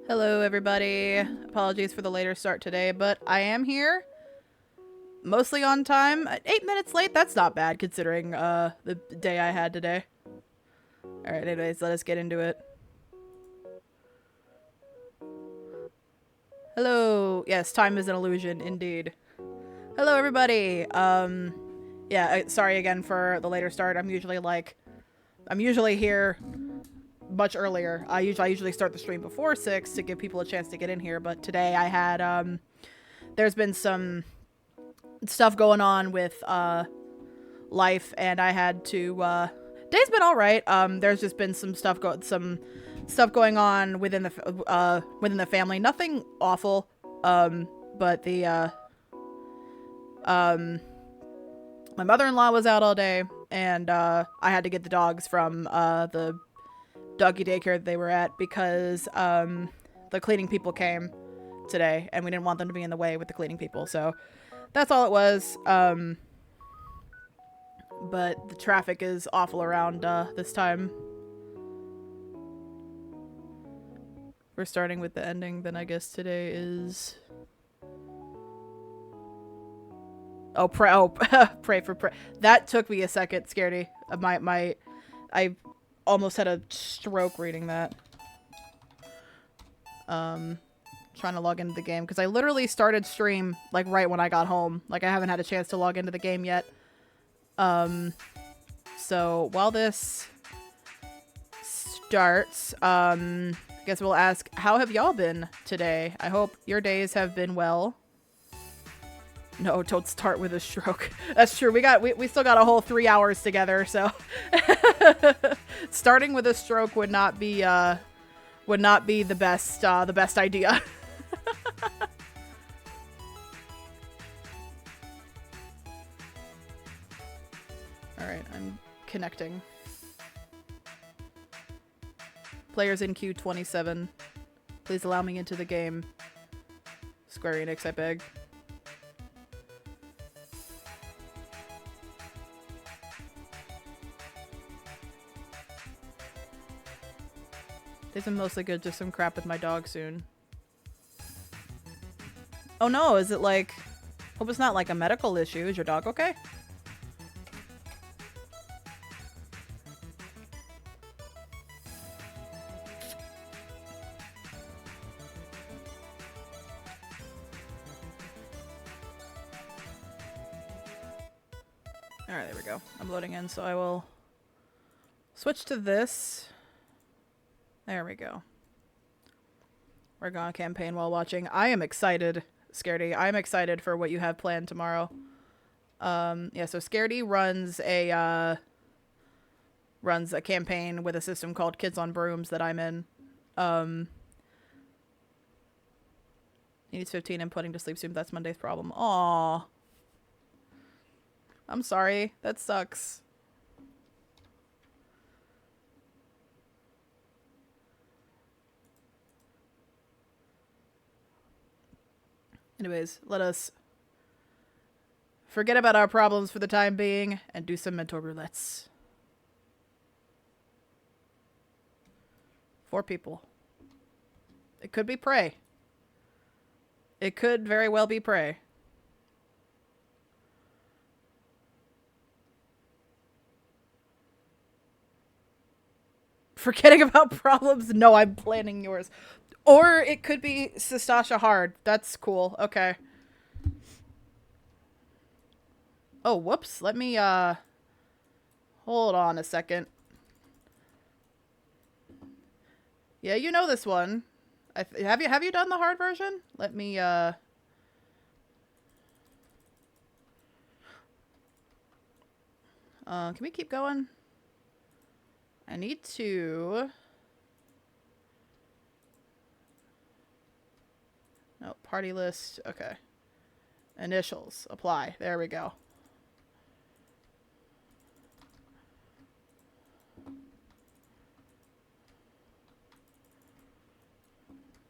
Hello, everybody. Apologies for the later start today, but I am here. Mostly on time. 8 minutes late, that's not bad considering the day I had today. Alright, anyways, let us get into it. Hello. Yes, time is an illusion, indeed. Hello, everybody. Yeah, sorry again for the later start. I'm usually here much earlier. I usually start the stream before 6 to give people a chance to get in here, but today I had, there's been some stuff going on with, life, and I had to, day's been alright. There's just been some stuff going on within the family. Nothing awful, but my mother-in-law was out all day, and, I had to get the dogs from, the doggy daycare that they were at because, the cleaning people came today, and we didn't want them to be in the way with the cleaning people, so that's all it was. But the traffic is awful around, this time. We're starting with the ending, then I guess today is... Oh, pray for pray. That took me a second, Scaredy. I almost had a stroke reading that. Trying to log into the game, because I literally started stream, like, right when I got home. Like, I haven't had a chance to log into the game yet. So, while this starts, I guess we'll ask, how have y'all been today? I hope your days have been well. No, don't start with a stroke. That's true. We still got a whole 3 hours together, so starting with a stroke would not be the best idea. All right, I'm connecting. Players in queue 27. Please allow me into the game. Square Enix, I beg. Days are mostly good, just some crap with my dog soon. Oh no, is it like... Hope it's not like a medical issue. Is your dog okay? Alright, there we go. I'm loading in, so I will switch to this. There we go. We're going campaign while watching. I am excited, Scaredy. I'm excited for what you have planned tomorrow. Yeah, so Scaredy runs a campaign with a system called Kids on Brooms that I'm in. He needs 15 and putting to sleep soon. That's Monday's problem. Aww. I'm sorry. That sucks. Anyways, let us forget about our problems for the time being and do some mental roulettes. 4 people. It could be prey. It could very well be prey. Forgetting about problems? No, I'm planning yours. Or it could be Sastasha Hard. That's cool. Okay. Oh, whoops. Let me, hold on a second. Yeah, you know this one. Have you done the hard version? Let me, can we keep going? I need to... No, party list. Okay. Initials. Apply. There we go.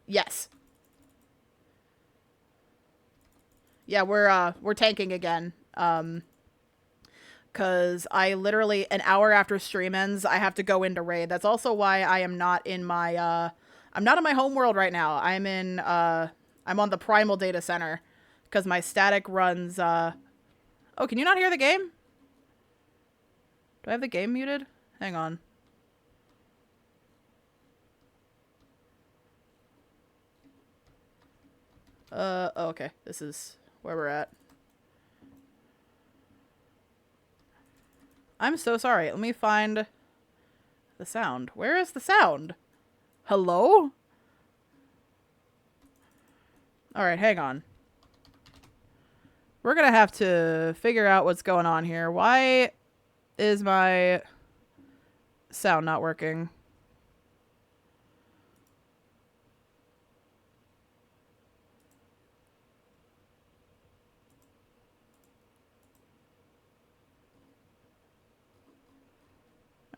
Yes. Yeah, we're tanking again. Cause I literally, an hour after stream ends, I have to go into raid. That's also why I am not in my, I'm not in my home world right now. I'm in, I'm on the Primal Data Center. Because my static runs, Oh, can you not hear the game? Do I have the game muted? Hang on. Oh, okay. This is where we're at. I'm so sorry. Let me find the sound. Where is the sound? Hello? Alright, hang on. We're gonna have to figure out what's going on here. Why is my sound not working?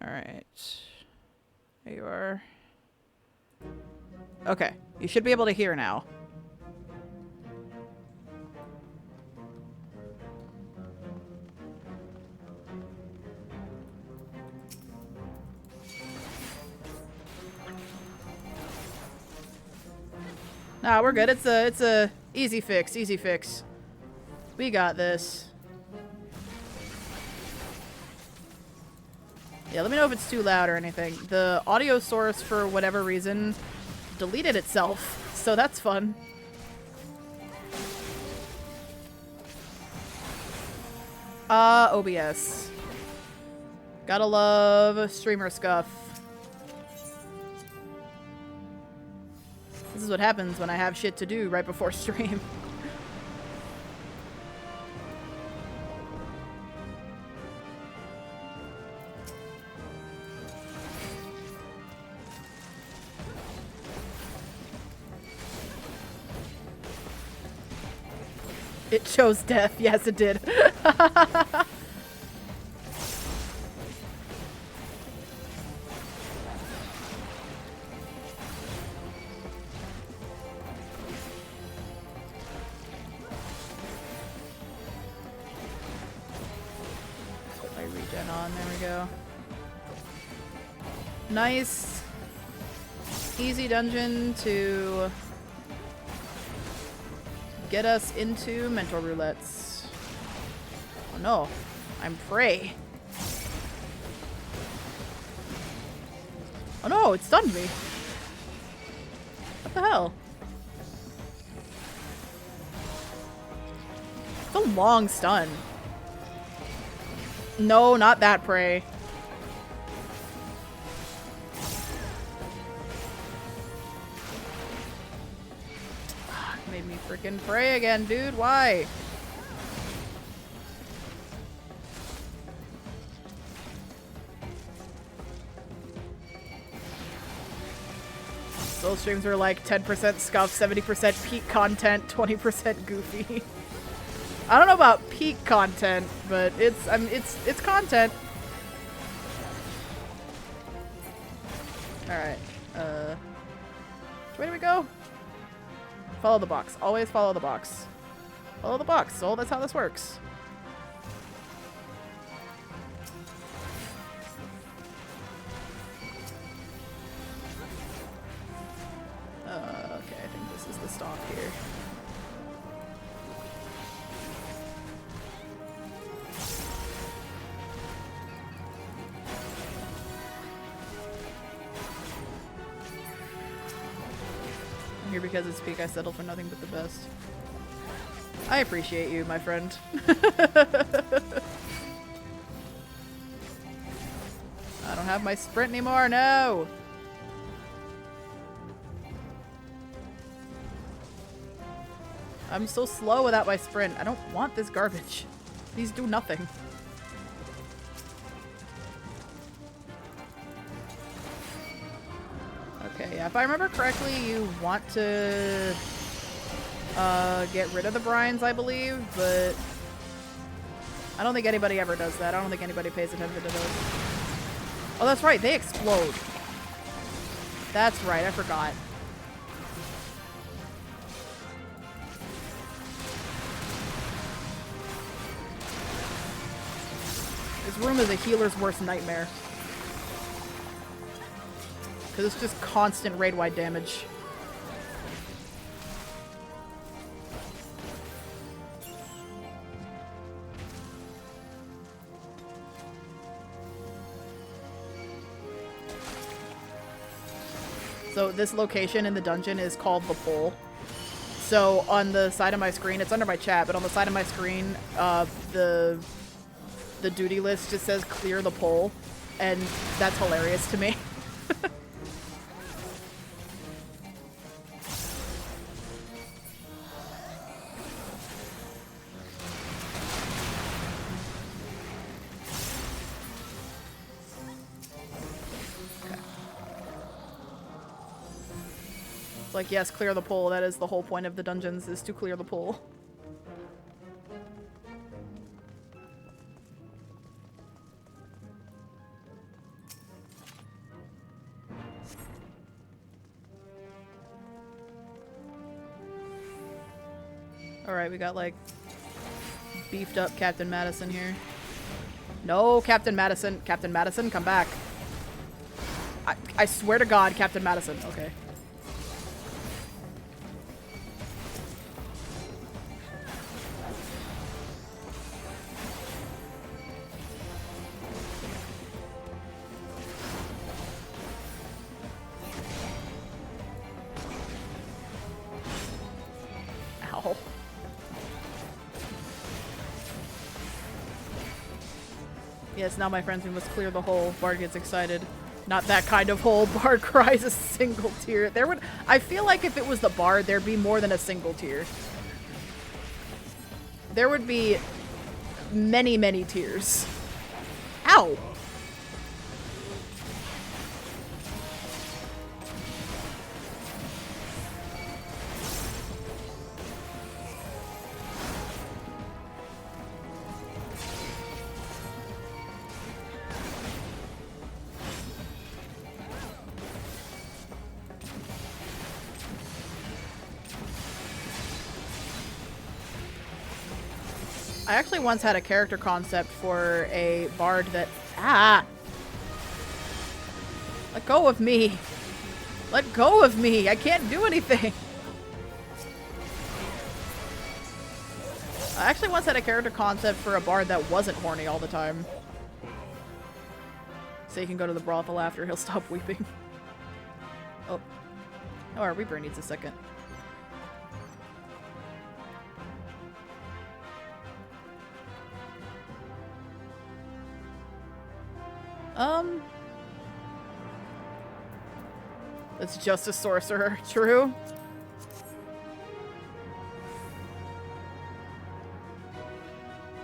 Alright. There you are. Okay. You should be able to hear now. Nah, we're good. It's a easy fix, easy fix. We got this. Yeah, let me know if it's too loud or anything. The audio source, for whatever reason, deleted itself, so that's fun. OBS. Gotta love streamer scuff. This is what happens when I have shit to do right before stream. It chose death. Yes, it did. Put my regen on. There we go. Nice. Easy dungeon to get us into mental roulettes. Oh no, I'm prey. Oh no, it stunned me. What the hell? It's a long stun. No, not that prey. Made me freaking pray again, dude. Why? Those streams are like 10% scuff, 70% peak content, 20% goofy. I don't know about peak content, but it's it's content. All right. Which way do we go? Follow the box. Always follow the box. Follow the box. So that's how this works. Okay, I think this is the stop here. Here because it's peak, I settle for nothing but the best. I appreciate you, my friend. I don't have my sprint anymore, no! I'm so slow without my sprint. I don't want this garbage. These do nothing. Okay, yeah, if I remember correctly, you want to get rid of the brines, I believe, but I don't think anybody ever does that. I don't think anybody pays attention to those. Oh, that's right, they explode. That's right, I forgot. This room is a healer's worst nightmare. Because it's just constant raid-wide damage. So this location in the dungeon is called the Pole. So on the side of my screen, it's under my chat, but on the side of my screen, the duty list just says clear the pole, and that's hilarious to me. It's like, yes, clear the pole. That is the whole point of the dungeons, is to clear the pole. Alright, we got, like, beefed up Captain Madison here. No, Captain Madison. Captain Madison, come back. I swear to God, Captain Madison. Okay. Ow. Yes, now my friends, we must clear the hole. Bard gets excited. Not that kind of hole. Bard cries a single tear. There would... I feel like if it was the Bard, there'd be more than a single tear. There would be many, many tears. Ow! I actually once had a character concept for a bard that... Ah! Let go of me! Let go of me! I can't do anything! I actually once had a character concept for a bard that wasn't horny all the time. So he can go to the brothel after, he'll stop weeping. Oh. Oh, our Reaper needs a second. It's just a sorcerer. True.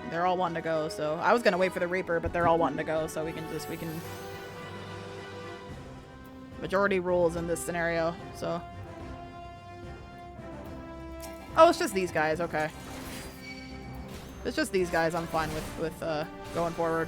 They're all wanting to go, so... I was gonna wait for the Reaper, but they're all wanting to go, so we can... Majority rules in this scenario, so... Oh, it's just these guys, okay. It's just these guys, I'm fine with going forward.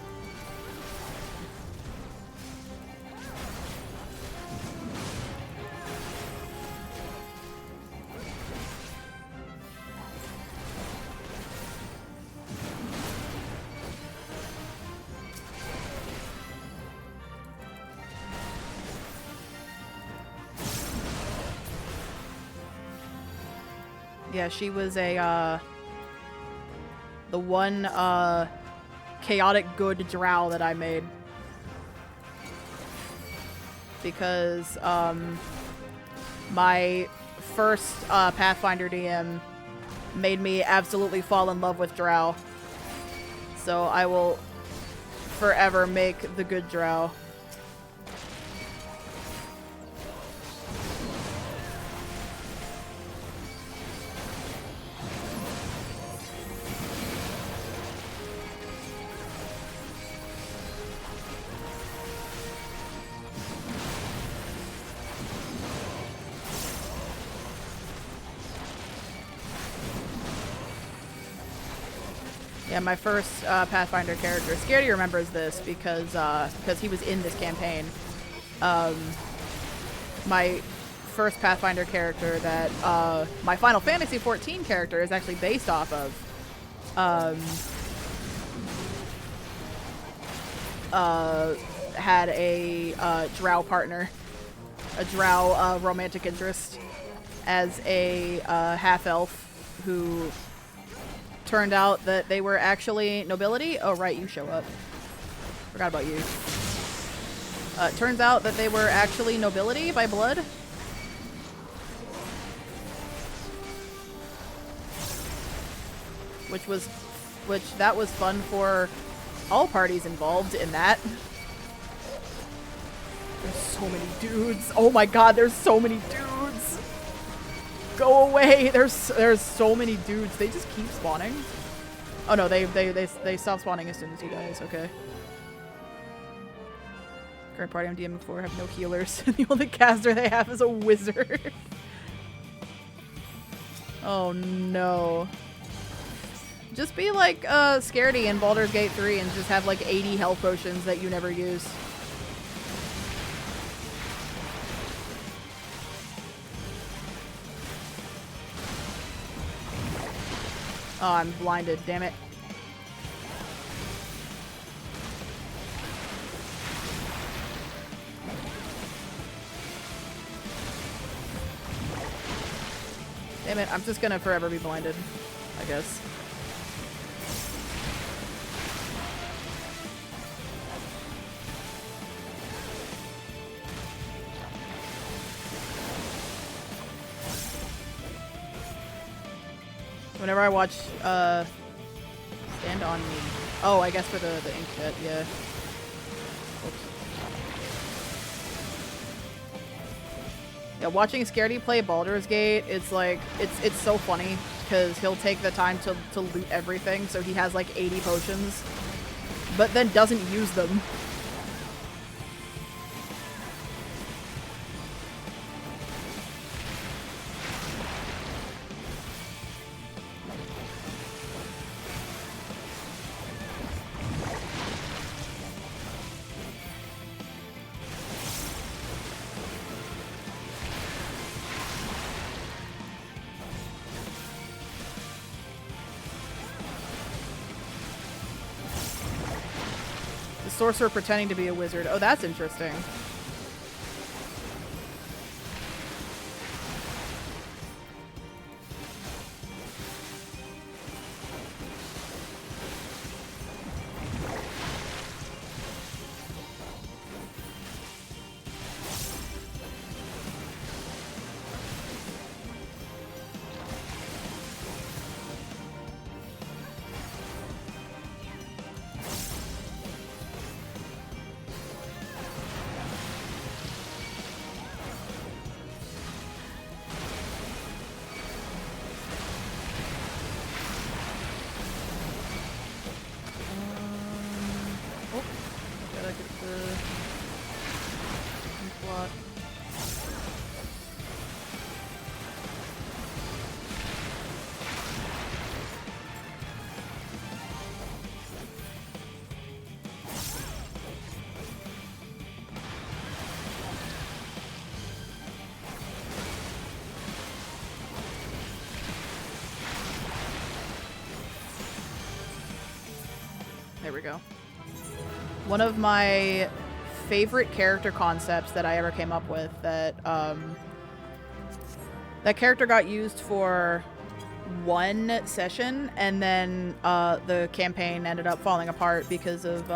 Yeah, she was a, the one, chaotic good drow that I made. Because, my first, Pathfinder DM made me absolutely fall in love with drow. So I will forever make the good drow. Yeah, my first Pathfinder character. Scaredy remembers this because he was in this campaign. My first Pathfinder character that my Final Fantasy XIV character is actually based off of. Had a drow partner drow romantic interest as a half-elf who turned out that they were actually nobility. Oh, right, you show up. Forgot about you. Turns out that they were actually nobility by blood. That was fun for all parties involved in that. There's so many dudes. Oh my god, there's so many dudes. Go away. There's so many dudes. They just keep spawning. Oh no, they stop spawning as soon as he dies. Okay. Current party I'm DMing for have no healers. The only caster they have is a wizard. Oh no. Just be like Scaredy in Baldur's Gate 3 and just have like 80 health potions that you never use. Oh, I'm blinded, damn it. Damn it, I'm just gonna forever be blinded, I guess. Whenever I watch, Stand On Me. Oh, I guess for the ink jet, yeah. Oops. Yeah, watching Scaredy play Baldur's Gate, it's like, it's so funny, because he'll take the time to loot everything, so he has like 80 potions, but then doesn't use them. Sorcerer pretending to be a wizard. Oh, that's interesting. There we go. One of my favorite character concepts that I ever came up with that that character got used for one session and then the campaign ended up falling apart because of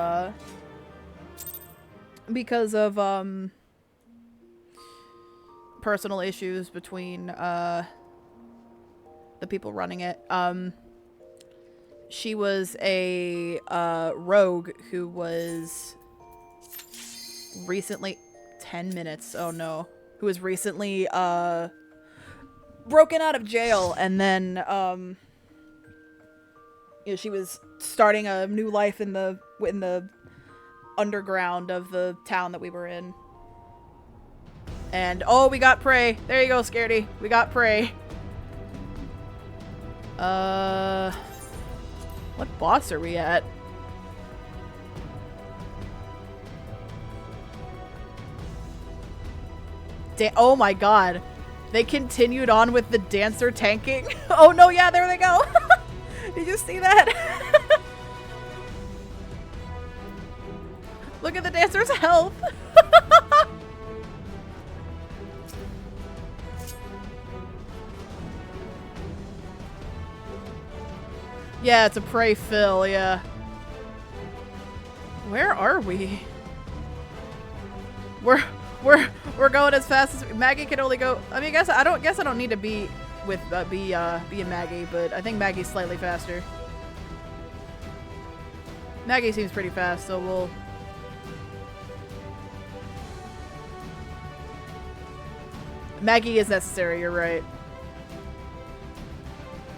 personal issues between the people running it. She was a rogue who was recently 10 minutes. Oh no. Who was recently broken out of jail, and then you know, she was starting a new life in the underground of the town that we were in. And oh, we got prey. There you go, Scaredy. We got prey. What boss are we at? Oh my god. They continued on with the dancer tanking. Oh no, yeah, there they go. Did you see that? Look at the dancer's health. Yeah, it's a prey fill, yeah. Where are we? We're going as fast as Maggie can only go. I mean, I don't need to be with be a Maggie, but I think Maggie's slightly faster. Maggie seems pretty fast, so we'll. Maggie is necessary. You're right.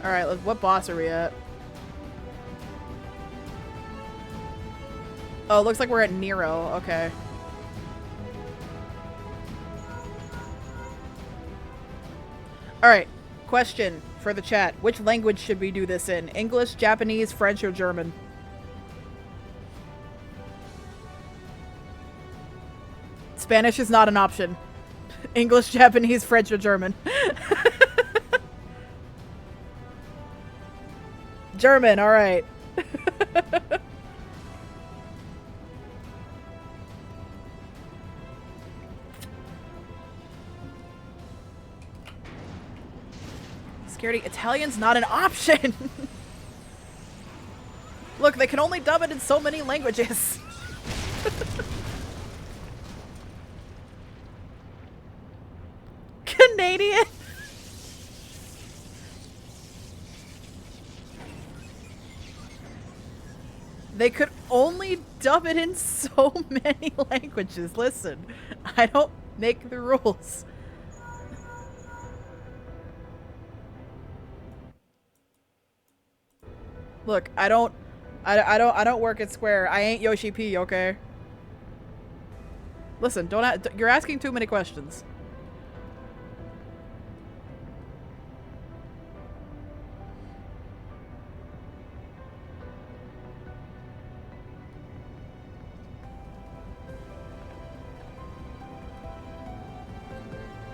All right, what boss are we at? Oh, looks like we're at Nero. Okay. Alright, question for the chat. Which language should we do this in? English, Japanese, French, or German? Spanish is not an option. English, Japanese, French, or German? German, alright. Security, Italian's not an option! Look, they can only dub it in so many languages. Canadian? They could only dub it in so many languages. Listen, I don't make the rules. Look, I don't work at Square. I ain't Yoshi P, okay? Listen, you're asking too many questions.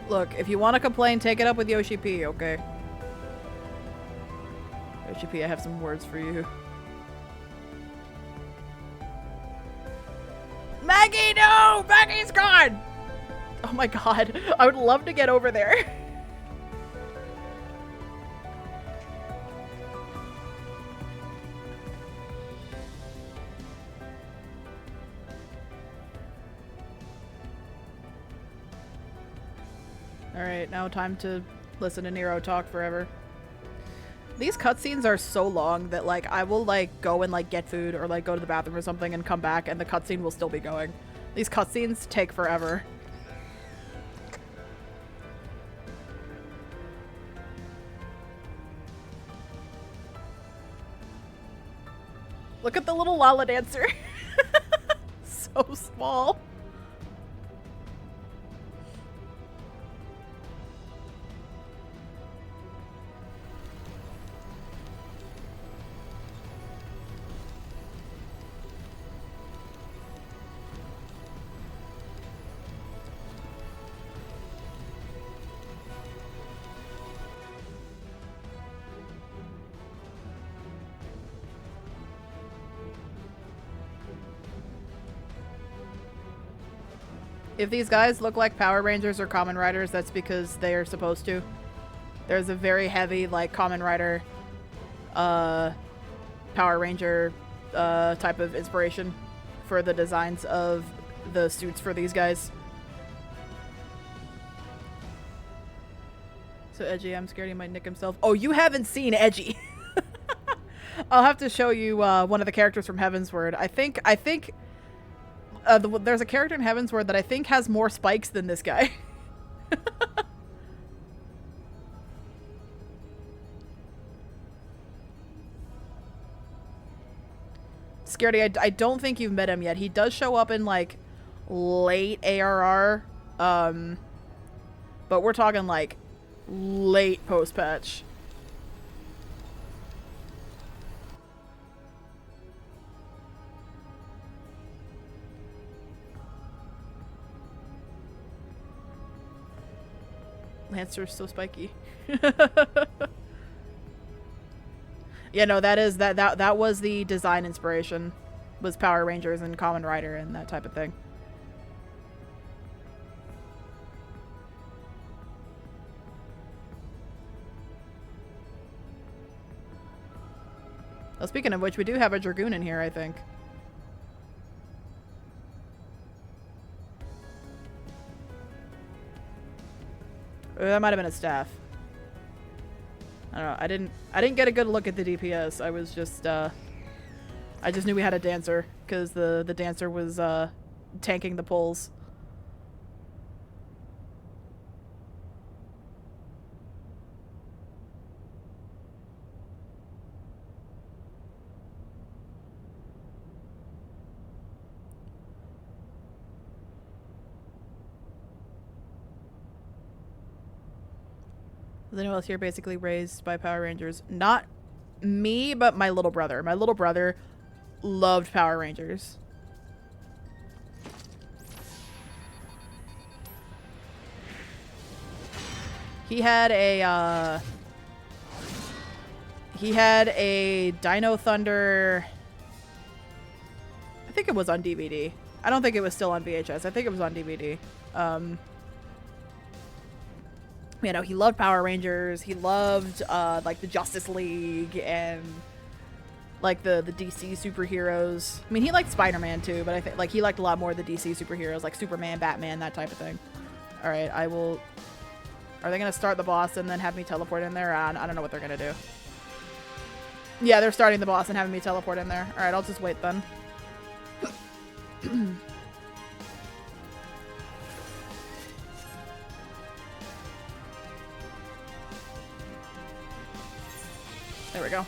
Look, if you want to complain, take it up with Yoshi P, okay? Yoshi P, I have some words for you. Maggie, no! Maggie's gone! Oh my god, I would love to get over there. Alright, now time to listen to Nero talk forever. These cutscenes are so long that, like, I will, like, go and, like, get food or, like, go to the bathroom or something and come back and the cutscene will still be going. These cutscenes take forever. Look at the little Lala dancer. So small. If these guys look like Power Rangers or Kamen Riders, that's because they are supposed to. There's a very heavy, like, Kamen Rider, Power Ranger, type of inspiration for the designs of the suits for these guys. So Edgy, I'm scared he might nick himself. Oh, you haven't seen Edgy. I'll have to show you, one of the characters from Heavensward. I think, there's a character in Heavensward that I think has more spikes than this guy. Scaredy, I don't think you've met him yet. He does show up in, like, late ARR, but we're talking, like, late post-patch. Lancer's so spiky. Yeah, no, that was the design inspiration. Was Power Rangers and Kamen Rider and that type of thing. Well, speaking of which, we do have a Dragoon in here, I think. Or that might have been a staff. I don't know. I didn't get a good look at the DPS. I was just I just knew we had a dancer because the dancer was tanking the pulls. Is anyone else here basically raised by Power Rangers? Not me, but my little brother. My little brother loved Power Rangers. He had a Dino Thunder. I think it was on DVD. I don't think it was still on VHS. I think it was on DVD. You know, he loved Power Rangers. He loved like the Justice League and like the DC superheroes. I mean, he liked Spider-Man too, but I think like he liked a lot more of the DC superheroes, like Superman, Batman, that type of thing. All right, I will. Are they gonna start the boss and then have me teleport in there? I don't know what they're gonna do. Yeah, they're starting the boss and having me teleport in there. All right, I'll just wait then. There we go.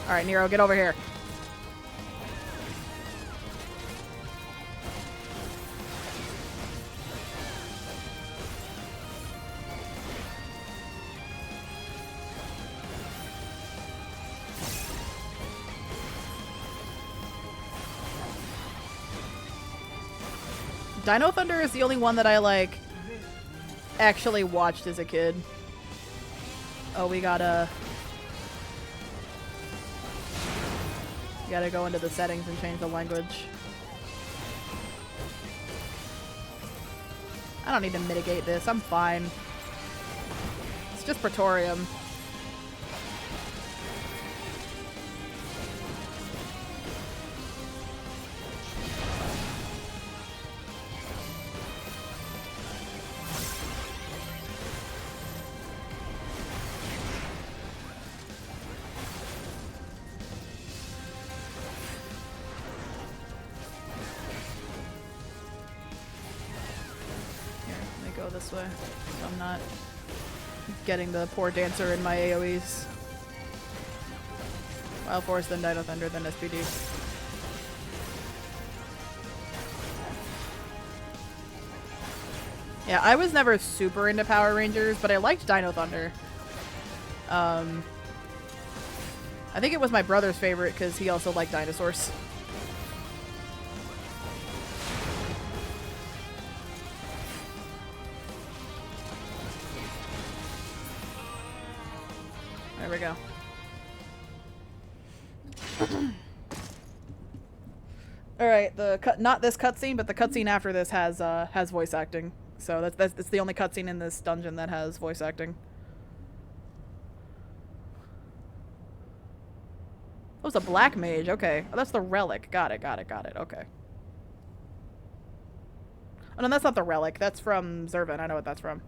Alright, Nero, get over here. Dino Thunder is the only one that I, like, actually watched as a kid. Oh, we gotta go into the settings and change the language. I don't need to mitigate this. I'm fine. It's just Praetorium. This way, so I'm not getting the poor dancer in my AoEs. Wild Force, then Dino Thunder, then SPD. Yeah, I was never super into Power Rangers, but I liked Dino Thunder. I think it was my brother's favorite because he also liked dinosaurs. There we go. All right, not this cutscene, but the cutscene after this has voice acting. So that's the only cutscene in this dungeon that has voice acting. Oh, it's a black mage. Okay, oh, that's the relic. Got it. Okay. Oh no, that's not the relic. That's from Zervin. I know what that's from.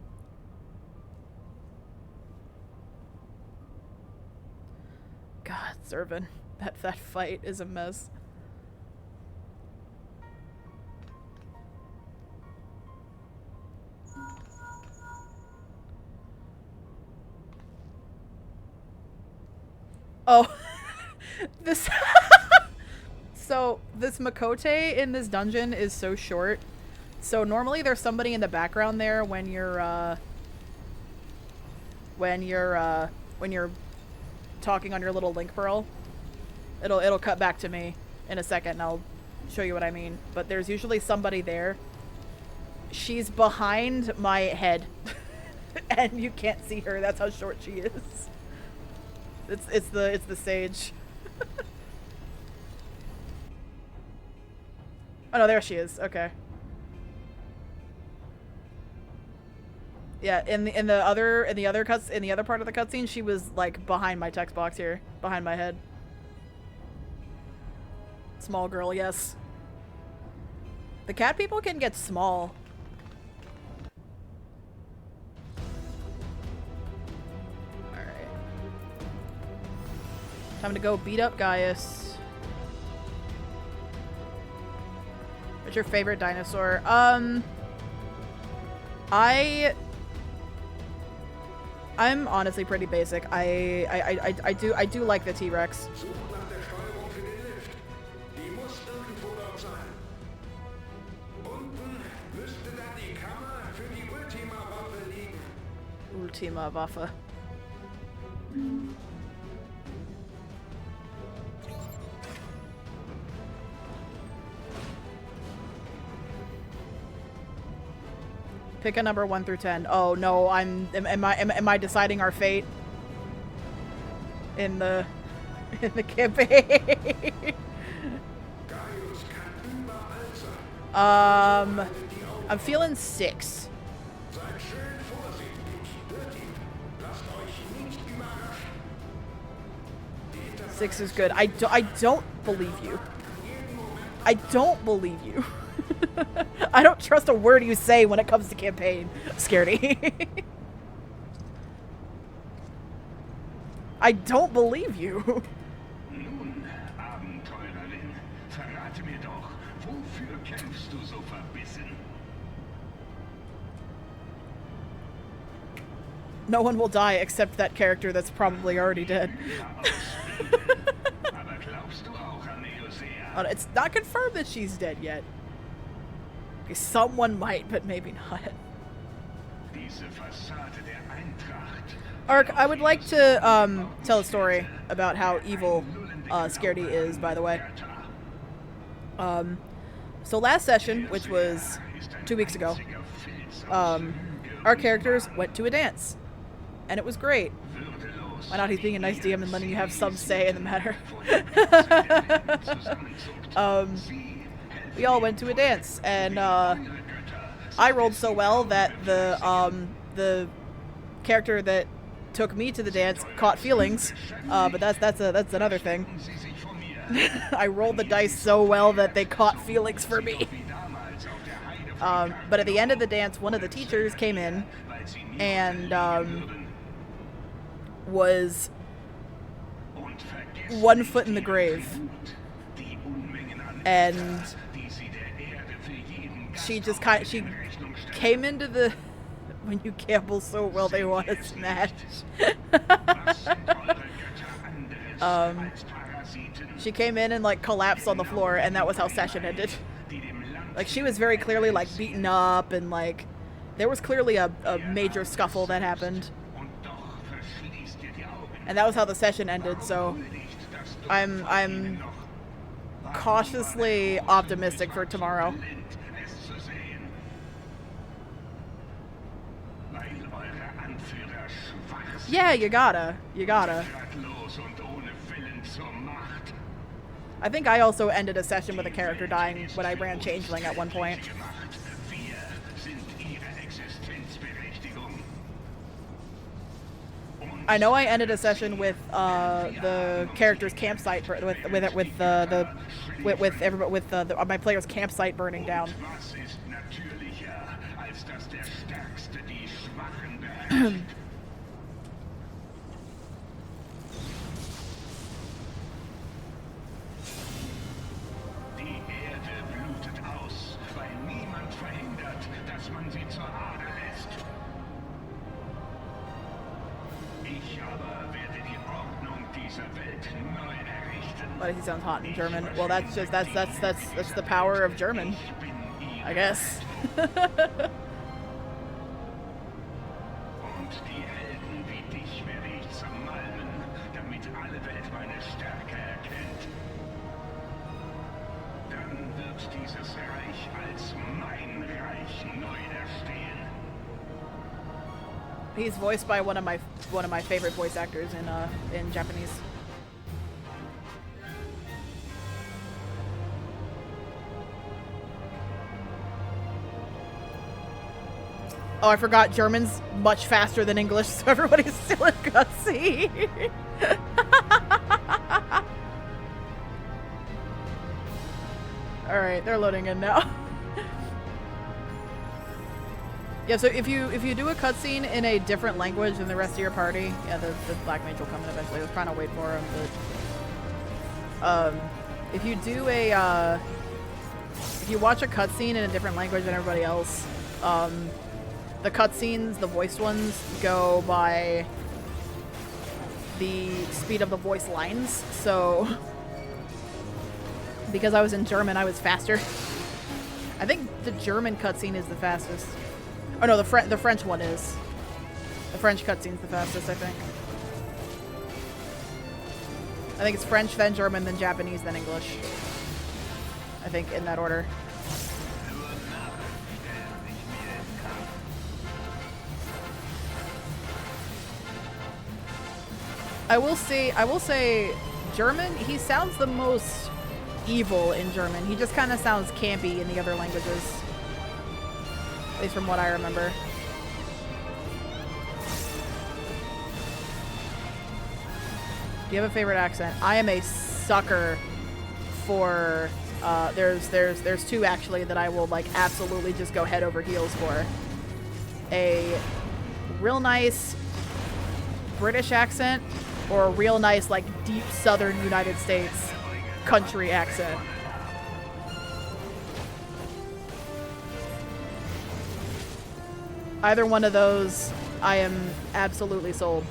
God, Zervin. That fight is a mess. Oh. This So, this Makote in this dungeon is so short. So normally there's somebody in the background there when you're talking on your little link pearl. It'll cut back to me in a second and I'll show you what I mean. But there's usually somebody there. She's behind my head. And you can't see her. That's how short she is. It's the sage. Oh no, there she is. Okay. Yeah, in the other part of the cutscene, she was like behind my text box here, behind my head. Small girl, yes. The cat people can get small. Alright. Time to go beat up Gaius. What's your favorite dinosaur? I'm honestly pretty basic. I do like the T-Rex. Ultima Waffe. Pick a number 1 through 10. Oh no, am I deciding our fate in the campaign? I'm feeling 6. Six is good. I don't believe you. I don't believe you. I don't trust a word you say when it comes to campaign, Scaredy. I don't believe you. Nun, Abenteurerin, verrate mir doch, wofür kämpfst du so verbissen? No one will die except that character that's probably already dead. It's not confirmed that she's dead yet. Okay, someone might, but maybe not. Ark, I would like to tell a story about how evil Scaredy is, by the way. So last session, which was 2 weeks ago, our characters went to a dance. And it was great. Why not? He's being a nice DM and letting you have some say in the matter. We all went to a dance, and I rolled so well that the character that took me to the dance caught feelings. But that's another thing. I rolled the dice so well that they caught feelings for me. But at the end of the dance, one of the teachers came in and was 1 foot in the grave, and she came into the when you gamble so well they want to smash. She came in and like collapsed on the floor, and that was how session ended. Like, she was very clearly like beaten up, and like there was clearly a major scuffle that happened. And that was how the session ended, so I'm cautiously optimistic for tomorrow. Yeah, you gotta. I think I also ended a session with a character dying when I ran Changeling at one point. I know I ended a session with the character's campsite with my player's campsite burning down. But he sounds hot in German. Well, that's the power of German, I guess. He's voiced by one of my favorite voice actors in Japanese. Oh, I forgot German's much faster than English, so everybody's still in cutscene. Alright, they're loading in now. Yeah, so if you do a cutscene in a different language than the rest of your party, yeah, the Black Mage will come in eventually. I was trying to wait for him, but if you do a if you watch a cutscene in a different language than everybody else, the cutscenes, the voiced ones, go by the speed of the voice lines. So because I was in German, I was faster. I think the German cutscene is the fastest. Oh no, the French one is. The French cutscene's the fastest, I think. I think it's French, then German, then Japanese, then English. I think in that order. I will say German, he sounds the most evil in German. He just kind of sounds campy in the other languages. At least from what I remember. Do you have a favorite accent? I am a sucker for there's two actually that I will like absolutely just go head over heels for. A real nice British accent or a real nice like deep southern United States country accent. Either one of those, I am absolutely sold.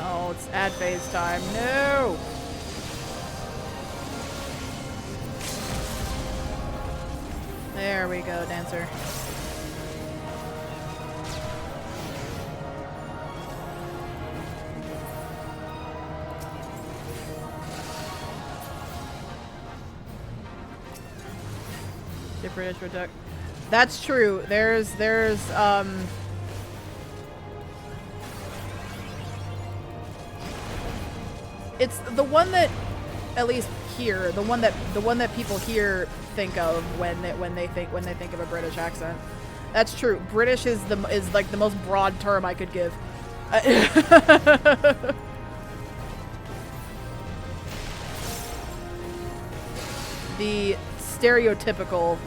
Oh, it's ad phase time. No! There we go, Dancer. The British reduct. That's true. There's it's the one that, at least here, the one that people here think of when they think of a British accent. That's true. British is like the most broad term I could give. The stereotypical.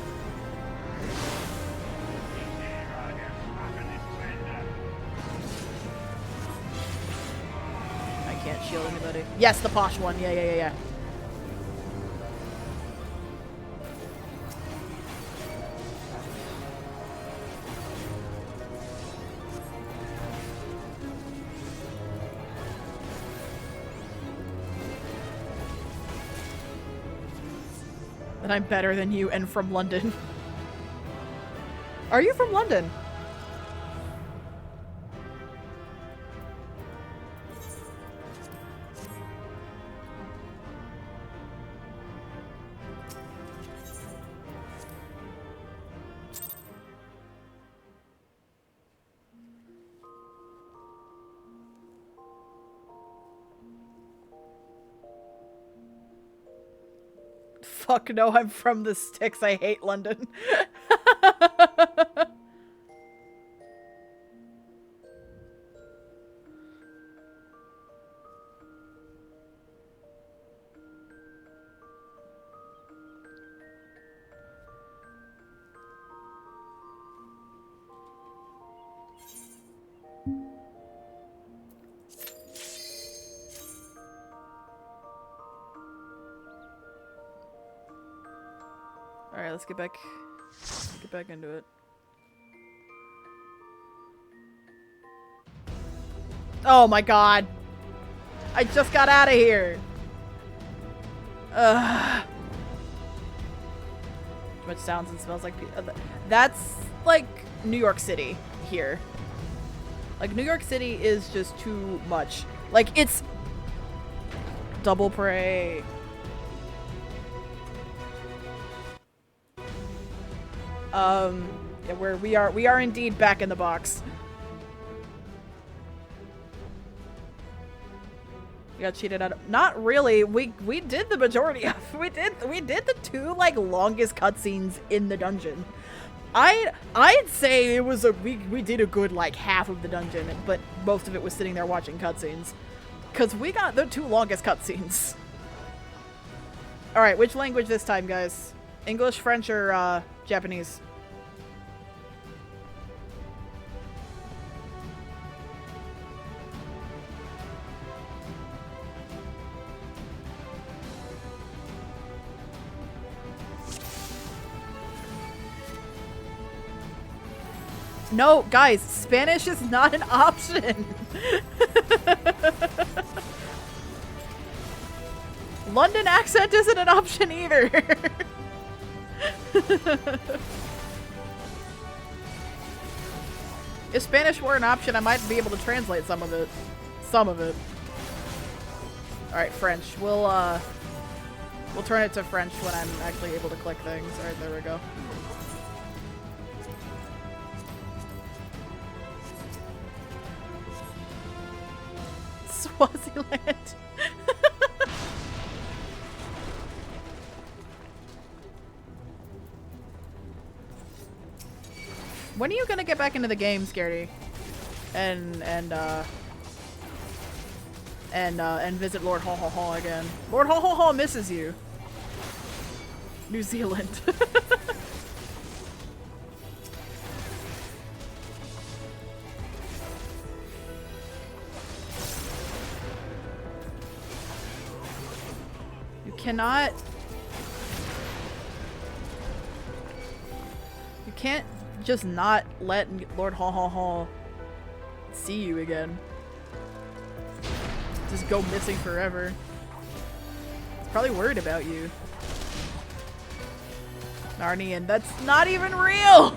I can't shield anybody. Yes, the posh one. Yeah. That I'm better than you and from London. Are you from London? Fuck no, I'm from the sticks. I hate London. Alright, let's get back into it. Oh my god. I just got out of here. Ugh. Too much sounds and smells like that's like New York City here. Like New York City is just too much. Like it's Double prey. Yeah, we are indeed back in the box. You got cheated out of— not really. We did the majority of— we did the two like longest cutscenes in the dungeon. I'd say it was we did a good like half of the dungeon, but most of it was sitting there watching cutscenes. Cause we got the two longest cutscenes. Alright, which language this time, guys? English, French, or Japanese? No, guys, Spanish is not an option. London accent isn't an option either. If Spanish were an option, I might be able to translate some of it. Alright, French. We'll turn it to French when I'm actually able to click things. Alright, there we go. Swaziland. When are you gonna get back into the game, Scaredy? And visit Lord Haw Haw Haw again. Lord Haw Haw Haw misses you. New Zealand. You cannot... You can't just not let Lord Haw Haw Haw see you again. Just go missing forever. It's probably worried about you. Narnian, that's not even real!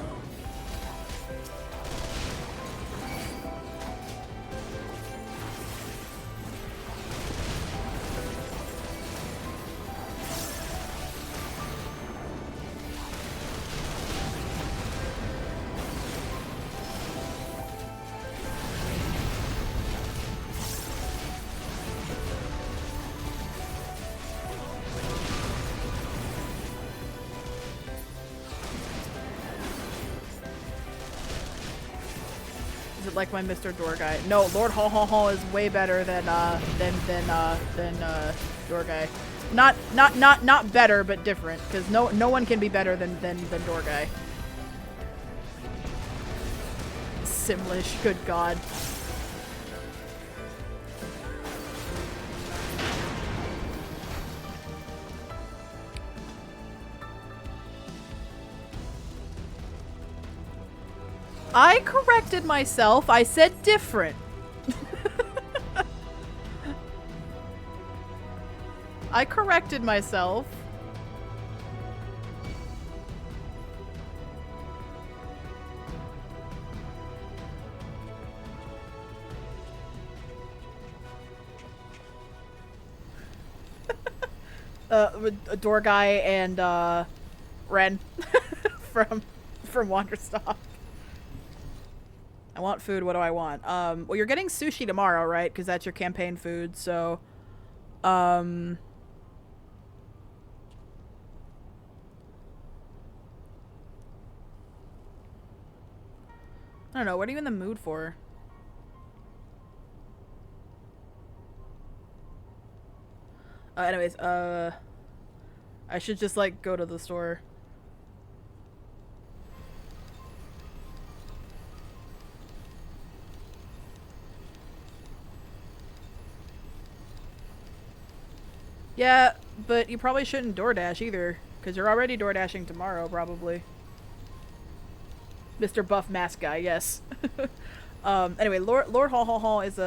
Like my Mr. Door guy. No, Lord Haw Haw Haw is way better than Door guy. Not better, but different. Because no one can be better than Door guy. Simlish, good god. I corrected myself. I said different. I corrected myself. Door guy and Ren from Wanderstop. I want food. What do I want? Well, you're getting sushi tomorrow, right? Because that's your campaign food, so... I don't know. What are you in the mood for? Anyways, I should just, like, go to the store. Yeah, but you probably shouldn't DoorDash either, because you're already DoorDashing tomorrow, probably. Mr. Buff Mask Guy, yes. Anyway, Lord Haw Haw Haw is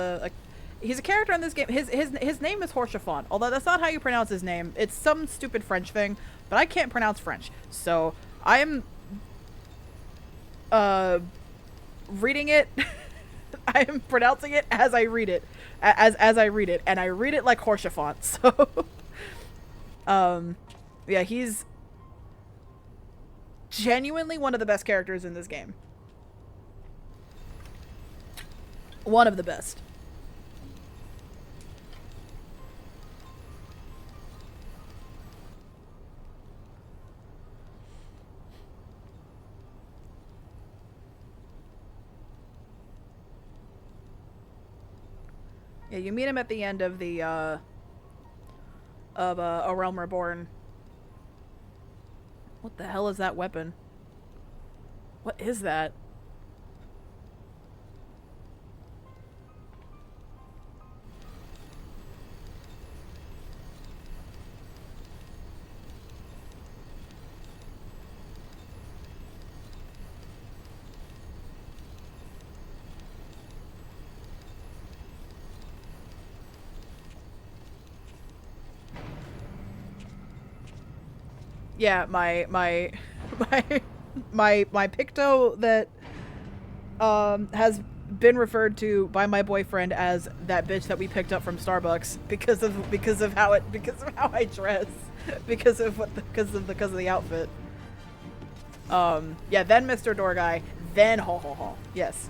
he's a character in this game. His name is Horchefant, although that's not how you pronounce his name. It's some stupid French thing, but I can't pronounce French, so I'm reading it. I am pronouncing it as I read it, as I read it, and I read it like Horsea font. So, yeah, he's genuinely one of the best characters in this game. One of the best. Yeah, you meet him at the end of the, A Realm Reborn. What the hell is that weapon? What is that? Yeah, my Picto that has been referred to by my boyfriend as that bitch that we picked up from Starbucks because of how I dress, because of the outfit. Yeah, then Mr. Door Guy, then Ho Ho Ho. Yes.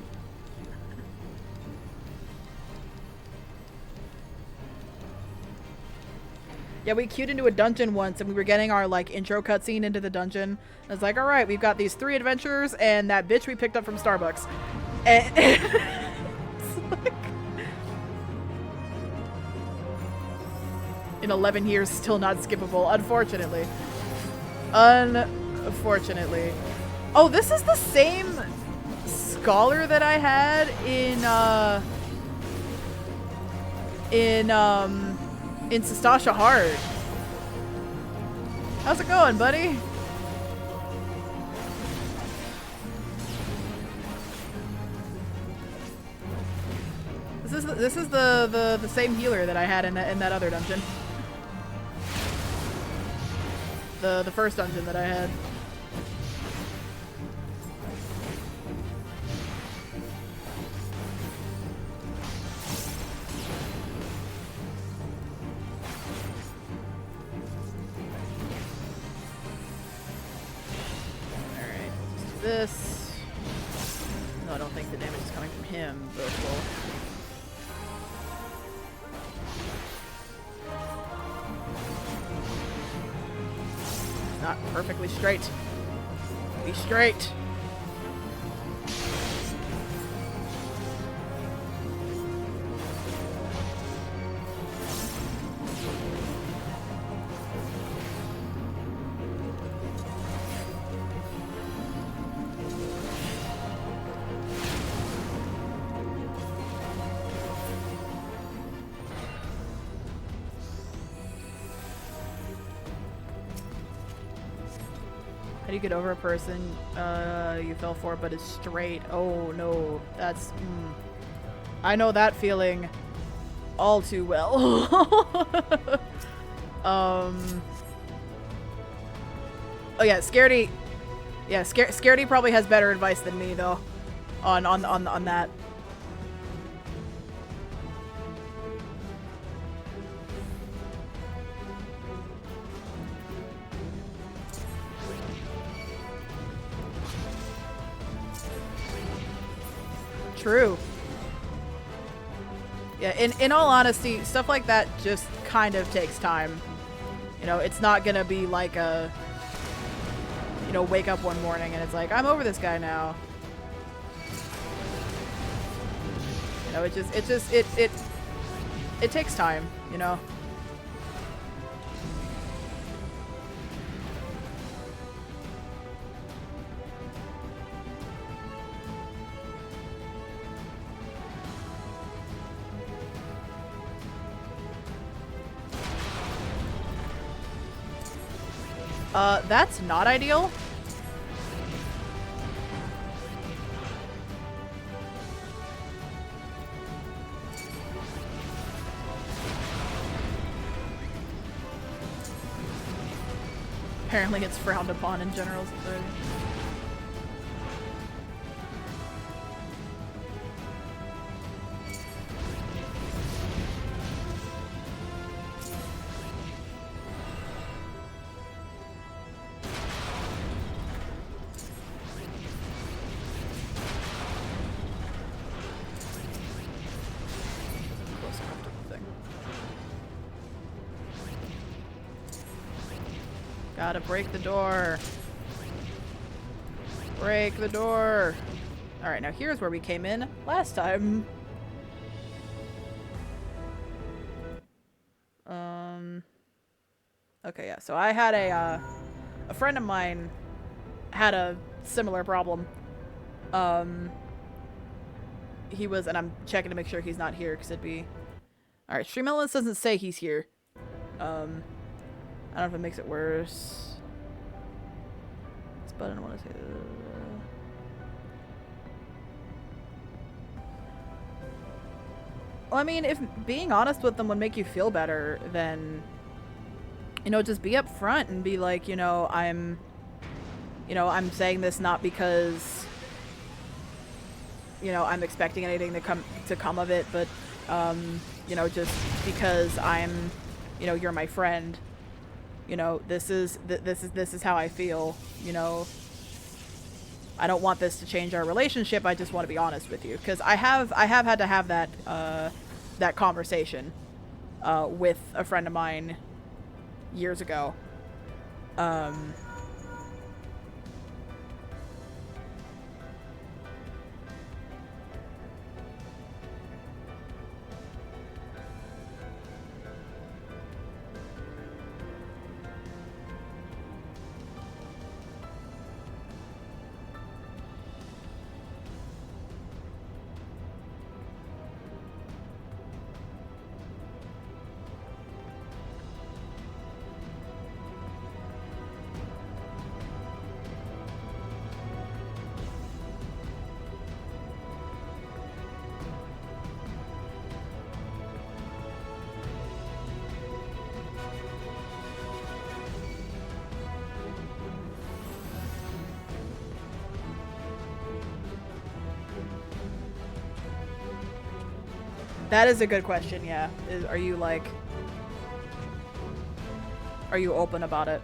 Yeah, we queued into a dungeon once, and we were getting our, like, intro cutscene into the dungeon. I was like, alright, we've got these 3 adventures, and that bitch we picked up from Starbucks. And it's like, in 11 years, still not skippable, unfortunately. Unfortunately. Oh, this is the same scholar that I had in Sastasha Hard. How's it going, buddy? This is the same healer that I had in that other dungeon. The first dungeon that I had. This. No, I don't think the damage is coming from him, but well. Not perfectly straight. Be straight. How do you get over a person you fell for but is straight? Oh no, that's... I know that feeling all too well. Oh yeah, Scaredy... Yeah, Scaredy probably has better advice than me though on that. True. Yeah, in all honesty, stuff like that just kind of takes time. You know, it's not gonna be like a, you know, wake up one morning and it's like, I'm over this guy now. You know, it takes time, you know. That's not ideal. Apparently it's frowned upon in general society. Gotta break the door. Break the door. Alright, now here's where we came in last time. Okay, yeah, so I had a friend of mine had a similar problem. He was, and I'm checking to make sure he's not here, because it'd be... Alright, Stream Elements doesn't say he's here. I don't know if it makes it worse. But I don't want to say Well, I mean, if being honest with them would make you feel better, then, you know, just be up front and be like, you know, I'm saying this not because, you know, I'm expecting anything to come of it, but, you know, just because I'm, you know, you're my friend. You know, this is how I feel, you know. I don't want this to change our relationship. I just want to be honest with you, because I have had to have that that conversation with a friend of mine years ago. That is a good question, yeah. Are you open about it?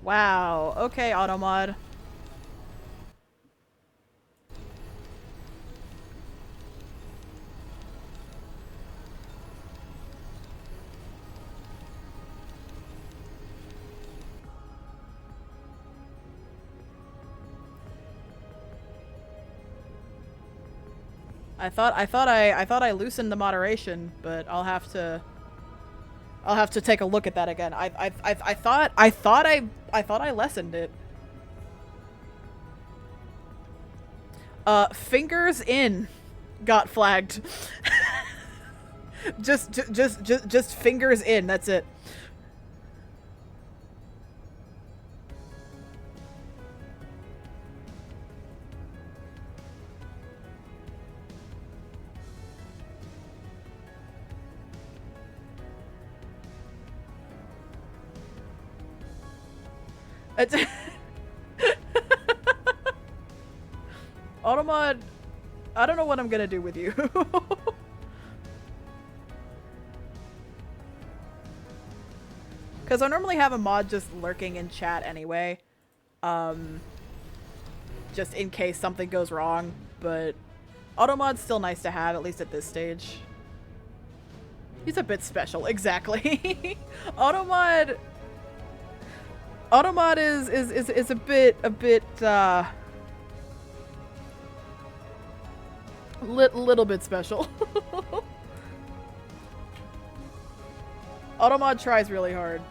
Wow. Okay, Automod. I thought I loosened the moderation, but I'll have to take a look at that again. I thought I lessened it. Fingers in got flagged. just fingers in, that's it. Automod, I don't know what I'm gonna do with you. Because I normally have a mod just lurking in chat anyway. Just in case something goes wrong, but Automod's still nice to have, at least at this stage. He's a bit special, exactly. Automod is a bit little bit special. Automod tries really hard.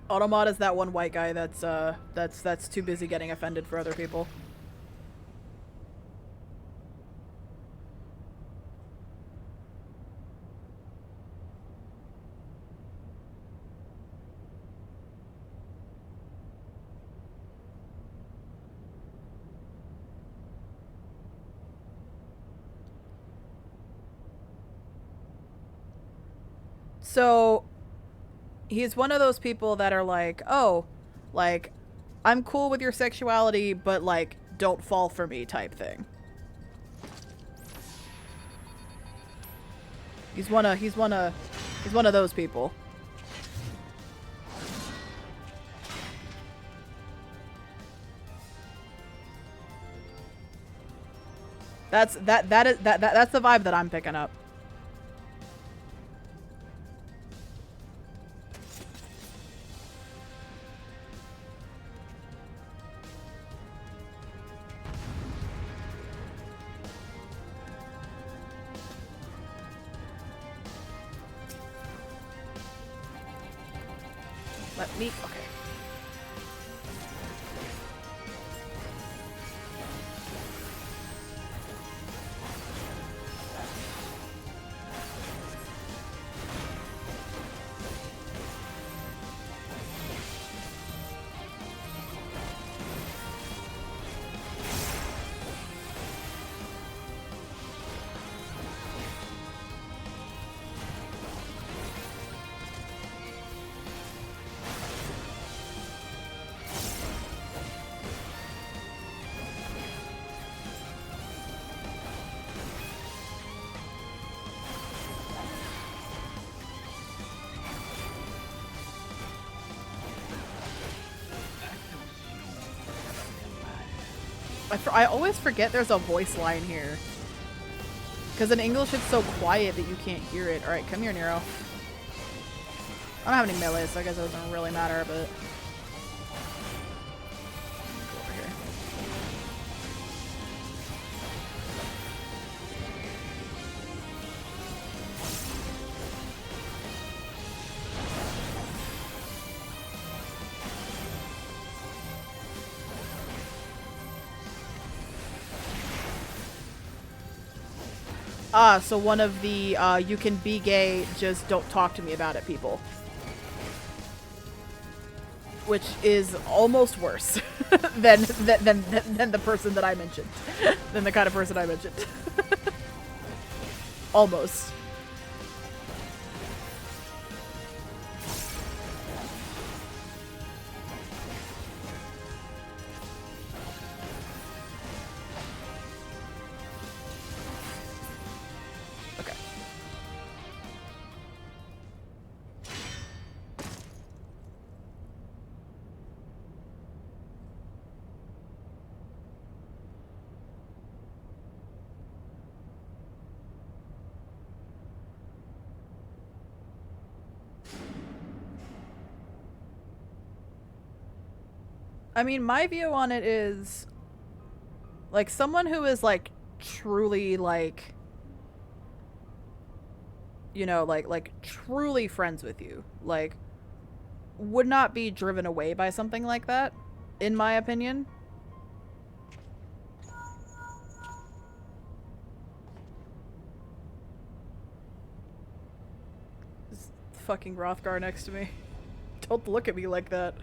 Automod is that one white guy that's too busy getting offended for other people. So he's one of those people that are like, oh, like, I'm cool with your sexuality, but like, don't fall for me type thing. He's one of those people. That's the vibe that I'm picking up. Let me, okay. I always forget there's a voice line here. Because in English it's so quiet that you can't hear it. Alright, come here, Nero. I don't have any melee, so I guess it doesn't really matter, but... Go over here. Ah, so one of the, you can be gay, just don't talk to me about it people. Which is almost worse than the person that I mentioned. Than the kind of person I mentioned. Almost. I mean, my view on it is, like, someone who is, like, truly, like, you know, like, truly friends with you, like, would not be driven away by something like that, in my opinion. This fucking Rothgar next to me. Don't look at me like that.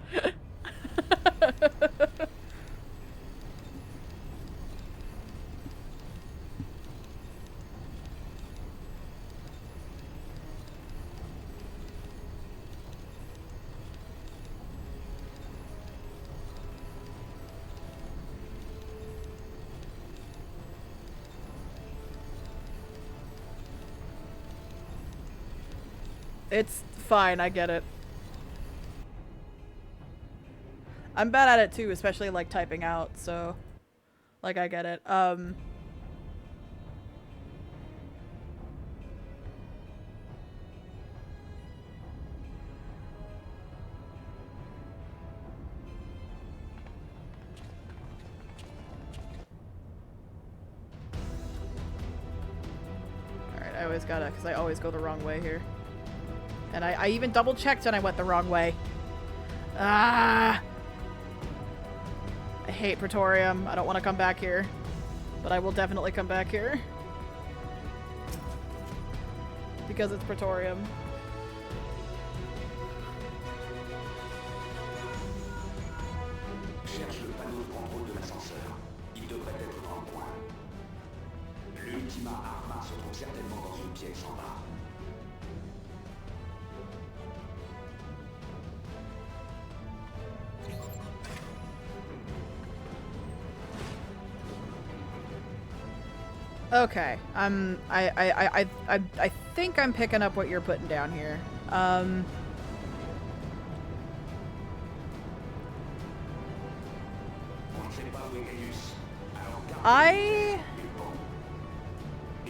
It's fine, I get it. I'm bad at it too, especially like typing out, so like I get it. Alright, I always gotta, because I always go the wrong way here. And I even double checked and I went the wrong way. Ah! I hate Praetorium. I don't want to come back here. But I will definitely come back here. Because it's Praetorium. Cherche le panneau de contrôle de l'ascenseur. Il devrait être en coin. L'Ultima Arma se trouve certainement dans une pièce en bas. Okay. I think I'm picking up what you're putting down here. I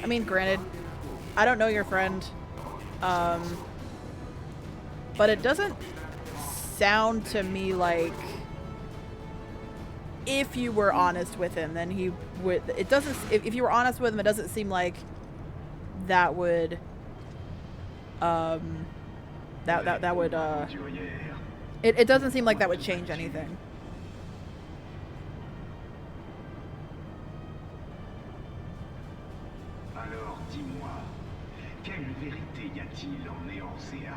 mean, granted, I don't know your friend, but it doesn't sound to me like if you were honest with him, then he would. It doesn't. If you were honest with him, it doesn't seem like that would. That would. It doesn't seem like that would change anything. Alors, dis-moi, quelle vérité y a-t-il en Néorcéa?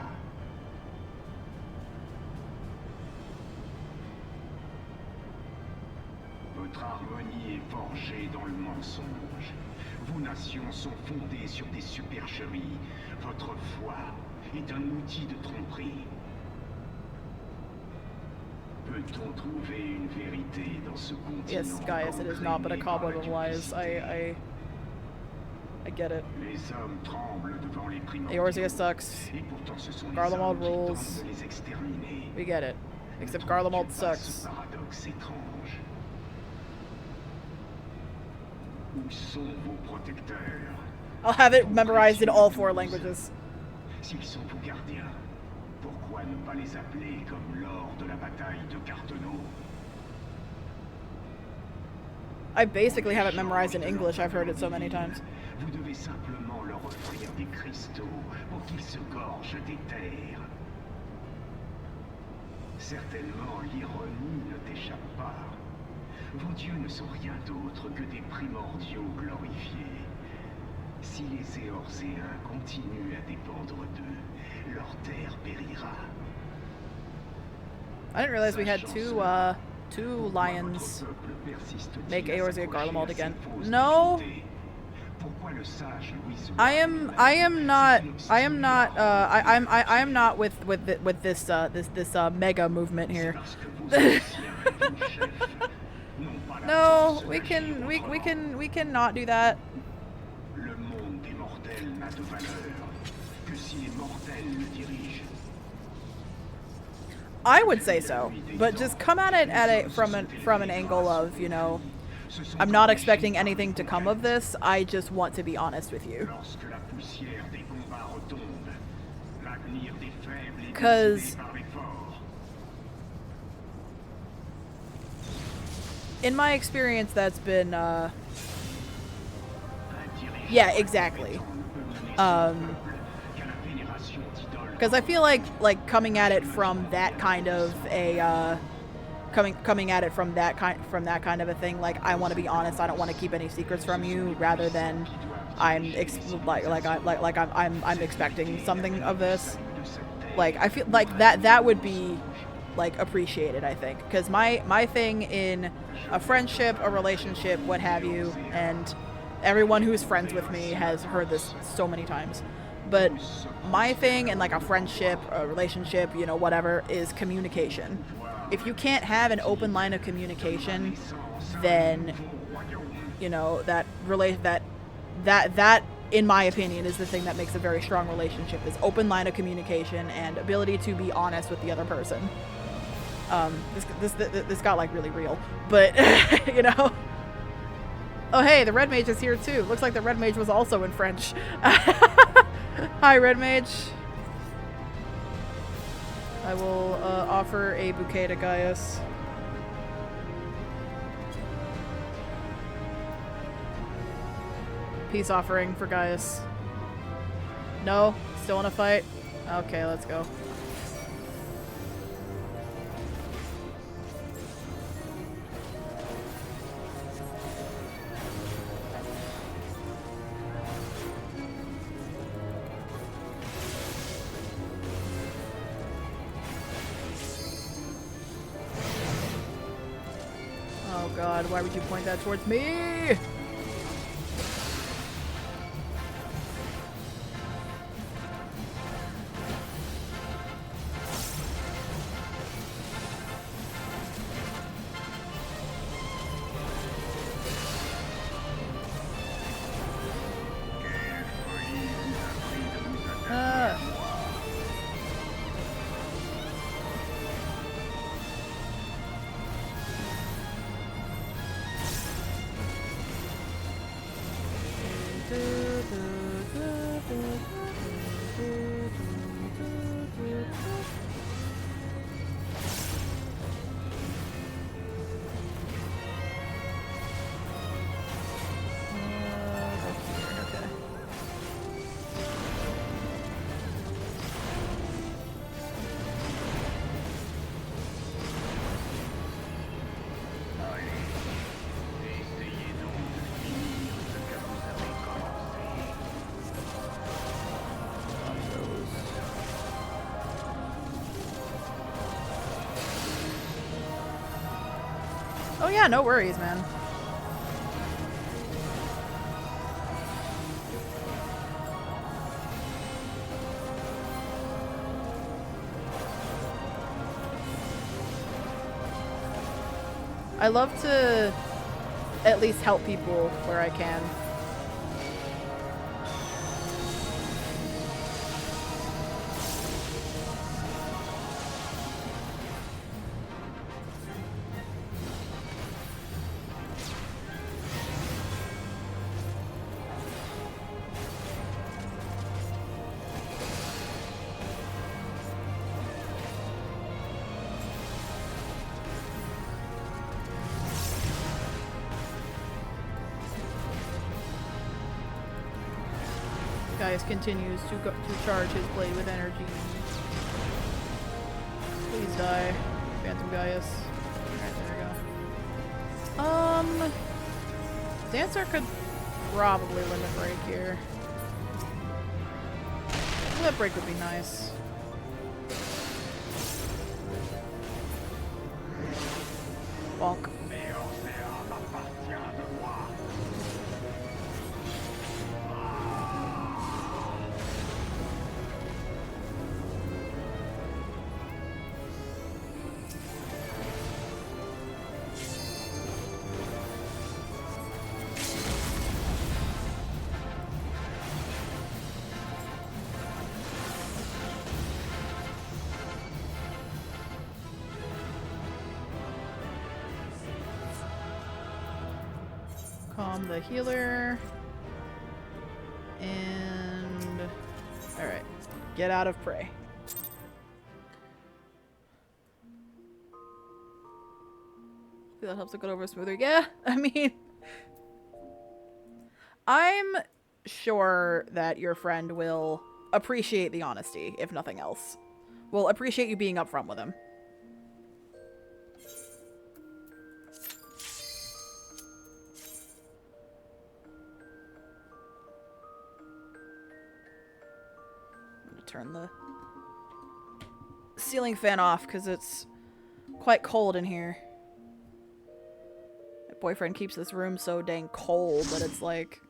Votre harmonie est forgée dans le mensonge. Vos nations sont fondées sur des supercheries. Votre foi est un outil de tromperie. Peut-on trouver une vérité dans ce continent? Yes, Gaius, it is not but a cobweb of lies. I get it. Les hommes tremblent devant les primordiaux. Eorzea sucks. Et pourtant ce sont les Garlemald hommes qui rules. tentent de les exterminer. We get it. Except Ne Garlemald trouves-tu pas sucks. ce paradoxe étrange? Où sont vos protecteurs? I'll have it memorized in all 4 languages. S'ils sont vos gardiens, pourquoi ne pas les appeler comme lors de la bataille de Carteneau? I basically have it memorized in English. I've heard it so many times. Vous devez simplement leur offrir des cristaux pour qu'ils se gorgent des terres. Certainement, l'ironie ne t'échappe pas. Vos dieux ne sont rien d'autre que des primordiaux glorifiés. Si les Éorcéens continuent à dépendre d'eux, leur terre périra. I didn't realize we had two lions make Eorzea Garlemald again. No, I am not with this mega movement here. No, we can not do that. Le monde des mortels n'a de valeur que si les mortels le dirigent. I would say so, but just come at it from an angle of, you know, I'm not expecting anything to come of this. I just want to be honest with you. Because in my experience, that's been, yeah, exactly. Because I feel like coming at it from that kind of a, coming at it from that kind of a thing, like I want to be honest, I don't want to keep any secrets from you, rather than I'm expecting something of this. Like I feel like that would be like appreciated, I think, because my thing in a friendship, a relationship, what have you, and everyone who's friends with me has heard this so many times, but my thing in like a friendship, a relationship, you know, whatever, is communication. If you can't have an open line of communication, then, you know, that in my opinion is the thing that makes a very strong relationship, is open line of communication and ability to be honest with the other person. This got like really real, but you know. Oh hey, the Red Mage is here too. Looks like the Red Mage was also in French. Hi Red Mage. I will offer a bouquet to Gaius. Peace offering for Gaius. No? Still in a fight? Okay, let's go. Oh god, why would you point that towards me? Oh yeah, no worries, man. I love to at least help people where I can. Gaius continues to charge his blade with energy. Please die, Phantom Gaius. Alright, there we go. Dancer could probably limit break here. Limit break would be nice. Bonk. Calm the healer. And... Alright. Get out of prey. That helps it go over smoother. Yeah, I mean... I'm sure that your friend will appreciate the honesty, if nothing else. Will appreciate you being upfront with him. Turn the ceiling fan off because it's quite cold in here. My boyfriend keeps this room so dang cold that it's like...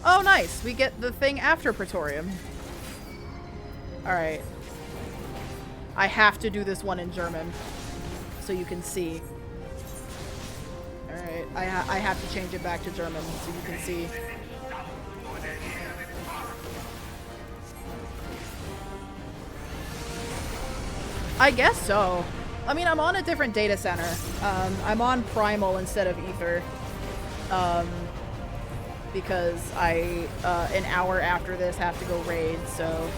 Oh, nice! We get the thing after Praetorium. Alright. I have to do this one in German so you can see. Alright, I have to change it back to German so you can see. I guess so. I mean, I'm on a different data center. I'm on Primal instead of Ether. Because I, an hour after this, have to go raid, so...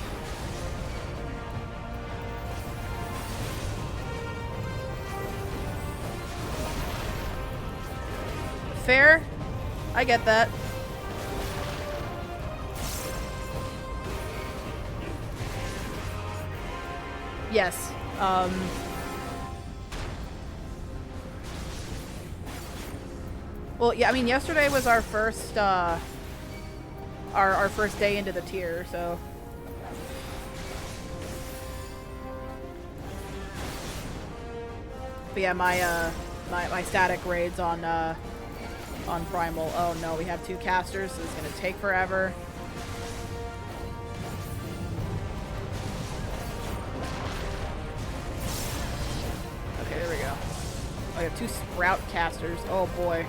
Fair. I get that. Yes. Well, yeah, I mean, yesterday was our first, our first day into the tier, so... But yeah, my static raids on Primal. Oh no, we have 2 casters, so it's gonna take forever. Okay, there we go. I have 2 Sprout casters. Oh boy.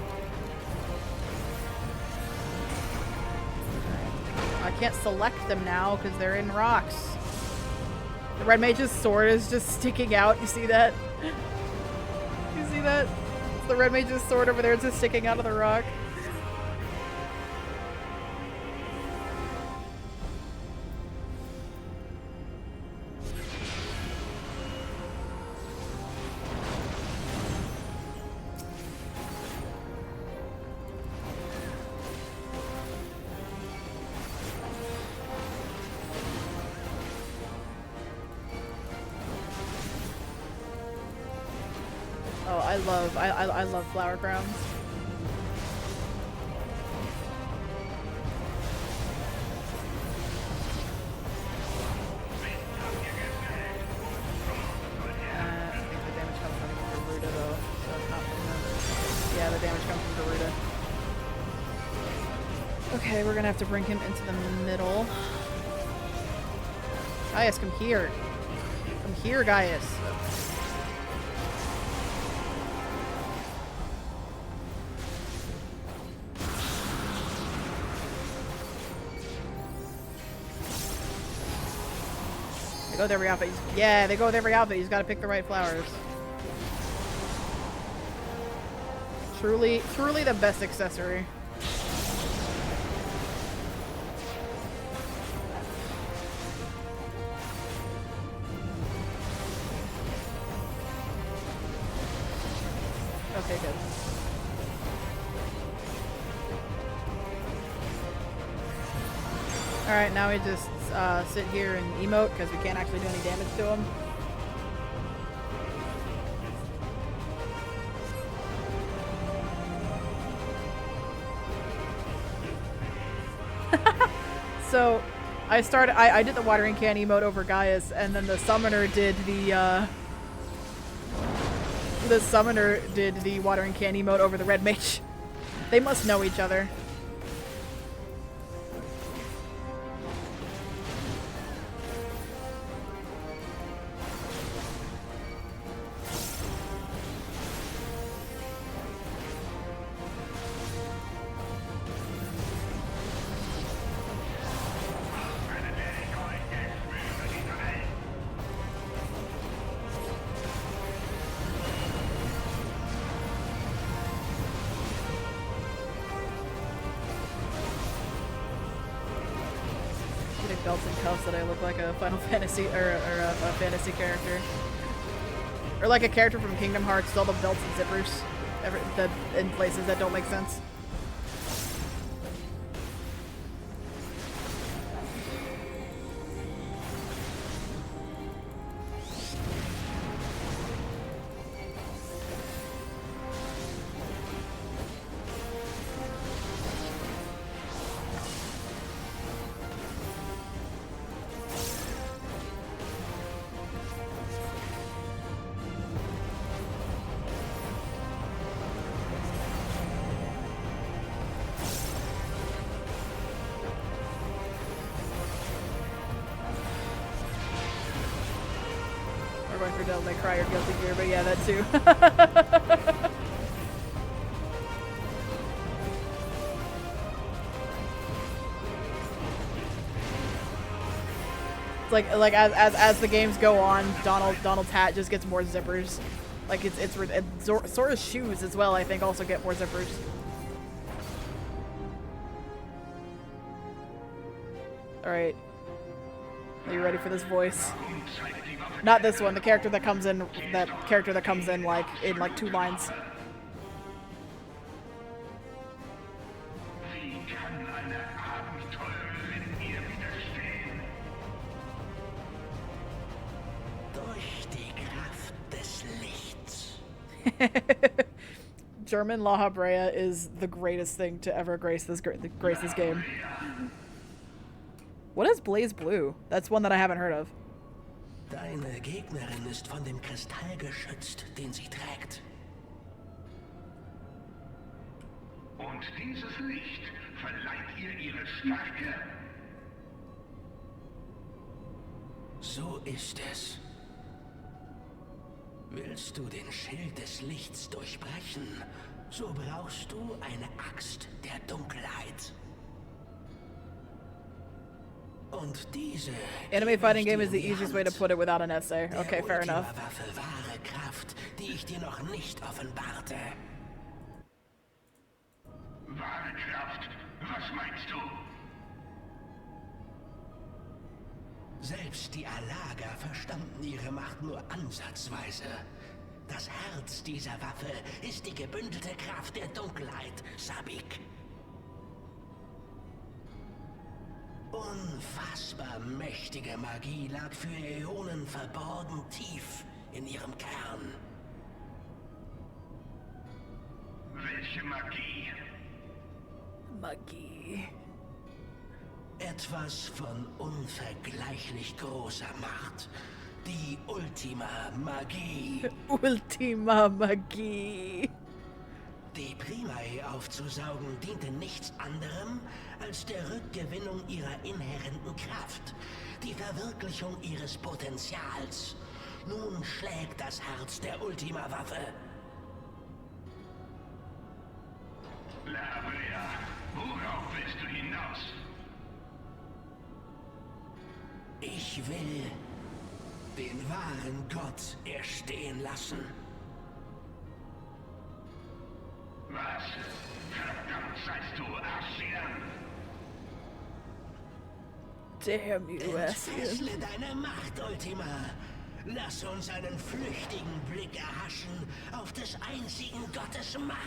I can't select them now because they're in rocks. The Red Mage's sword is just sticking out. You see that? You see that? The Red Mage's sword over there is just sticking out of the rock. Oh, I love flower crowns. come from Garuda. Okay, we're gonna have to bring him into the middle. Gaius, come here. Come here, Gaius. They go with every outfit. Yeah, they go with every outfit. You just gotta pick the right flowers. Truly, truly the best accessory. Okay, good. Alright, now we just sit here and emote because we can't actually do any damage to him. So, I did the watering can emote over Gaius, and then the summoner did the watering can emote over the red mage. They must know each other. Belts and cuffs that I look like a Final Fantasy or a fantasy character, or like a character from Kingdom Hearts. Still the belts and zippers, in places that don't make sense. Going for Devil May Cry or Guilty Gear, but yeah, that too. It's like as the games go on, Donald's hat just gets more zippers. Like Sora's shoes as well, I think, also get more zippers. All right, are you ready for this voice? Not this one, the character that comes in, like, in like 2 lines. German La Habrea is the greatest thing to ever grace this game. What is Blaze Blue? That's one that I haven't heard of. Deine Gegnerin ist von dem Kristall geschützt, den sie trägt. Und dieses Licht verleiht ihr ihre Stärke. So ist es. Willst du den Schild des Lichts durchbrechen, so brauchst du eine Axt der Dunkelheit. Und diese Anime fighting game is the easiest way to put it without an essay. Okay, fair enough. Wahre Kraft, die ich dir noch nicht offenbarte. Wahre Kraft? Was meinst du? Selbst die Alaga verstanden ihre Macht nur ansatzweise. Das Herz dieser Waffe ist die gebündelte Kraft der Dunkelheit, Sabik. Unfassbar mächtige Magie lag für Äonen verborgen tief in ihrem Kern. Welche Magie? Magie. Etwas von unvergleichlich großer Macht. Die Ultima Magie. Ultima Magie. Die Primae aufzusaugen diente nichts anderem als der Rückgewinnung ihrer inhärenten Kraft, die Verwirklichung ihres Potenzials. Nun schlägt das Herz der Ultima-Waffe. La Habrea, worauf willst du hinaus? Ich will den wahren Gott erstehen lassen. Was? Verdammt seist du, Arschern! Damn you, Entfessle deine Macht, Ultima. Lass uns einen flüchtigen Blick erhaschen auf des einzigen Gottes Macht.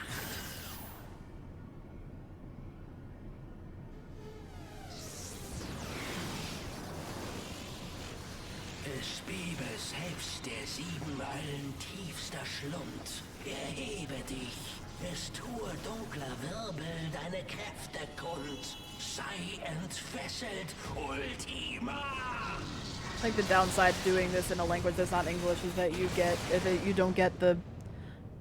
Es bebe selbst der 7 Meilen tiefster Schlund. Erhebe dich. Es tue dunkler Wirbel deine Kräfte kund. Sei entfesselt, Ultima! I think the downside to doing this in a language that's not English is that you don't get the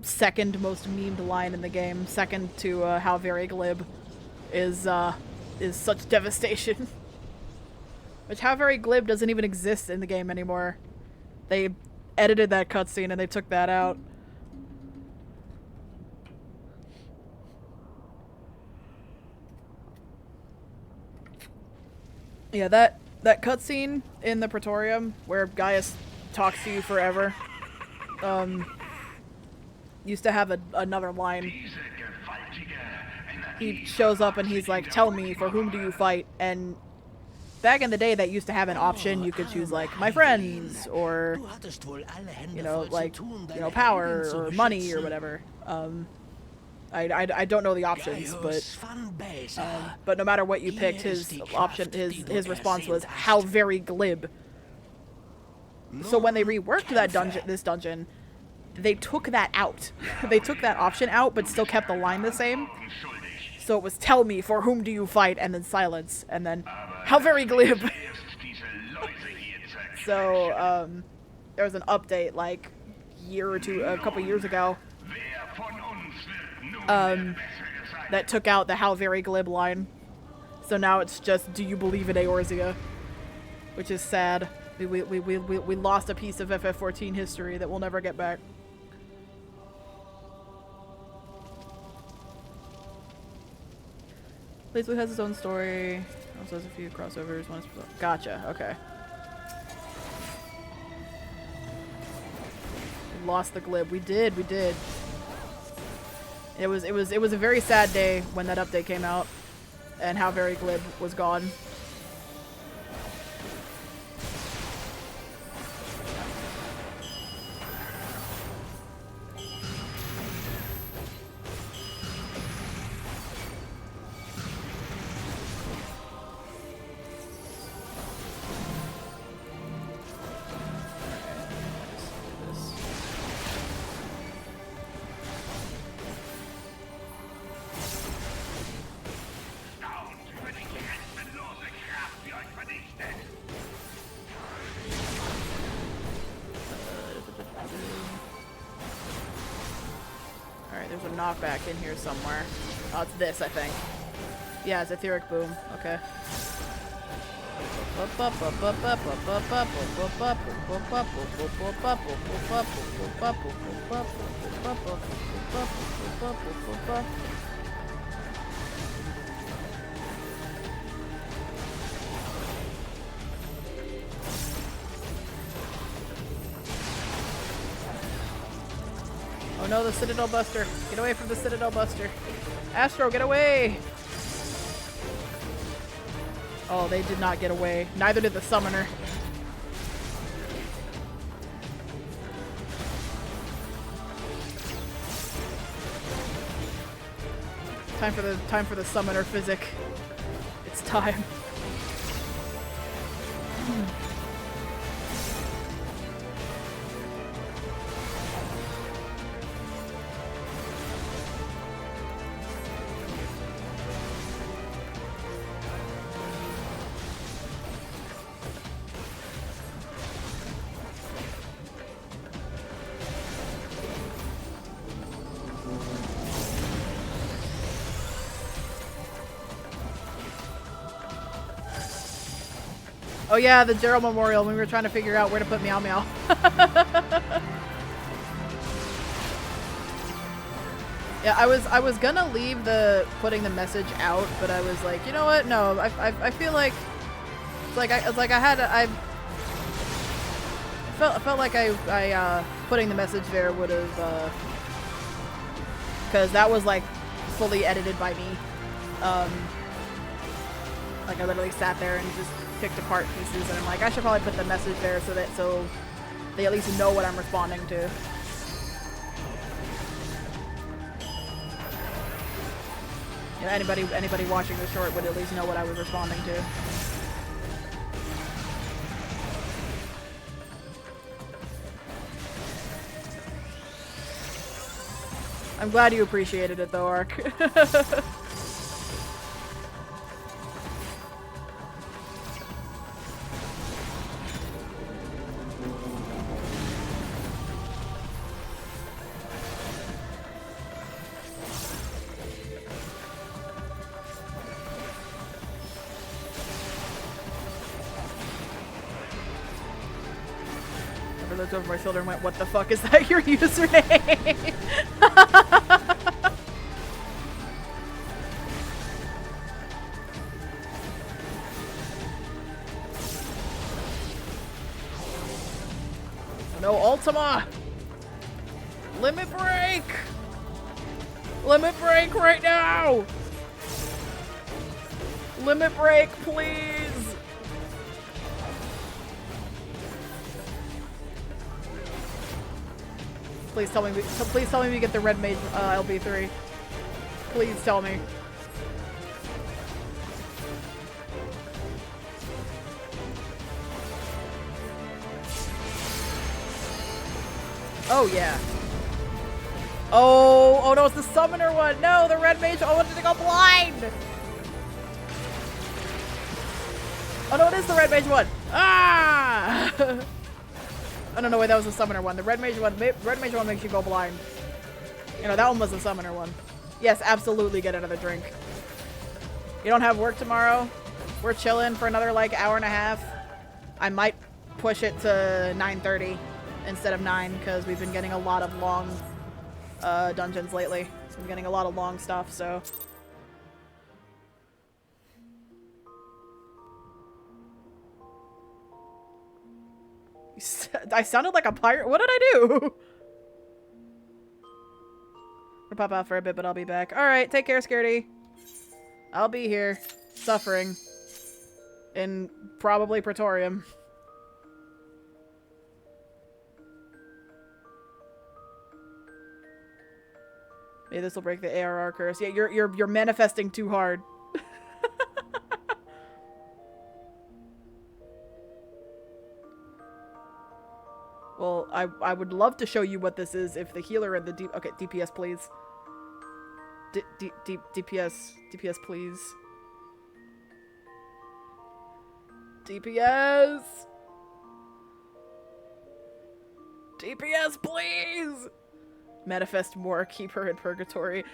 second most memed line in the game. Second to how very glib is such devastation. Which how very glib doesn't even exist in the game anymore. They edited that cutscene and they took that out. Yeah, that cutscene in the Praetorium where Gaius talks to you forever, used to have another line. He shows up and he's like, "Tell me, for whom do you fight?" And back in the day, that used to have an option. You could choose like my friends, or power or money or whatever. I don't know the options, but no matter what you picked, his response was how very glib. So when they reworked this dungeon, they took that out. They took that option out, but still kept the line the same. So it was "Tell me, for whom do you fight?" and then silence, and then how very glib. So there was an update like a couple years ago. That took out the how very glib line. So now it's just, "Do you believe in Eorzea?" Which is sad. We lost a piece of FF14 history that we'll never get back. Blazblue has its own story. Also has a few crossovers. Gotcha, okay. We lost the glib. We did. It was a very sad day when that update came out, and how very glib was gone. There's a knockback in here somewhere. Oh, it's this, I think. Yeah, it's Etheric Boom. Okay. Oh no, the Citadel Buster. Get away from the Citadel Buster. Astro, get away! Oh, they did not get away. Neither did the Summoner. Time for the Summoner Physic. It's time. Oh yeah, the Gerald Memorial when we were trying to figure out where to put Meow Meow. Yeah, I was gonna leave the putting the message out, but I was like, you know what? No, I feel like I felt like I putting the message there would have because that was like fully edited by me. Like I literally sat there and just picked apart pieces, and I'm like, I should probably put the message there so they at least know what I'm responding to. You know, anybody watching the short would at least know what I was responding to. I'm glad you appreciated it though, Ark. I looked over my shoulder and went, what the fuck is that your username? No Ultima! Limit break! Limit break right now! Limit break, please! Please tell me we get the red mage LB3. Please tell me. Oh yeah. Oh no, it's the summoner one. No, the red mage. I wanted to go blind. Oh no, it is the red mage one. Ah! Oh no, wait, that was the summoner one. The red mage one makes you go blind. You know, that one was the summoner one. Yes, absolutely get another drink. You don't have work tomorrow? We're chilling for another like hour and a half. I might push it to 9:30 instead of 9 because we've been getting a lot of long dungeons lately. So I'm getting a lot of long stuff, so. I sounded like a pirate. What did I do? I'll pop out for a bit, but I'll be back. Alright, take care, Scaredy. I'll be here, suffering. In probably Praetorium. Maybe this will break the ARR curse. Yeah, you're manifesting too hard. Well, I would love to show you what this is if the healer and the okay, DPS please. DPS please. DPS! DPS please! Manifest more, keep her in purgatory.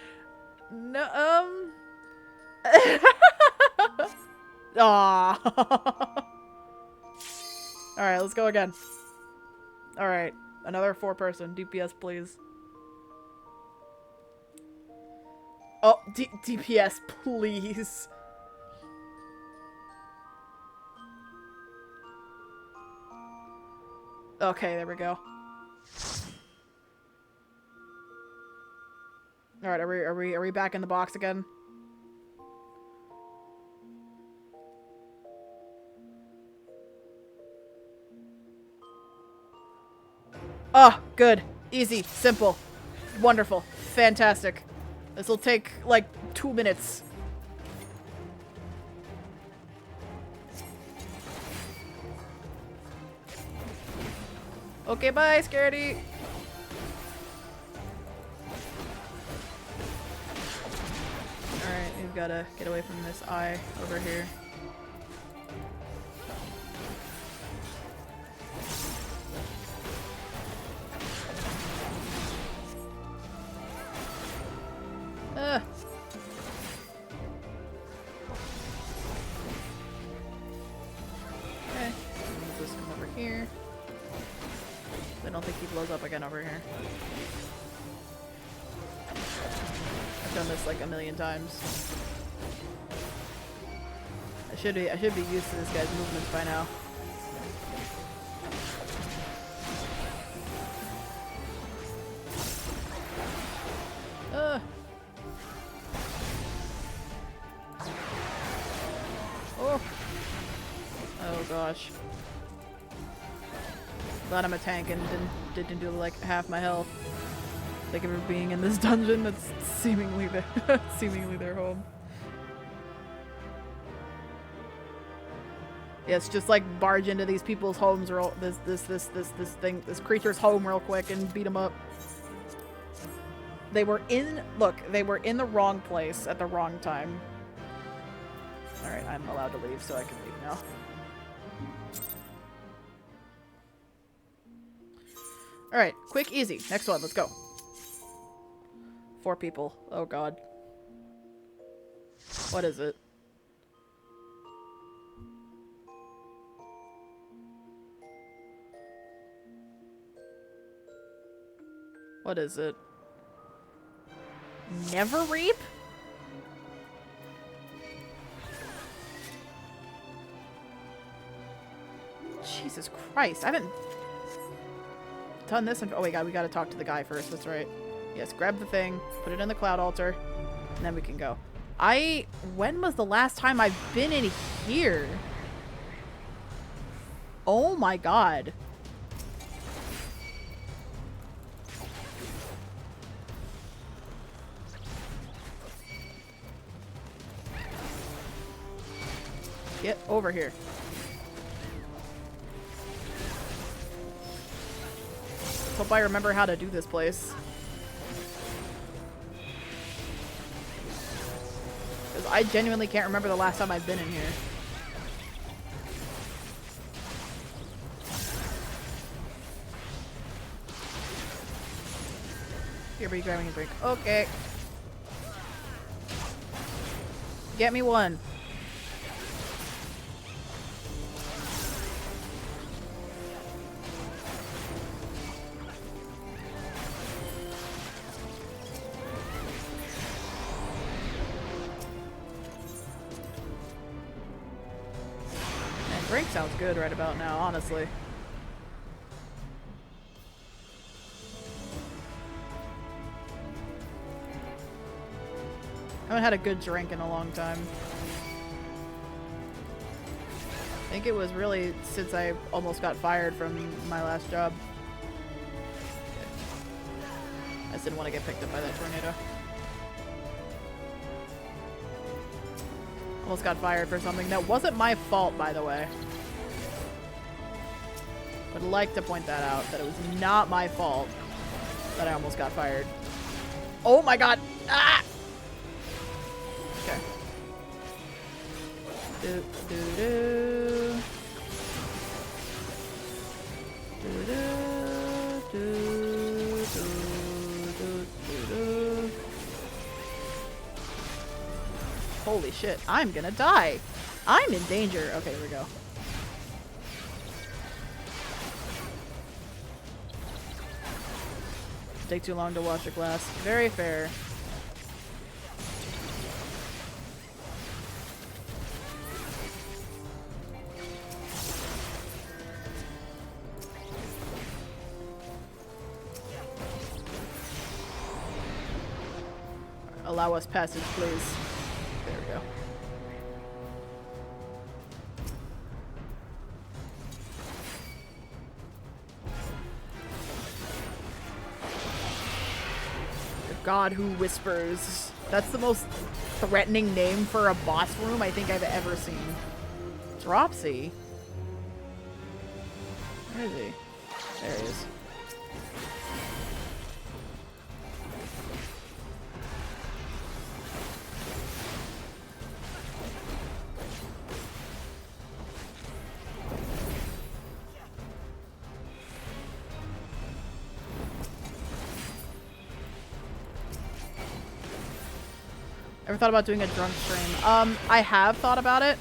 No, Aww. Alright, let's go again. Alright, another 4-person. DPS, please. Oh, DPS, please. Okay, there we go. Alright, are we back in the box again? Oh, good. Easy. Simple. Wonderful. Fantastic. This will take, like, 2 minutes. Okay, bye, Scaredy. Alright, we've gotta get away from this eye over here. Okay. he blows up again over here. I've done this like a million times. I should be used to this guy's movements by now. Oh. Oh gosh. Glad I'm a tank and didn't do like half my health. Like ever being in this dungeon that's seemingly their home. Yeah, it's just like barge into these people's homes or this creature's home real quick and beat them up. They were in the wrong place at the wrong time. Alright, I'm allowed to leave, so I can leave now. Alright, quick, easy. Next one, let's go. 4 people. Oh god. What is it? What is it? Never reap? Jesus Christ, I haven't done this. Oh, wait, God, we gotta talk to the guy first. That's right. Yes, grab the thing, put it in the cloud altar, and then we can go. When was the last time I've been in here? Oh my God. Get over here. Let's hope I remember how to do this place. Because I genuinely can't remember the last time I've been in here. Here, be grabbing a drink. Okay. Get me one. Drink sounds good right about now, honestly. I haven't had a good drink in a long time. I think it was really since I almost got fired from my last job. I just didn't want to get picked up by that tornado. Almost got fired for something that wasn't my fault, by the way. Would like to point that out, that it was not my fault that I almost got fired. Oh my God! Ah! Okay. Do do do. Do do do do do do. Holy shit, I'm gonna die. I'm in danger. Okay, here we go. Take too long to wash a glass. Very fair. Allow us passage, please. There we go. The God who whispers. That's the most threatening name for a boss room I think I've ever seen. Dropsy? Where is he? There he is. Ever thought about doing a drunk stream? I have thought about it.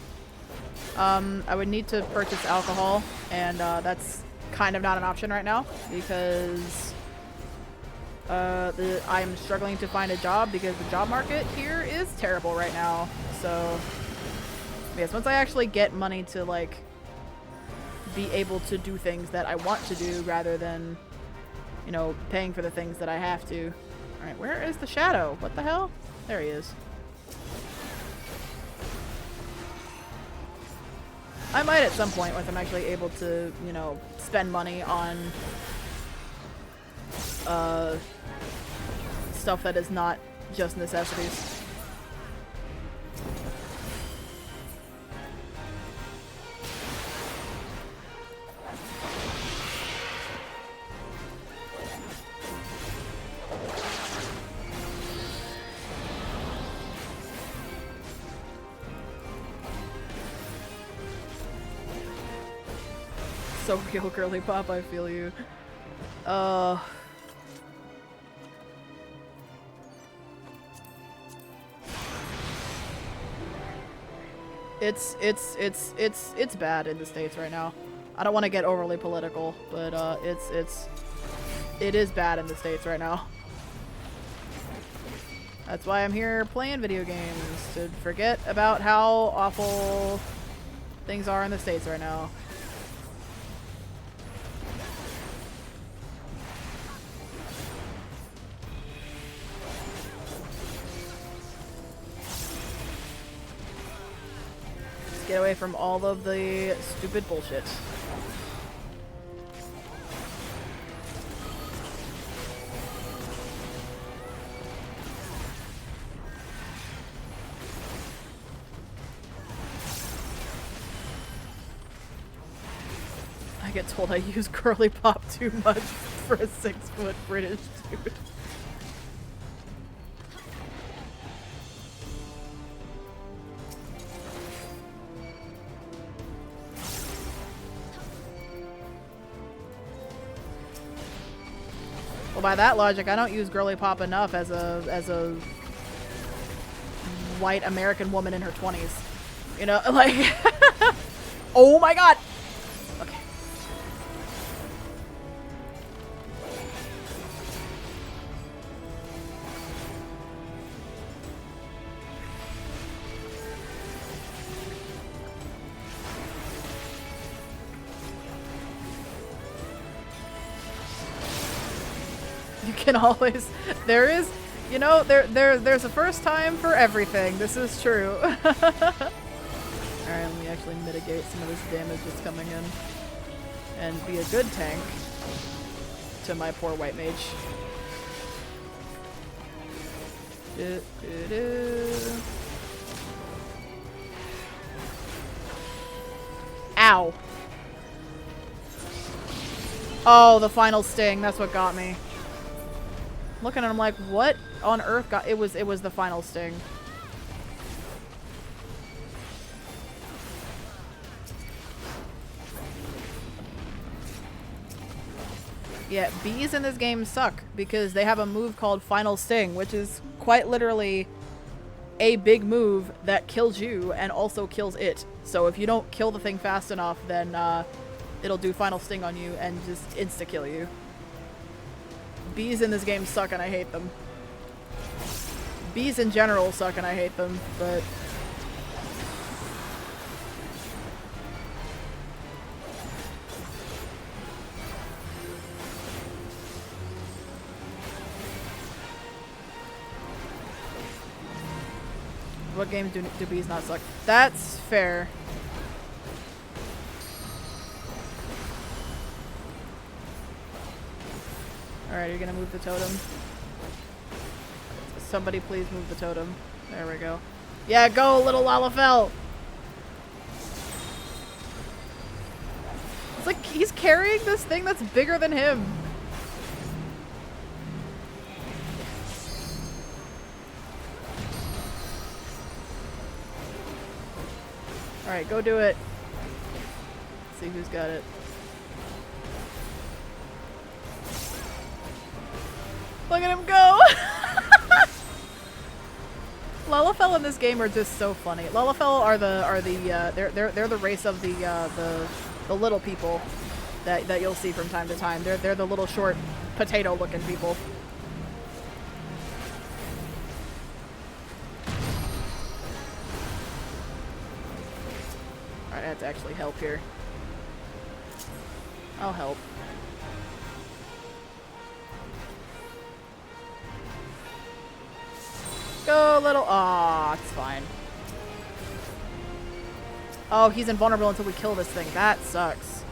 I would need to purchase alcohol, and that's kind of not an option right now because I'm struggling to find a job because the job market here is terrible right now. So yes, once I actually get money to like be able to do things that I want to do rather than, you know, paying for the things that I have to. All right, where is the shadow? What the hell? There he is. I might at some point once I'm actually able to, you know, spend money on stuff that is not just necessities. So real, girly pop, I feel you. It's bad in the States right now. I don't want to get overly political, but it is bad in the States right now. That's why I'm here playing video games, to forget about how awful things are in the States right now. Get away from all of the stupid bullshit. I get told I use girly pop too much for a 6-foot British dude. Well, by that logic, I don't use girly pop enough as a white American woman in her 20s. You know, like oh my god. Okay. You can always, there is, you know, there's a first time for everything. This is true. Alright, let me actually mitigate some of this damage that's coming in. And be a good tank to my poor white mage. Ow. Oh, the final sting, that's what got me. Looking at him like, what on earth got it was the final sting. Yeah, bees in this game suck because they have a move called Final Sting, which is quite literally a big move that kills you and also kills it. So if you don't kill the thing fast enough, then it'll do Final Sting on you and just insta-kill you. Bees in this game suck and I hate them. Bees in general suck and I hate them, but... What game do bees not suck? That's fair. Alright, you're gonna move the totem. Somebody please move the totem. There we go. Yeah, go, little Lalafell! It's like he's carrying this thing that's bigger than him. Alright, go do it. Let's see who's got it. Look at him go! Lalafell in this game are just so funny. Lalafell are they're the race of the little people. that you'll see from time to time. They're the little short potato-looking people. All right, I have to actually help here. I'll help. Go, little. Aw, it's fine. Oh, he's invulnerable until we kill this thing. That sucks.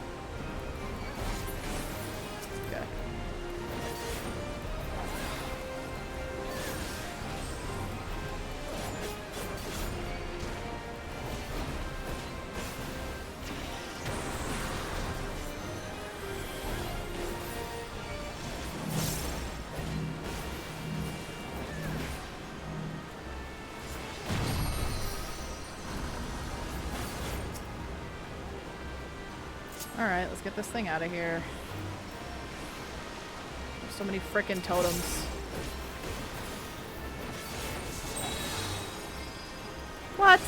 Okay. Alright, let's get this thing out of here. There's so many frickin' totems. What?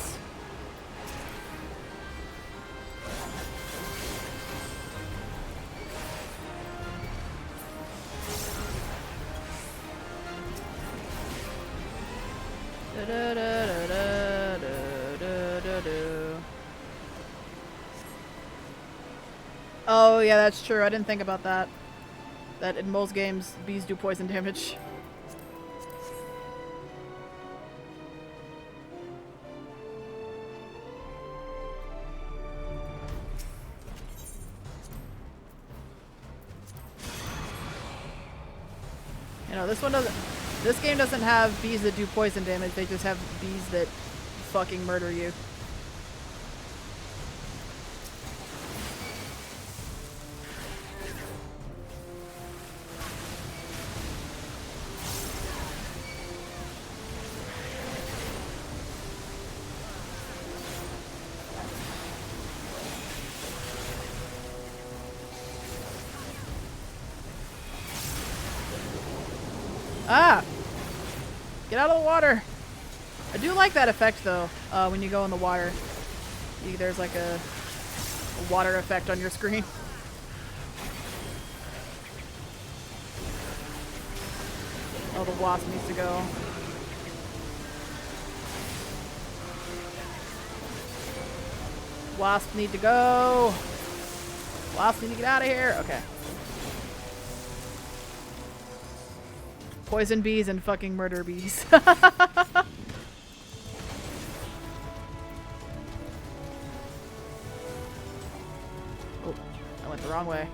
Oh, yeah, that's true. I didn't think about that. That in most games, bees do poison damage. You know, this one doesn't... This game doesn't have bees that do poison damage. They just have bees that fucking murder you. Ah! Get out of the water! I do like that effect though, when you go in the water. There's like a water effect on your screen. Oh, the wasp needs to go. Wasp need to go! Wasp need to get out of here! Okay. Poison bees and fucking murder bees. Oh, I went the wrong way.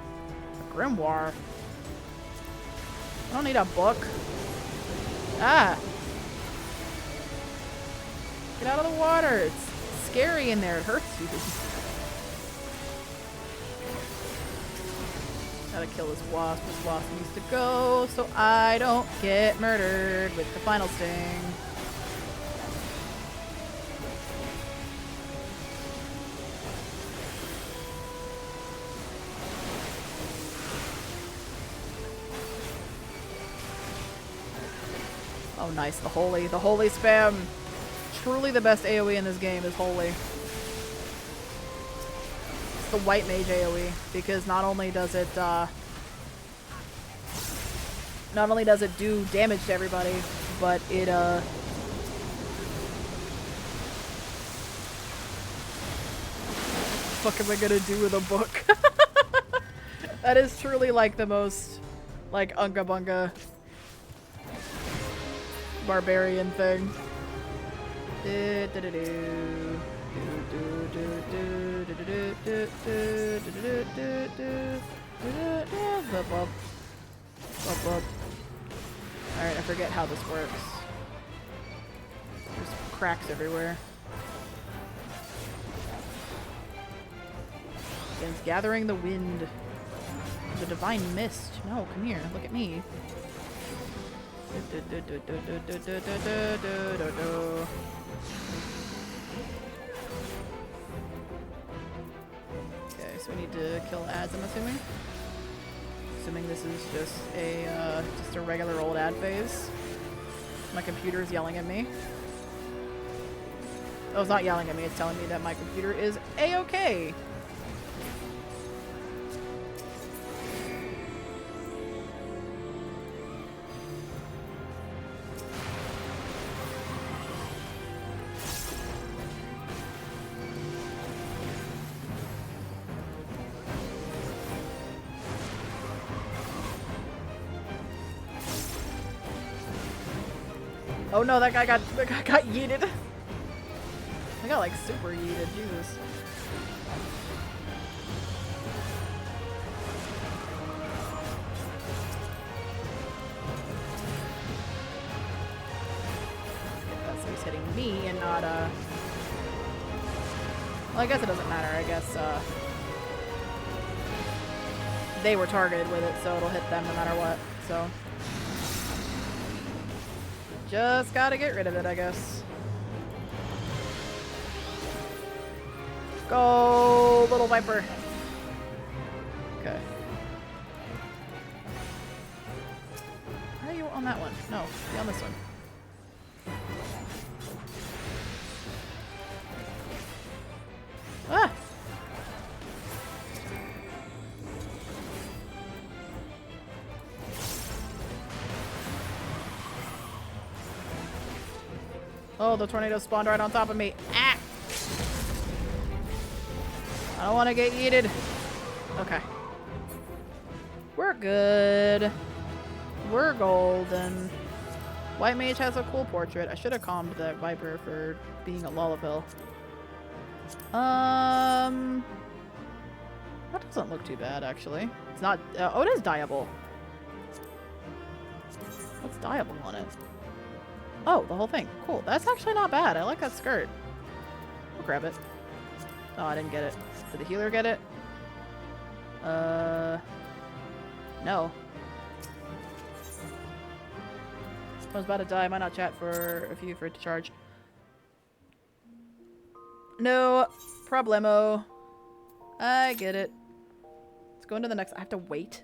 A grimoire. I don't need a book. Ah! Get out of the water. It's scary in there. It hurts you. Gotta kill this wasp. This wasp needs to go so I don't get murdered with the final sting. Oh, nice. The holy spam. Truly the best AoE in this game is holy. The white mage AoE, because not only does it do damage to everybody, but it what the fuck am I gonna do with a book? That is truly like the most like unga bunga barbarian thing. Alright, I forget how this works. There's cracks everywhere. Against gathering the wind. The divine mist. No, come here. Look at me. Okay, so we need to kill ads, I'm assuming. Assuming this is just a regular old ad phase. My computer's yelling at me. Oh, it's not yelling at me, it's telling me that my computer is A-okay. Oh no, that guy got yeeted. I got like super yeeted, Jesus. So he's hitting me and not well, I guess it doesn't matter. I guess they were targeted with it, so it'll hit them no matter what. So just gotta get rid of it, I guess. Go, little viper. Okay. Why are you on that one? No, be on this one. Ah! Oh, the tornado spawned right on top of me. Ah! I don't want to get yeeted. Okay. We're good. We're golden. White mage has a cool portrait. I should have calmed that viper for being a lullabill. That doesn't look too bad, actually. It's not. Oh, it is dyeable. What's dyeable on it? Oh, the whole thing. Cool. That's actually not bad. I like that skirt. We'll grab it. Oh, I didn't get it. Did the healer get it? No. I was about to die. I might not chat for a few for it to charge. No problemo. I get it. Let's go into the next. I have to wait.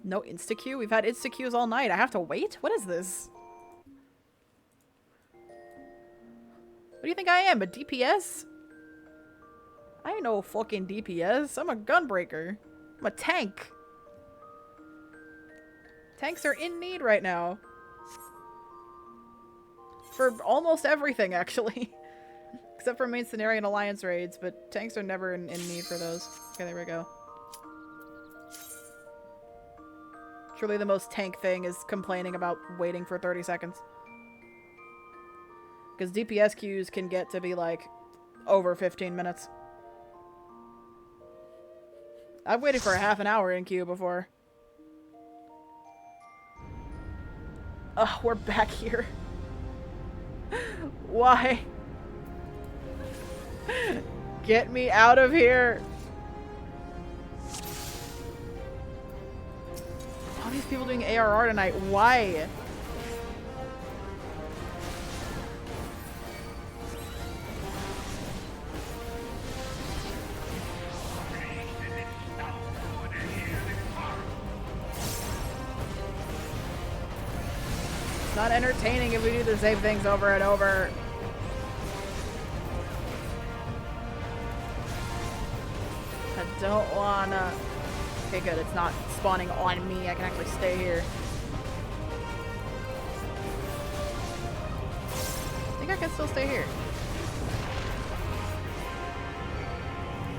No insta-queue? We've had insta-queues all night. I have to wait? What is this? What do you think I am? A DPS? I ain't no fucking DPS. I'm a gunbreaker. I'm a tank. Tanks are in need right now. For almost everything, actually. Except for main scenario and alliance raids, but tanks are never in need for those. Okay, there we go. Truly the most tank thing is complaining about waiting for 30 seconds. Because DPS queues can get to be like over 15 minutes. I've waited for a half an hour in queue before. Ugh, we're back here. Why? Get me out of here. All these people doing ARR tonight. Why? It's not entertaining if we do the same things over and over. I don't wanna. Okay, good. It's not spawning on me. I can actually stay here. I think I can still stay here.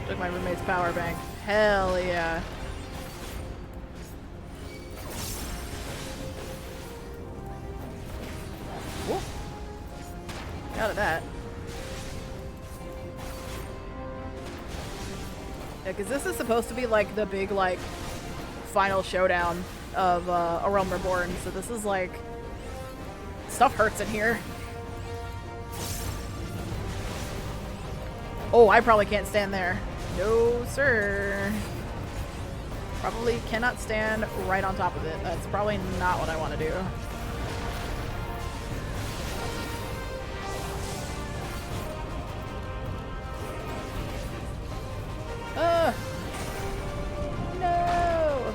Took my roommate's power bank. Hell yeah. Whoop. Out of that. Yeah, because this is supposed to be like the big like final showdown of A Realm Reborn, so this is like stuff hurts in here. Oh, I probably can't stand there. No, sir. Probably cannot stand right on top of it. That's probably not what I want to do. No!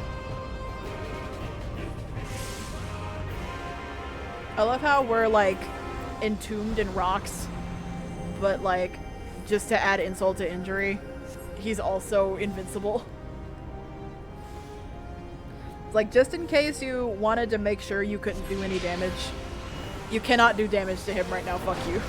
I love how we're like entombed in rocks, but like just to add insult to injury, he's also invincible. It's like just in case you wanted to make sure you couldn't do any damage, you cannot do damage to him right now. Fuck you.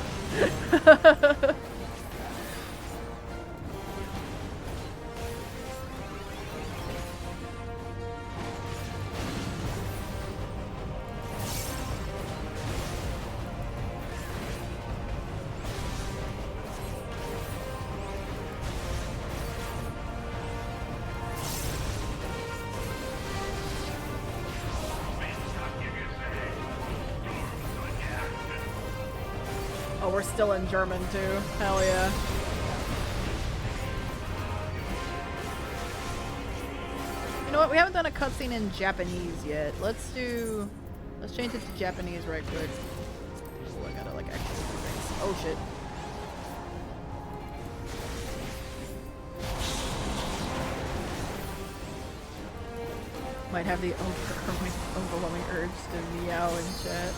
Oh, we're still in German too. Hell yeah. You know what? We haven't done a cutscene in Japanese yet. Let's change it to Japanese right quick. Oh, I gotta like actually do things. Oh shit. Might have the overwhelming urge to meow in chat.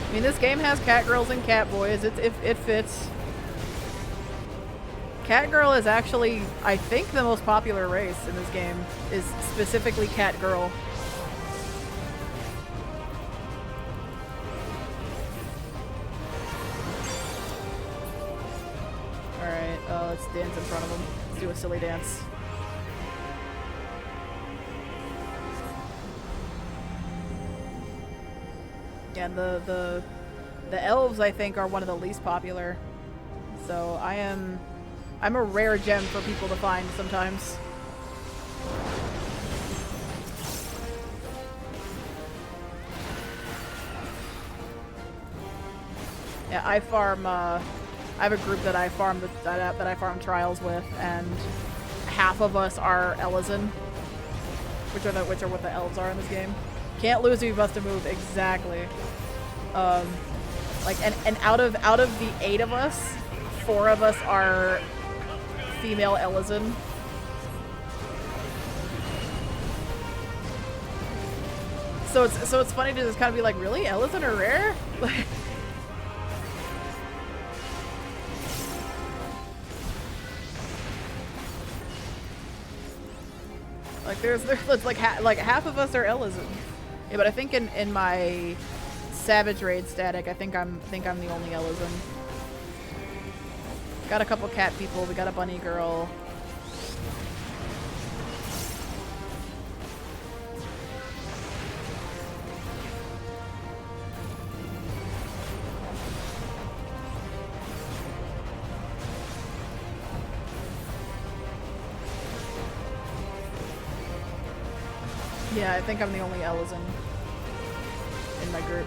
I mean, this game has cat girls and cat boys. It fits. Cat girl is actually, I think, the most popular race in this game. Is specifically cat girl. Alright, let's dance in front of them. Let's do a silly dance. And the elves, I think, are one of the least popular. So I'm a rare gem for people to find sometimes. Yeah, I farm. I have a group that I farm that I farm trials with, and half of us are Ellison, which are what the elves are in this game. Can't lose if you bust a move. Exactly. Like and out of the 8 of us, 4 of us are female Ellison. So it's funny to just kind of be like, really, Ellison are rare? Like there's like half of us are Ellison. Yeah, but I think in my Savage Raid static, I think I'm the only Ellison. Got a couple cat people. We got a bunny girl. Yeah, I think I'm the only Ellison in my group.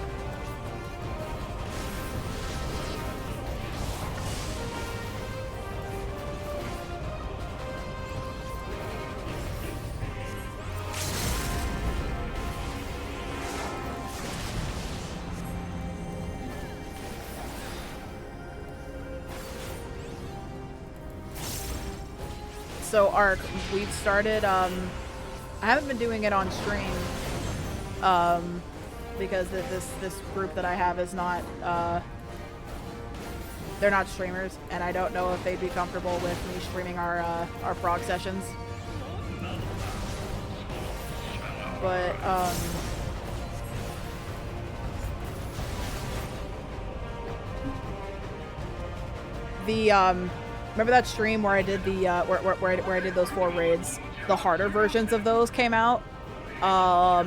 So Ark, we've started, I haven't been doing it on stream, because this group that I have is not, they're not streamers, and I don't know if they'd be comfortable with me streaming our prog sessions. But, remember that stream where I did the where I did those 4 raids? The harder versions of those came out. I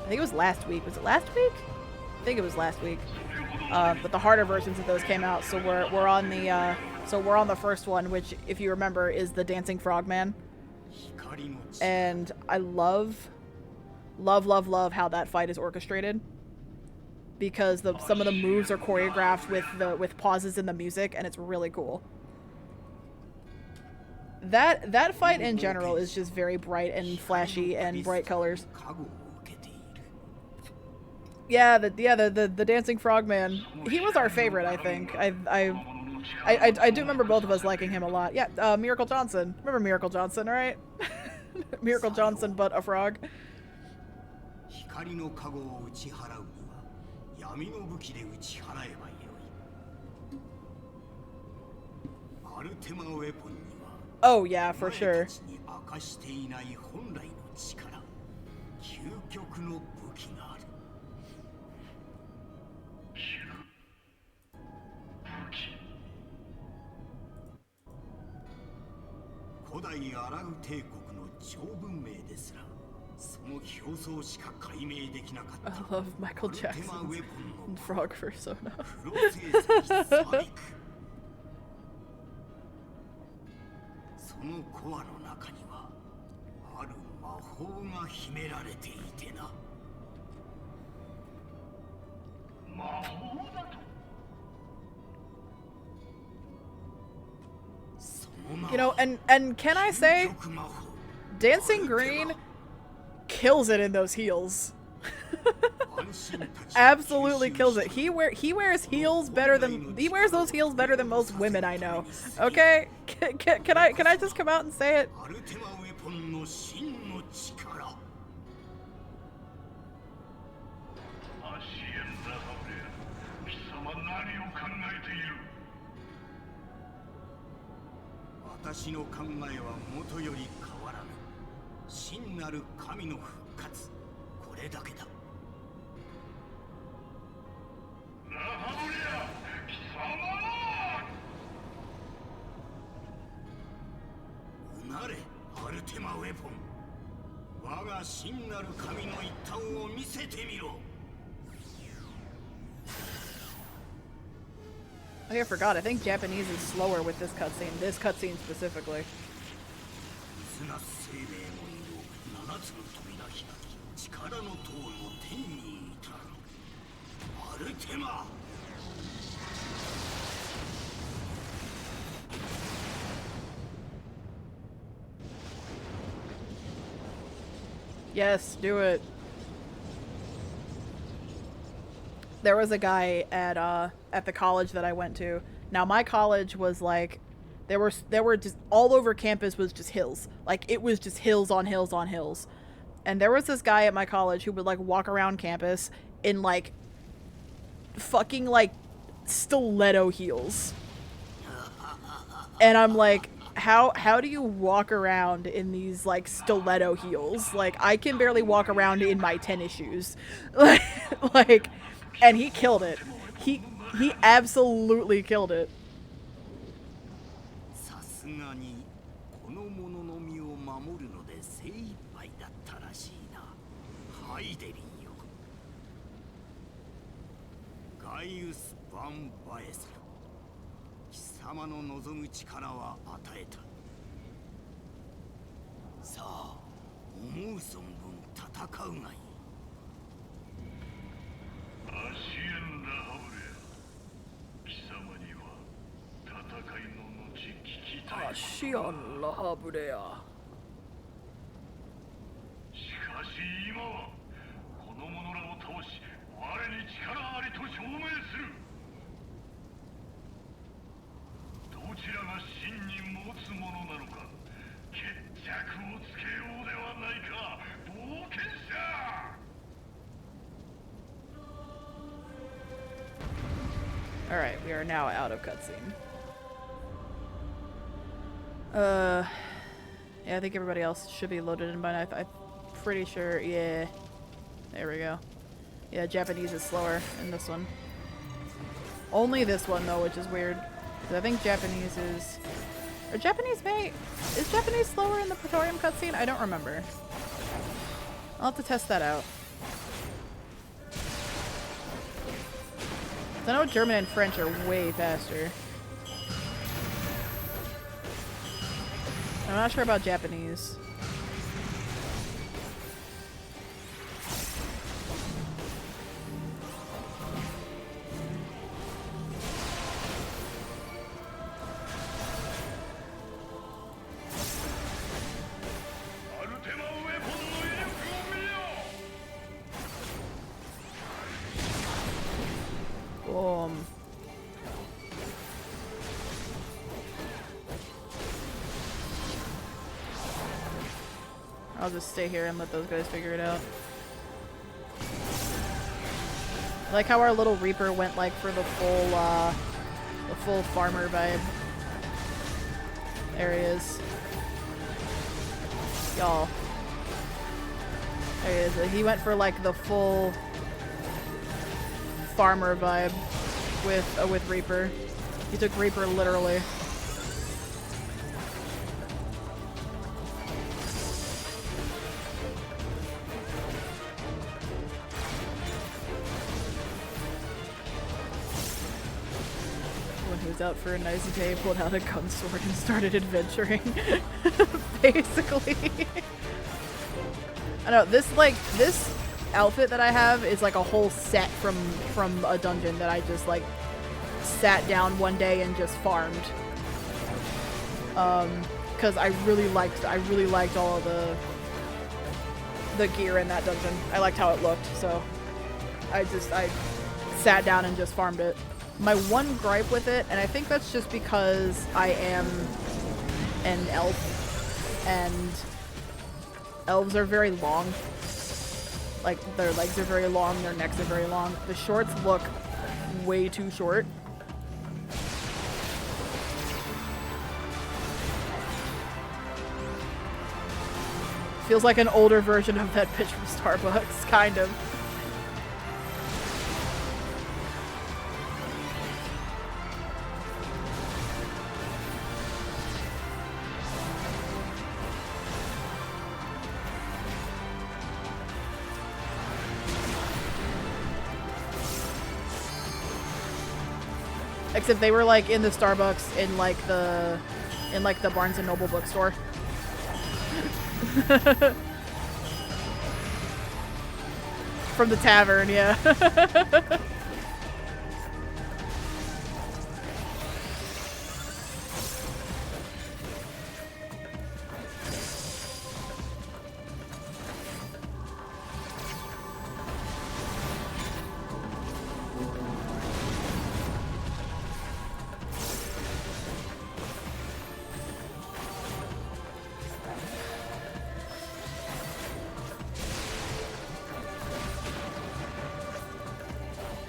think it was last week. Was it last week? I think it was last week. But the harder versions of those came out. So we're on the first one, which, if you remember, is the Dancing Frogman. And I love how that fight is orchestrated. Because some of the moves are choreographed with pauses in the music, and it's really cool. That fight in general is just very bright and flashy and bright colors. Yeah, the Dancing Frogman. He was our favorite, I think. I do remember both of us liking him a lot. Yeah, Miracle Johnson. Remember Miracle Johnson, right? Miracle Johnson, but a frog. Oh yeah, for sure. I love Michael Jackson's frog persona. そのコアの中にはある魔法が秘められていてな。魔法だと。 You know, and can I say, Dancing Green kills it in those heels. Absolutely kills it. He wears heels better than those heels better than most women I know. Okay, can I just come out and say it? Oh, I forgot. I think Japanese is slower with this cutscene. This cutscene specifically. Yes, do it. There was a guy at the college that I went to. Now my college was like, there were just all over campus was just hills. Like it was just hills on hills on hills. And there was this guy at my college who would like walk around campus in like fucking like stiletto heels. And I'm like, how do you walk around in these like stiletto heels? Like I can barely walk around in my tennis shoes. like and he killed it. He absolutely killed it. Alright, we are now out of cutscene. Yeah, I think everybody else should be loaded in by now. I'm pretty sure, yeah. There we go. Yeah, Japanese is slower in this one. Only this one, though, which is weird. Because I think Japanese is... Is Japanese slower in the Praetorium cutscene? I don't remember. I'll have to test that out. I know German and French are way faster. I'm not sure about Japanese. Boom. I'll just stay here and let those guys figure it out. I like how our little Reaper went like for the full farmer vibe. There he is. Y'all. There he is. He went for like the full farmer vibe with Reaper. He took Reaper literally. was out for a nice day, pulled out a gun sword and started adventuring. Basically. I know, this outfit that I have is like a whole set from a dungeon that I just like sat down one day and just farmed. Because I really liked all of the gear in that dungeon. I liked how it looked, so I sat down and just farmed it. My one gripe with it, and I think that's just because I am an elf, and elves are very long. Like, their legs are very long, their necks are very long. The shorts look way too short. Feels like an older version of that bitch from Starbucks, kind of. Except they were like in the Starbucks in like the Barnes and Noble bookstore. From the tavern, yeah.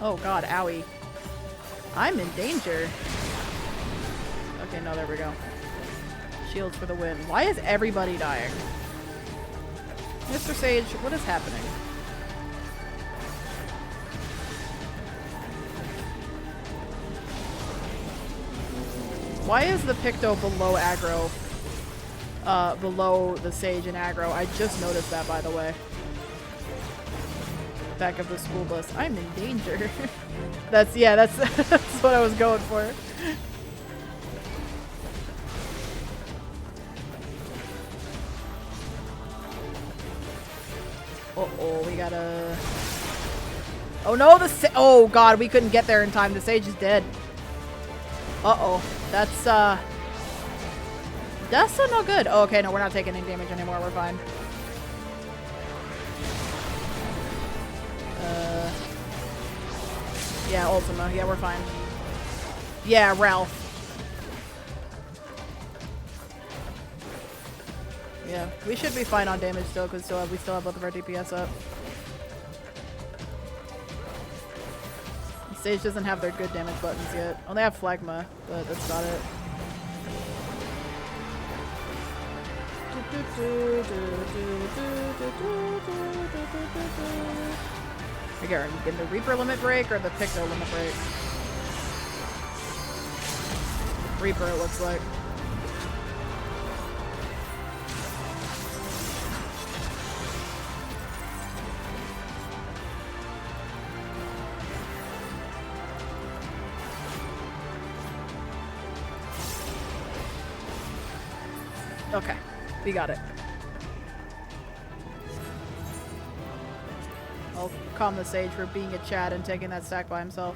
Oh god, owie. I'm in danger. Okay, no, there we go. Shields for the win. Why is everybody dying? Mr. Sage, what is happening? Why is the Picto below aggro? Below the Sage and aggro? I just noticed that, by the way. Back of the school bus. I'm in danger. that's that's what I was going for. Uh-oh, we gotta... Oh no, oh god, we couldn't get there in time. The Sage is dead. Uh-oh. That's no good. Oh, okay, no, we're not taking any damage anymore. We're fine. Yeah, Ultima. Yeah, we're fine. Yeah, Ralph. Yeah, we should be fine on damage still, because we still have both of our DPS up. Sage doesn't have their good damage buttons yet. Oh, they have Phlegma, but that's about it. Okay, are you getting the Reaper limit break or the Picto limit break? Reaper, it looks like. Okay, we got it. I'll calm the Sage for being a Chad and taking that stack by himself.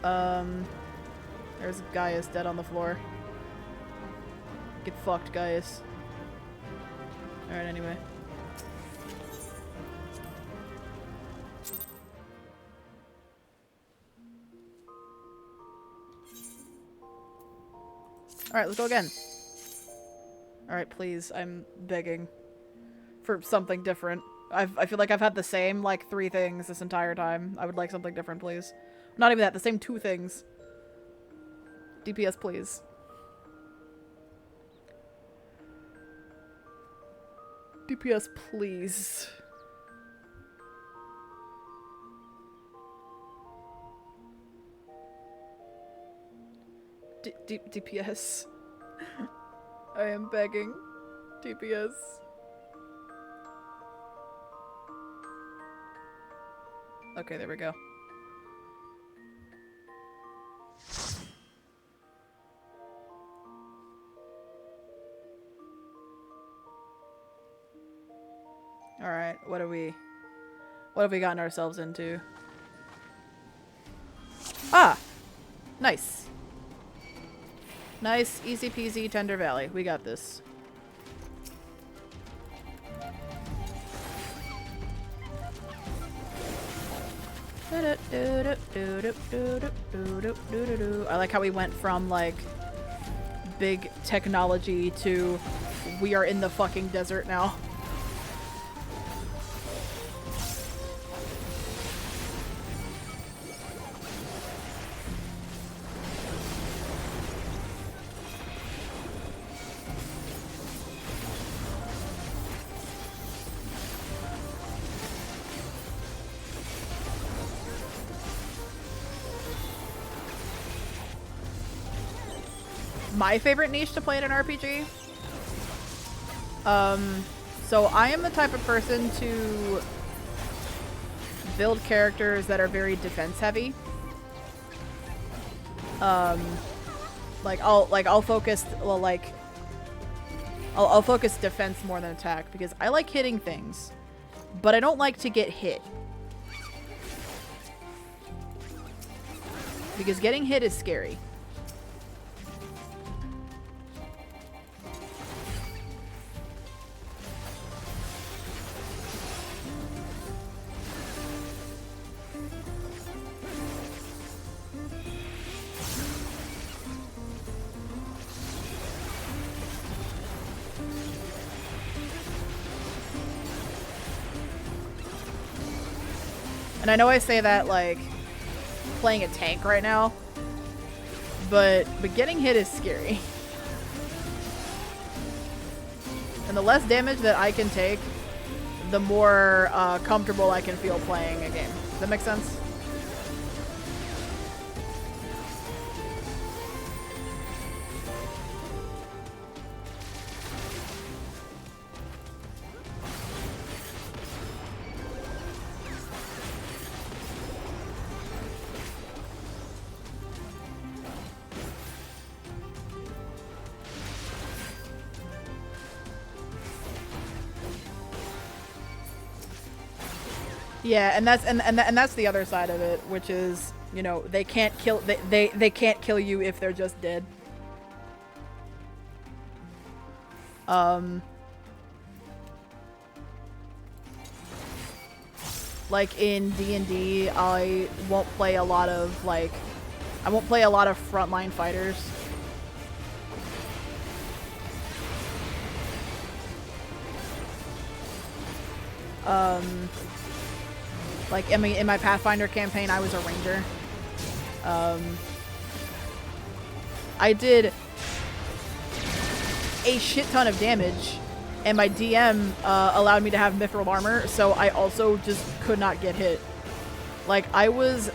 There's Gaius dead on the floor. Get fucked, Gaius. Alright, anyway. Alright, let's go again. Alright, please. I'm begging for something different. I feel like I've had the same, like, 3 things this entire time. I would like something different, please. Not even that, the same 2 things. DPS, please. DPS, please. DPS. I am begging. DPS. Okay, there we go. Alright, what have we gotten ourselves into? Ah! Nice. Nice, easy peasy, Tender Valley. We got this. I like how we went from, like, big technology to we are in the fucking desert now. My favorite niche to play in an RPG. So I am the type of person to build characters that are very defense heavy. I'll focus I'll focus defense more than attack because I like hitting things, but I don't like to get hit. Because getting hit is scary. And I know I say that, like, playing a tank right now, but getting hit is scary. And the less damage that I can take, the more comfortable I can feel playing a game. Does that make sense? Yeah, and that's the other side of it, which is, you know, they can't kill they can't kill you if they're just dead. Like in D&D, I won't play a lot of frontline fighters. Like in my Pathfinder campaign, I was a ranger. I did a shit ton of damage, and my DM allowed me to have mithril armor, so I also just could not get hit. Like, I was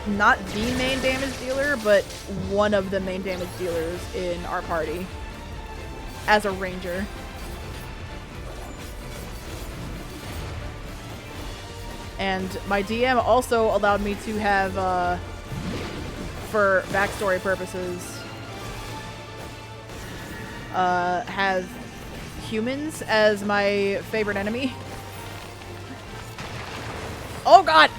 not the main damage dealer, but one of the main damage dealers in our party as a ranger. And my DM also allowed me to have, for backstory purposes, have humans as my favorite enemy. Oh god!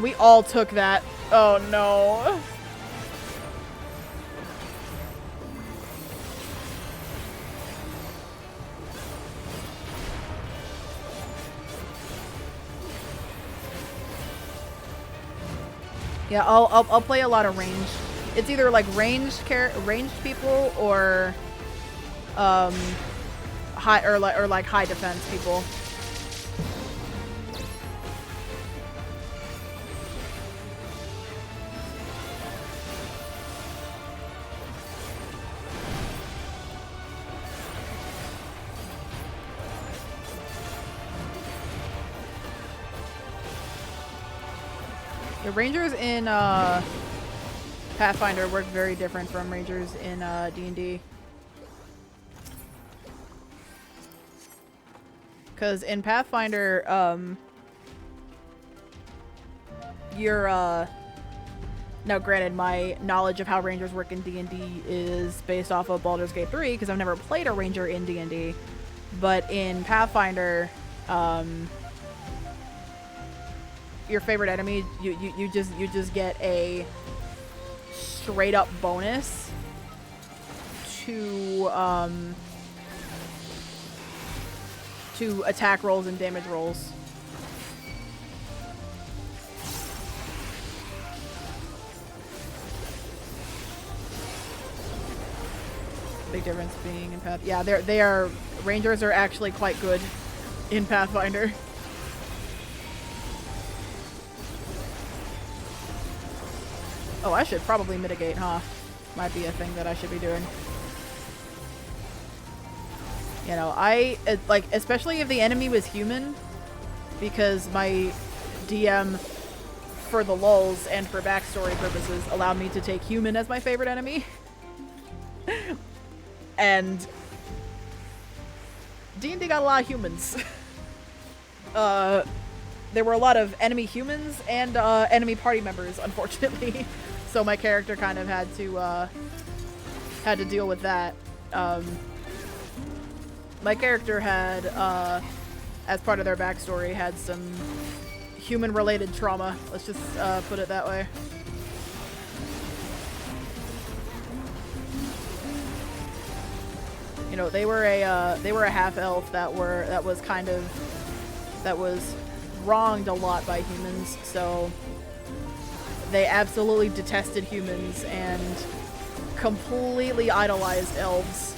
We all took that. Oh no. Yeah, I'll play a lot of ranged. It's either like ranged people or high defense people. The rangers in Pathfinder work very different from rangers in D&D. Because in Pathfinder, you're now granted, my knowledge of how rangers work in D&D is based off of Baldur's Gate 3, because I've never played a ranger in D&D. But in Pathfinder, your favorite enemy, you just get a straight up bonus to attack rolls and damage rolls. Big difference being in Path. Yeah, they are Rangers are actually quite good in Pathfinder. Oh, I should probably mitigate, huh? Might be a thing that I should be doing. You know, like, especially if the enemy was human, because my DM, for the lulz and for backstory purposes, allowed me to take human as my favorite enemy. And D&D got a lot of humans. There were a lot of enemy humans and enemy party members, unfortunately. So my character kind of had to deal with that. My character had, as part of their backstory, had some human-related trauma. Let's just put it that way. You know, they were a half-elf that was wronged a lot by humans, so they absolutely detested humans and completely idolized elves.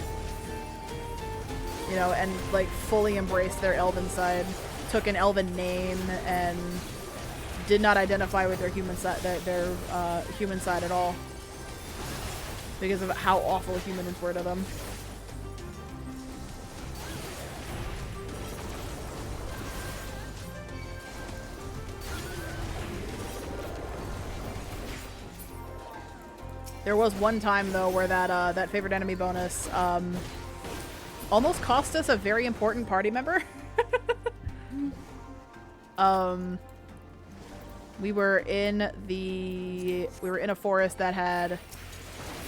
You know, and like fully embraced their elven side, took an elven name, and did not identify with their human side, human side at all, because of how awful humans were to them. There was one time though where that favorite enemy bonus almost cost us a very important party member. We were in a forest that had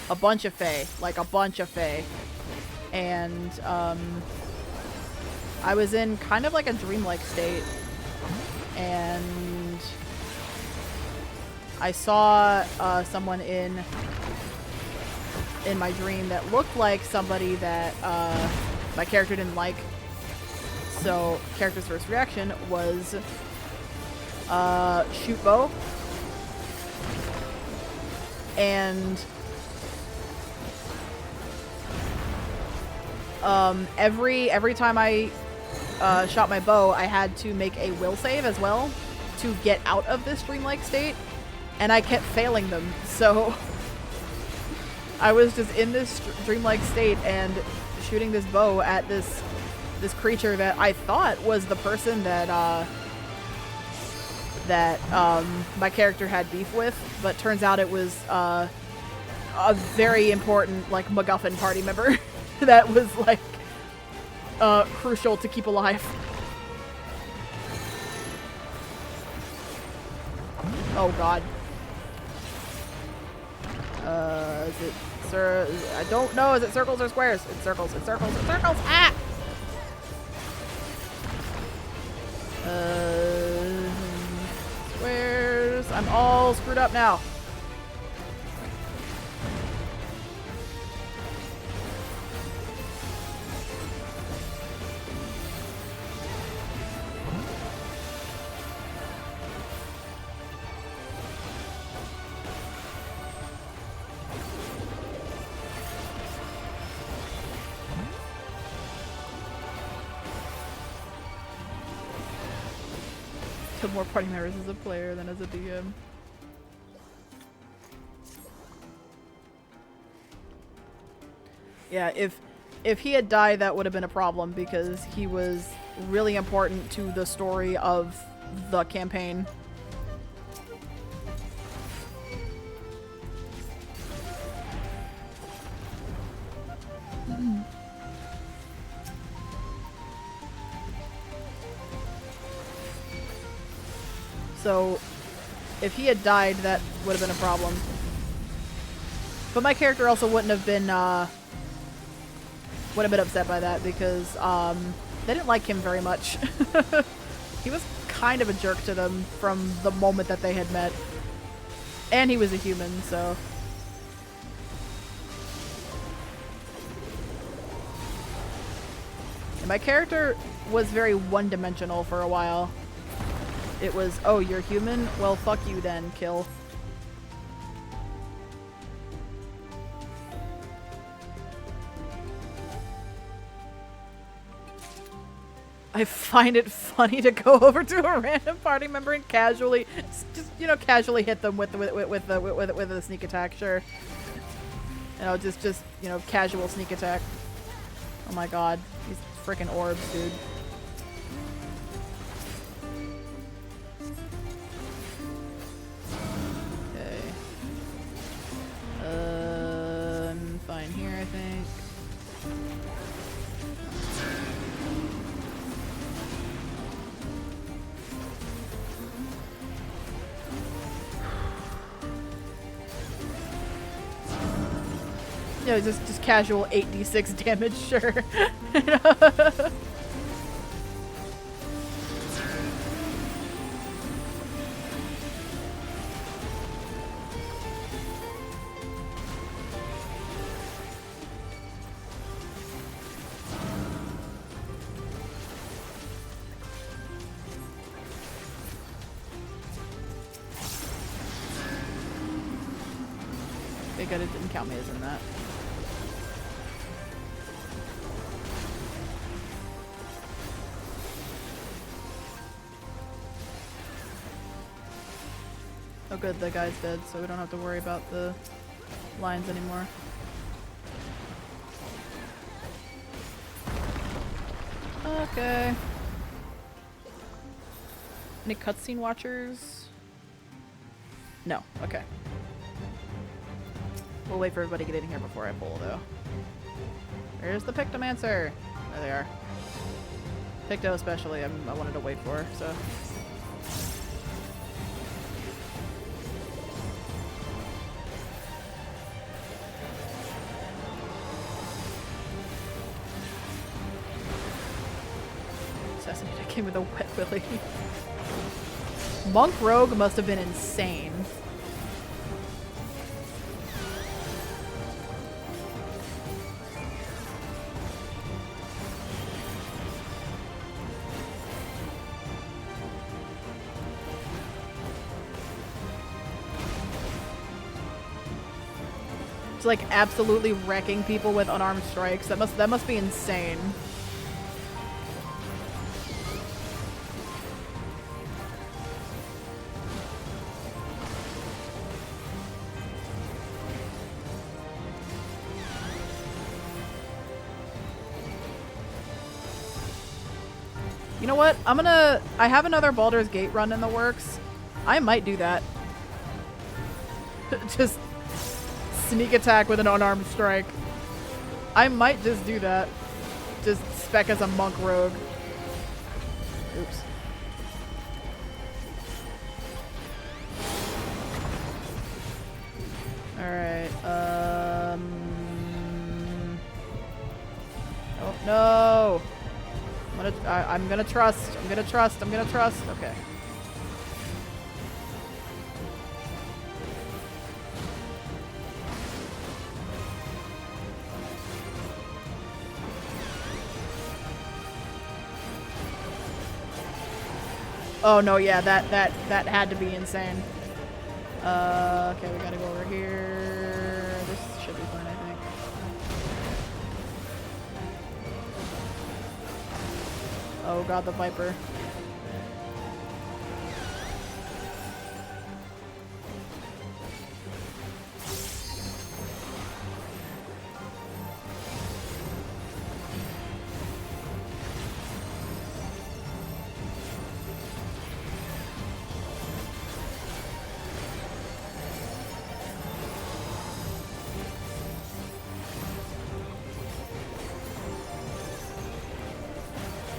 a bunch of fae, and I was in kind of like a dreamlike state, and I saw someone in my dream that looked like somebody that my character didn't like. So character's first reaction was shoot bow, and every time I shot my bow, I had to make a will save as well to get out of this dreamlike state, and I kept failing them. So I was just in this dreamlike state and shooting this bow at this creature that I thought was the person that my character had beef with, but turns out it was a very important, like, MacGuffin party member that was like crucial to keep alive. Oh god. Is it, sir? I don't know. Is it circles or squares? It's circles. It's circles. It's circles. Ah! Squares. I'm all screwed up now. Killed more party members as a player than as a DM. Yeah, if he had died, that would have been a problem, because he was really important to the story of the campaign. So, if he had died, that would have been a problem. But my character also wouldn't have been, would have been upset by that because they didn't like him very much. He was kind of a jerk to them from the moment that they had met. And he was a human, so... And my character was very one-dimensional for a while. It was, oh, you're human? Well, fuck you then, kill. I find it funny to go over to a random party member and casually, just you know, casually hit them with a sneak attack. Sure, you know, just you know, casual sneak attack. Oh my god, these freaking orbs, dude. Okay. I'm fine here, I think. Yeah, just casual 8d6 damage, sure. Okay, good, it didn't count me as in that. Oh good, the guy's dead, so we don't have to worry about the lines anymore. Okay. Any cutscene watchers? No, okay. We'll wait for everybody to get in here before I pull, though. There's the Pictomancer! There they are. Picto especially, I wanted to wait for, so... Came with a wet willy. Monk Rogue must have been insane. It's like absolutely wrecking people with unarmed strikes. That must be insane. You know what? I have another Baldur's Gate run in the works. I might do that. Just sneak attack with an unarmed strike. I might just do that. Just spec as a monk rogue. Oops. Alright, oh, no! I'm gonna trust. Okay. Oh no, yeah, that had to be insane. Okay, we gotta go over here. This should be fine, I think. Oh god, the Viper.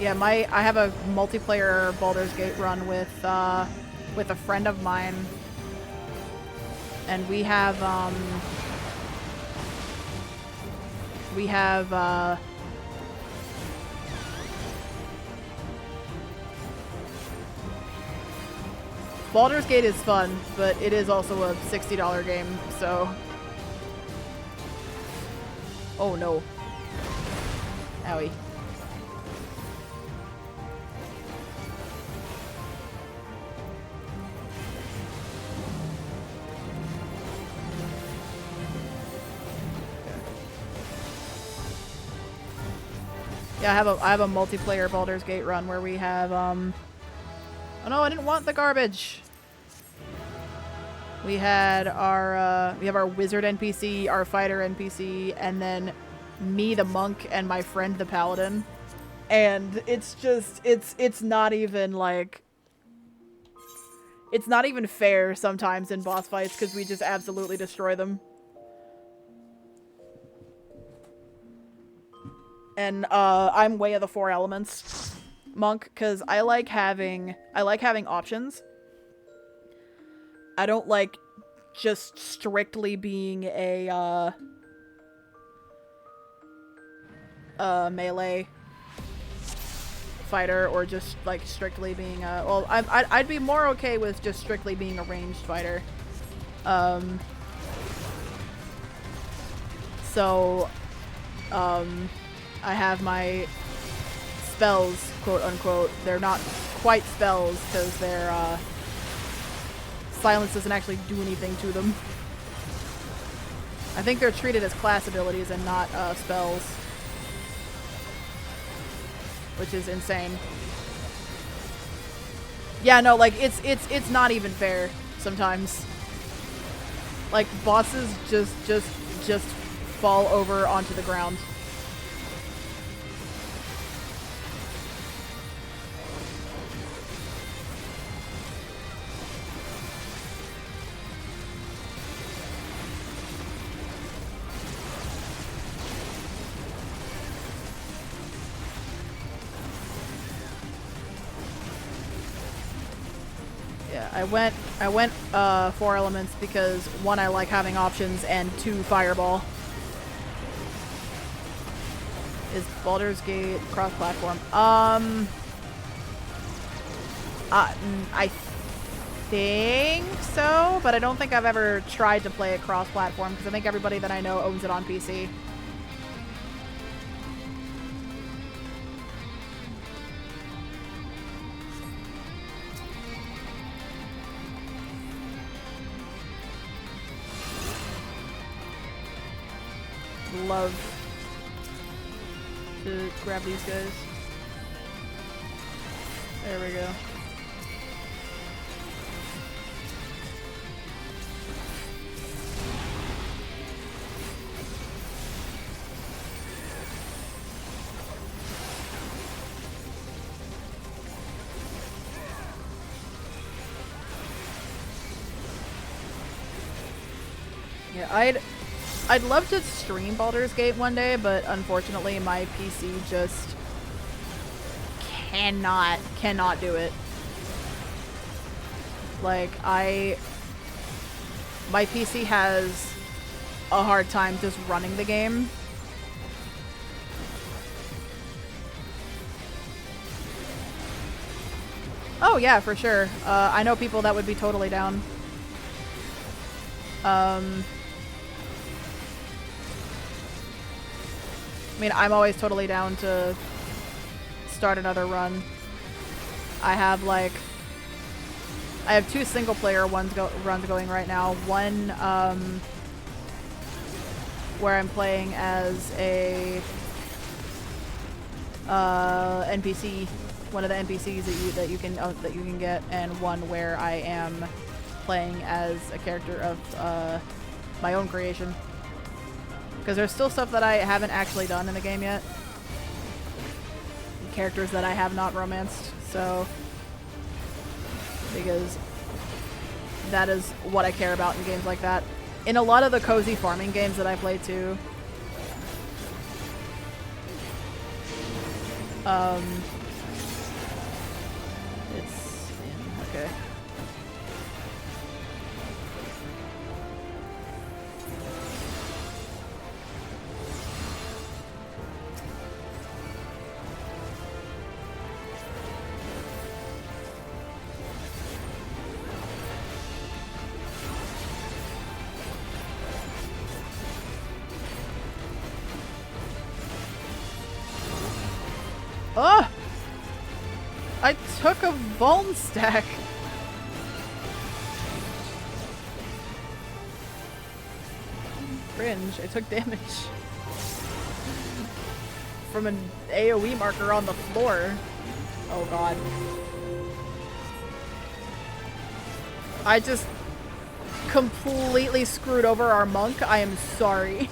Yeah, I have a multiplayer Baldur's Gate run with a friend of mine, and we have We have, Baldur's Gate is fun, but it is also a $60 game, so... Oh no. Owie. Yeah, I have a multiplayer Baldur's Gate run where we have, oh no, I didn't want the garbage! We had our, we have our wizard NPC, our fighter NPC, and then me, the monk, and my friend, the paladin. And it's just, it's not even, like... It's not even fair sometimes in boss fights, because we just absolutely destroy them. And, I'm way of the 4 elements monk, because I like having options. I don't like just strictly being a, melee fighter, or just, like, strictly being a... Well, I'd be more okay with just strictly being a ranged fighter. I have my spells, quote-unquote. They're not quite spells, because they're, silence doesn't actually do anything to them. I think they're treated as class abilities and not, spells. Which is insane. Yeah, no, like, it's not even fair sometimes. Like, bosses just fall over onto the ground. I went 4 elements because 1, I like having options, and 2, fireball. Is Baldur's Gate cross-platform? I think so, but I don't think I've ever tried to play it cross-platform, because I think everybody that I know owns it on PC. Love to grab these guys. There we go. Yeah, I'd love to stream Baldur's Gate one day, but unfortunately my PC just cannot do it. Like, my PC has a hard time just running the game. Oh yeah, for sure. I know people that would be totally down. I mean, I'm always totally down to start another run. I have 2 single-player runs going right now. One, where I'm playing as a NPC, one of the NPCs that you can get, and one where I am playing as a character of my own creation. Because there's still stuff that I haven't actually done in the game yet. Characters that I have not romanced, so... Because that is what I care about in games like that. In a lot of the cozy farming games that I play too. Okay. Oh! I took a Vuln stack. Cringe. I took damage from an AoE marker on the floor. Oh god. I just completely screwed over our monk. I am sorry.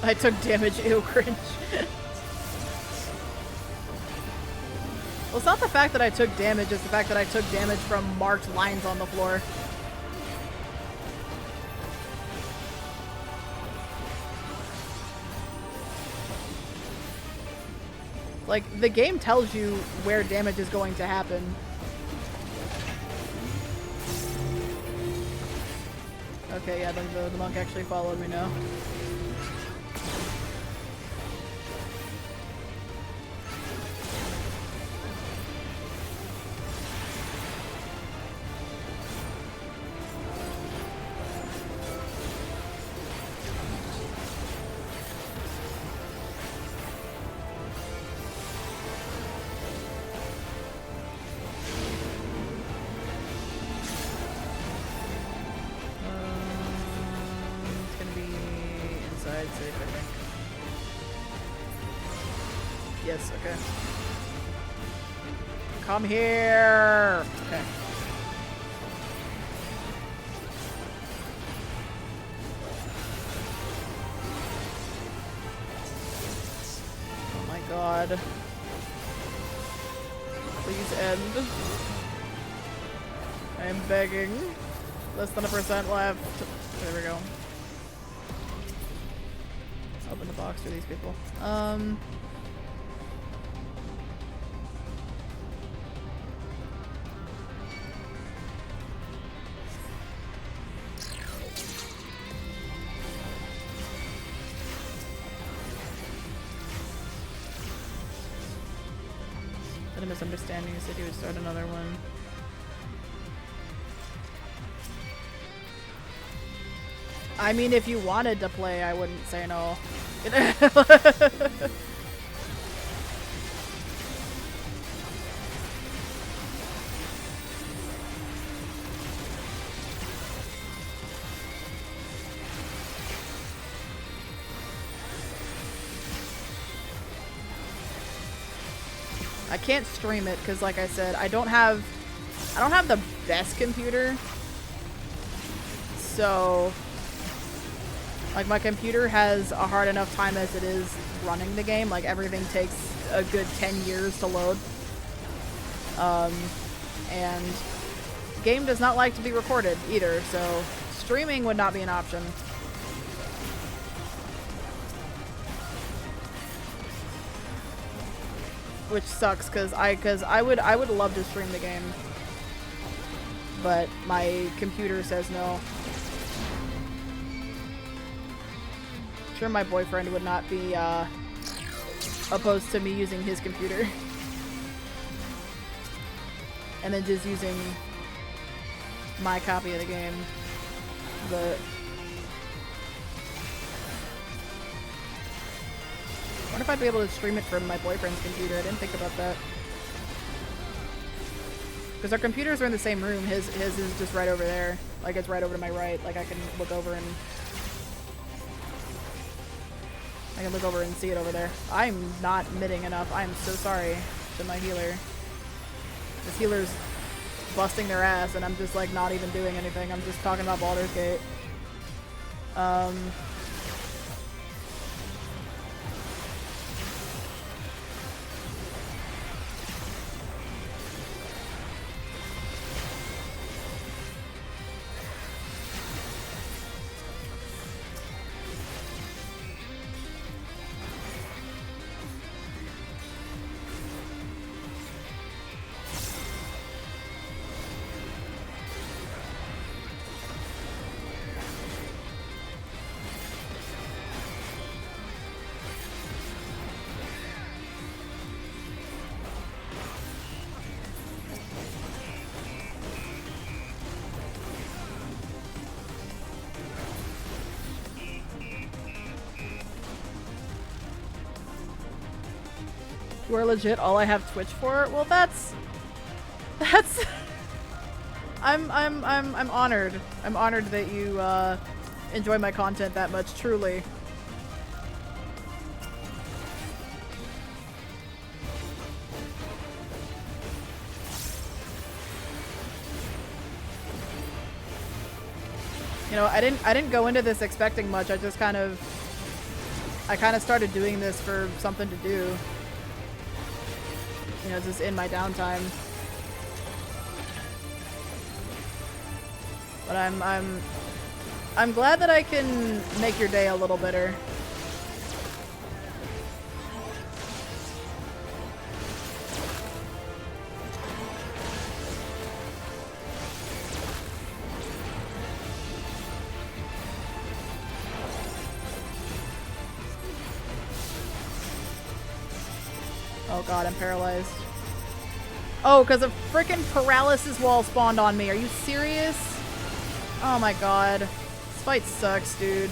I took damage. Ew, cringe. Well, it's not the fact that I took damage, it's the fact that I took damage from marked lines on the floor. Like, the game tells you where damage is going to happen. Okay, yeah, the monk actually followed me now. Yes, okay. Come here! Okay. Oh my god. Please end. I am begging. Less than 1% left. There we go. Let's open the box for these people. A misunderstanding. You said you would start another one. I mean, if you wanted to play, I wouldn't say no. I can't stream it because, like I said, I don't have the best computer. So, like, my computer has a hard enough time as it is running the game. Like, everything takes a good 10 years to load. And the game does not like to be recorded either, so streaming would not be an option. Which sucks, because I would love to stream the game, but my computer says no. I'm sure my boyfriend would not be opposed to me using his computer and then just using my copy of the game, but I wonder if I'd be able to stream it from my boyfriend's computer. I didn't think about that. Because our computers are in the same room. His is just right over there. Like, it's right over to my right. Like, I can look over and see it over there. I'm not midding enough. I'm so sorry to my healer. This healer's busting their ass and I'm just, like, not even doing anything. I'm just talking about Baldur's Gate. You are legit all I have Twitch for? Well, that's I'm honored. I'm honored that you enjoy my content that much, truly. You know, I didn't go into this expecting much. I kind of started doing this for something to do. You know, just in my downtime. But I'm glad that I can make your day a little better. Oh god, I'm paralyzed. Oh, because a freaking paralysis wall spawned on me. Are you serious? Oh my god. This fight sucks, dude.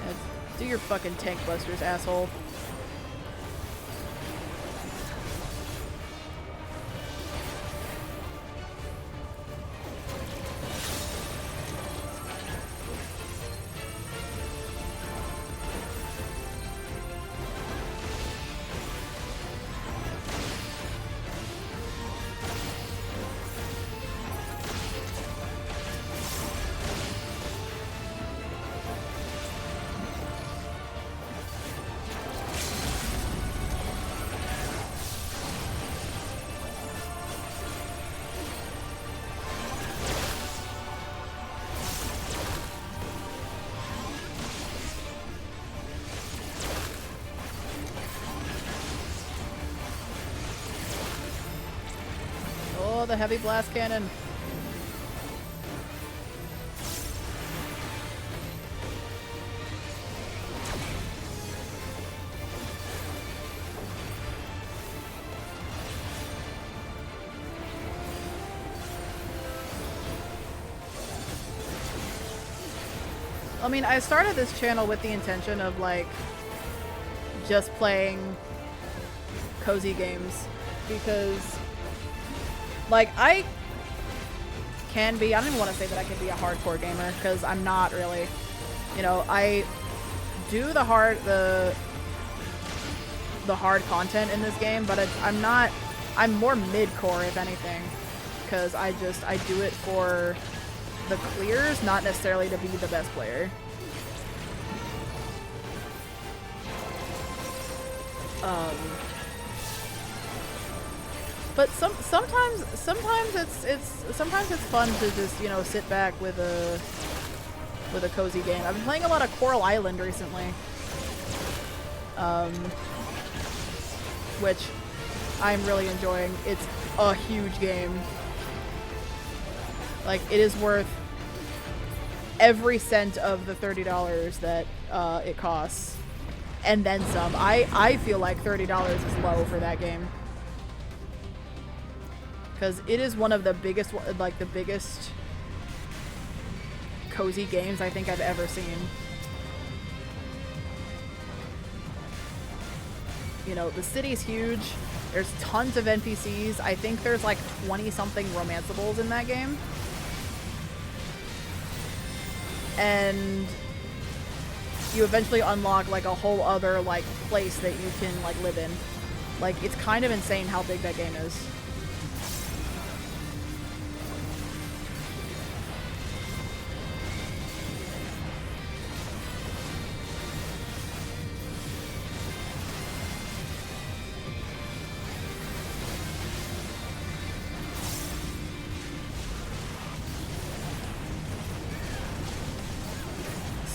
Yeah, do your fucking tank busters, asshole. The heavy blast cannon. I mean, I started this channel with the intention of like just playing cozy games because like, I can be, I don't even want to say that I can be a hardcore gamer, because I'm not really. You know, I do the hard content in this game, but I'm not, I'm more mid-core, if anything, because I do it for the clears, not necessarily to be the best player. But sometimes it's fun to just, you know, sit back with a cozy game. I've been playing a lot of Coral Island recently, which I'm really enjoying. It's a huge game. Like, it is worth every cent of the $30 that it costs, and then some. I feel like $30 is low for that game. Because it is one of the biggest, like the biggest cozy games I think I've ever seen. You know, the city's huge. There's tons of NPCs. I think there's like 20-something romanceables in that game. And you eventually unlock like a whole other like place that you can like live in. Like, it's kind of insane how big that game is.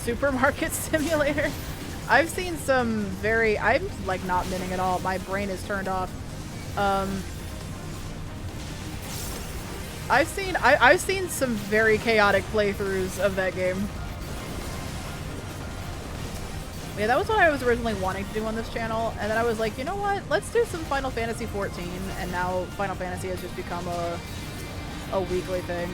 Supermarket simulator. I've seen some very, I'm like not minning at all. My brain is turned off. I've seen some very chaotic playthroughs of that game. Yeah, that was what I was originally wanting to do on this channel, and then I was like, you know what? Let's do some Final Fantasy 14, and now Final Fantasy has just become a weekly thing.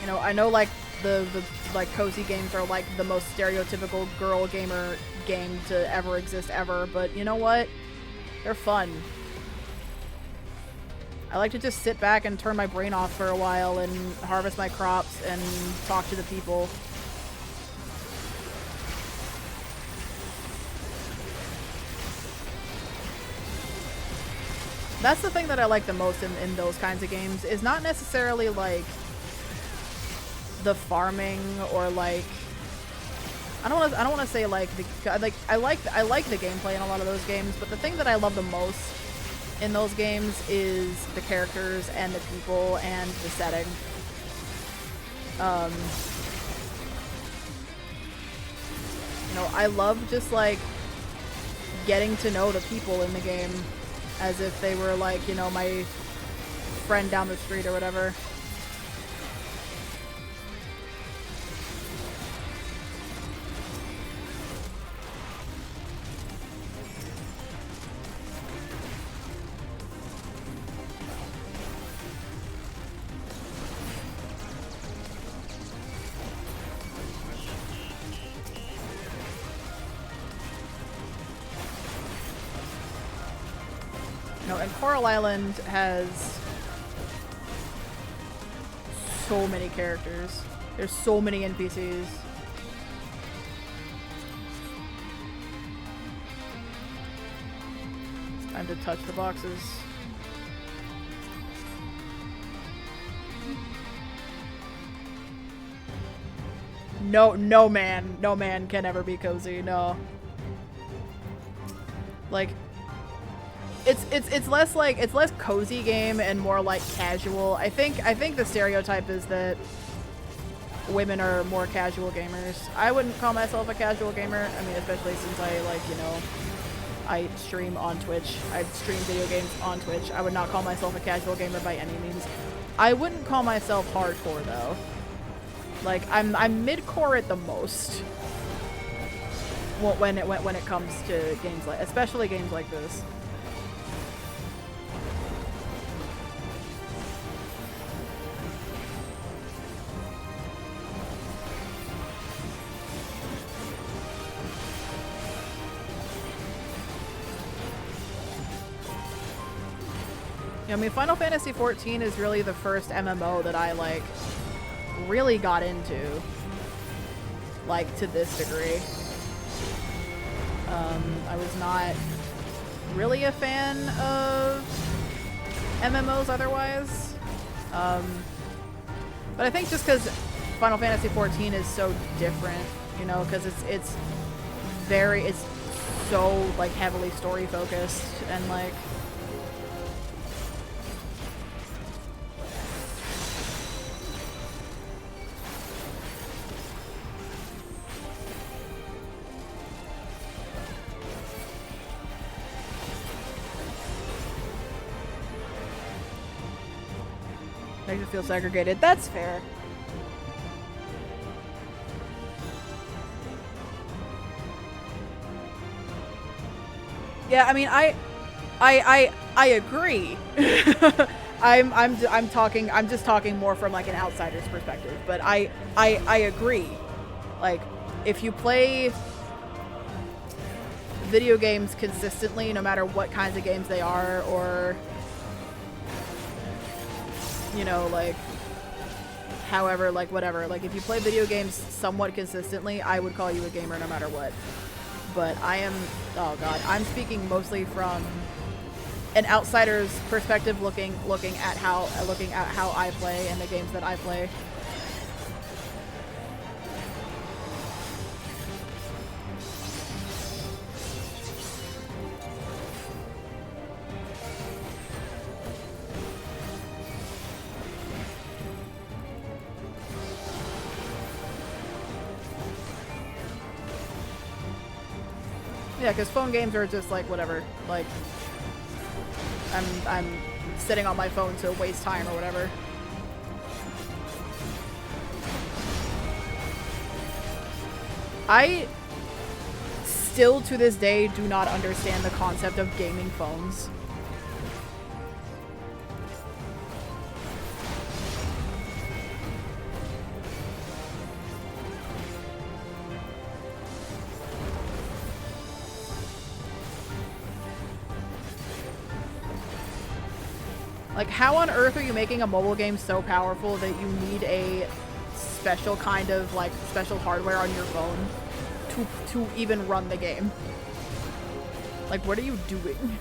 You know, I know like the like cozy games are like the most stereotypical girl gamer game to ever exist ever, but you know what? They're fun. I like to just sit back and turn my brain off for a while and harvest my crops and talk to the people. That's the thing that I like the most in those kinds of games, is not necessarily like the farming or like I don't want to say like the like I like the gameplay in a lot of those games, but the thing that I love the most in those games is the characters and the people and the setting. You know, I love just like getting to know the people in the game as if they were like, you know, my friend down the street or whatever. No, and Coral Island has so many characters. There's so many NPCs. It's time to touch the boxes. No man can ever be cozy, no. Like, it's less like, it's less cozy game and more like casual. I think the stereotype is that women are more casual gamers. I wouldn't call myself a casual gamer. I mean, especially since I like, you know, I stream on Twitch. I stream video games on Twitch. I would not call myself a casual gamer by any means. I wouldn't call myself hardcore though. Like I'm mid-core at the most. When it comes to games like, especially games like this. I mean, Final Fantasy 14 is really the first MMO that I, like, really got into. Like, to this degree. I was not really a fan of MMOs otherwise. But I think just because Final Fantasy 14 is so different, you know, because it's so, like, heavily story focused and, like, makes it feel segregated. That's fair. Yeah, I mean, I agree. I'm just talking more from like an outsider's perspective, but I agree. Like, if you play video games consistently, no matter what kinds of games they are, or you know, like, however, like, whatever. Like, if you play video games somewhat consistently, I would call you a gamer no matter what. But I am, oh god, I'm speaking mostly from an outsider's perspective, looking at how I play and the games that I play. Yeah, because phone games are just like whatever. Like, I'm sitting on my phone to waste time or whatever. I still to this day do not understand the concept of gaming phones. Like, how on earth are you making a mobile game so powerful that you need a special kind of, like, special hardware on your phone to even run the game? Like, what are you doing?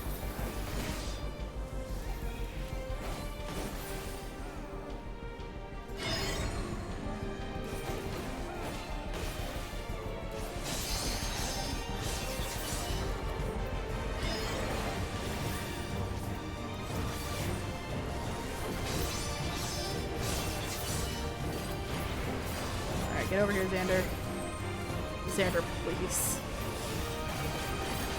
Get over here, Xander. Xander, please.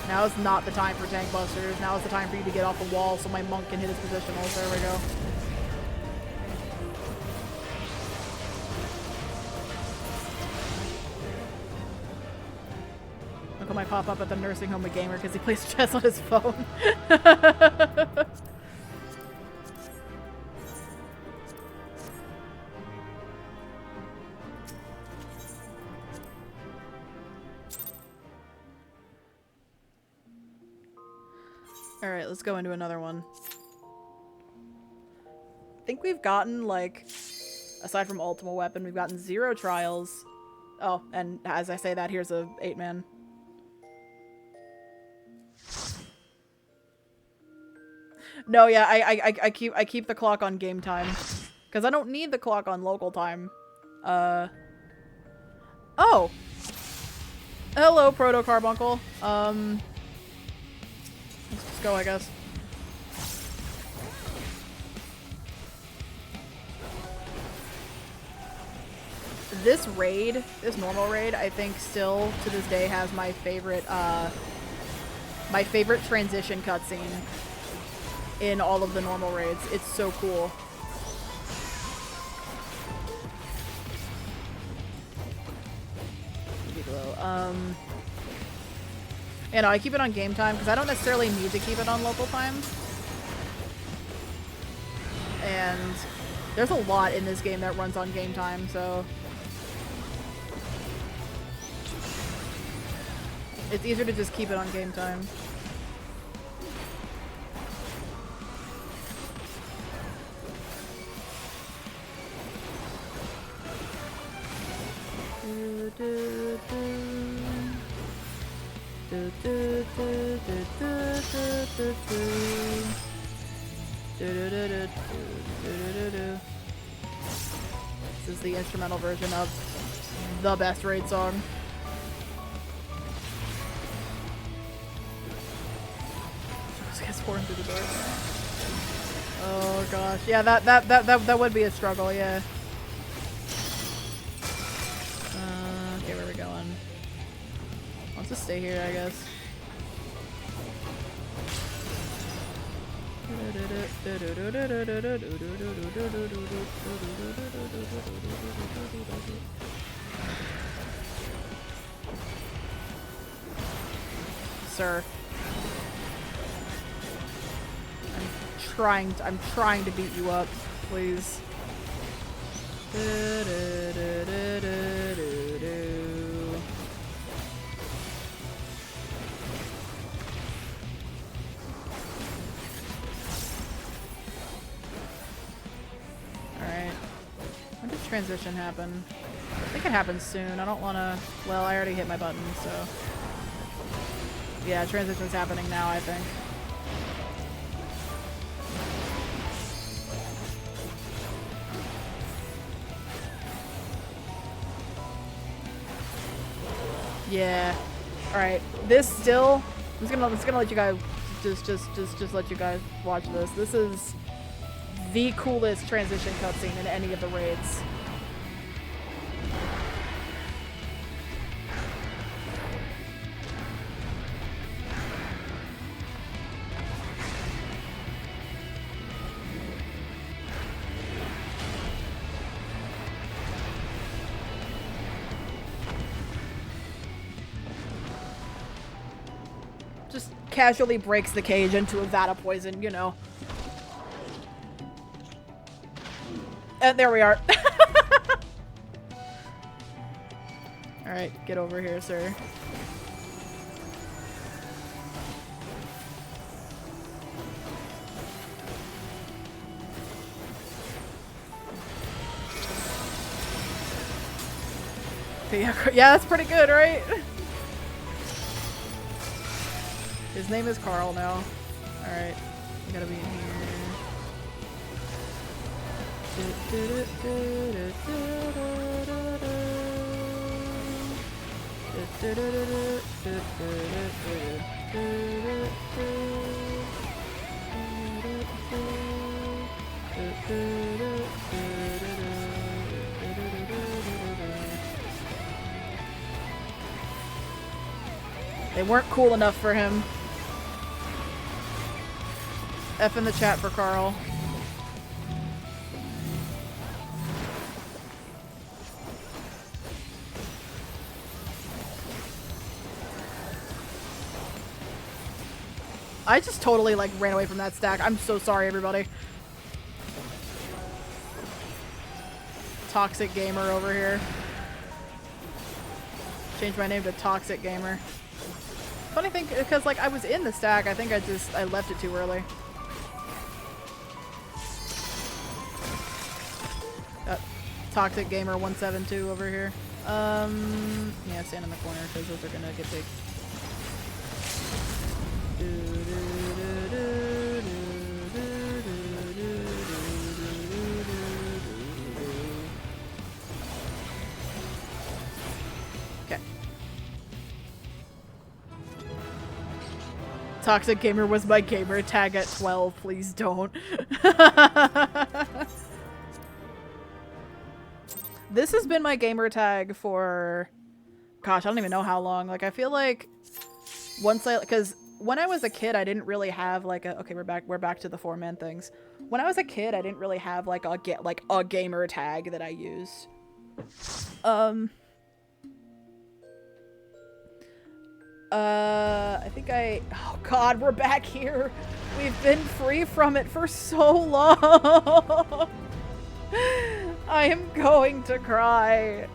Now is not the time for tank busters. Now is the time for you to get off the wall so my monk can hit his positionals. There we go. Look at my pop up at the nursing home a gamer because he plays chess on his phone. Alright, let's go into another one. I think we've gotten, like, aside from Ultima Weapon, we've gotten 0 trials. Oh, and as I say that, here's a 8-man. No, yeah, I keep the clock on game time. Because I don't need the clock on local time. Oh! Hello, Proto Carbuncle. Let's just go, I guess. This raid, this normal raid, I think still to this day has my favorite transition cutscene in all of the normal raids. It's so cool. You know, I keep it on game time because I don't necessarily need to keep it on local time. And there's a lot in this game that runs on game time, so it's easier to just keep it on game time. This is the instrumental version of the best raid song. Just gets pouring through the door. Oh gosh, yeah, that would be a struggle, yeah. Okay, where are we going? Let's just stay here, I guess. Sir. I'm trying to beat you up, please. Alright. When did transition happen? I think it happens soon. I don't want to... Well, I already hit my button, so... Yeah, transition's happening now, I think. Yeah. Alright. This still... I'm just gonna let you guys... Just let you guys watch this. This is the coolest transition cutscene in any of the raids. casually breaks the cage into a vat of poison, you know. And there we are. Alright, get over here, sir. Yeah, that's pretty good, right? His name is Carl now. Alright, we gotta be in here. They weren't cool enough for him. F in the chat for Carl. I just totally like ran away from that stack. I'm so sorry, everybody. Toxic Gamer over here. Changed my name to Toxic Gamer. Funny thing, because like I was in the stack, I think I left it too early. Toxic Gamer 172 over here. Yeah, stand in the corner because those are gonna get big. Okay. Toxic Gamer was my gamer tag at 12. Please don't. This has been my gamer tag for, gosh, I don't even know how long. Like, I feel like once because when I was a kid, I didn't really have like a, okay, we're back to the 4-man things. When I was a kid, I didn't really have like a gamer tag that I used. I think oh god, we're back here. We've been free from it for so long. I am going to cry.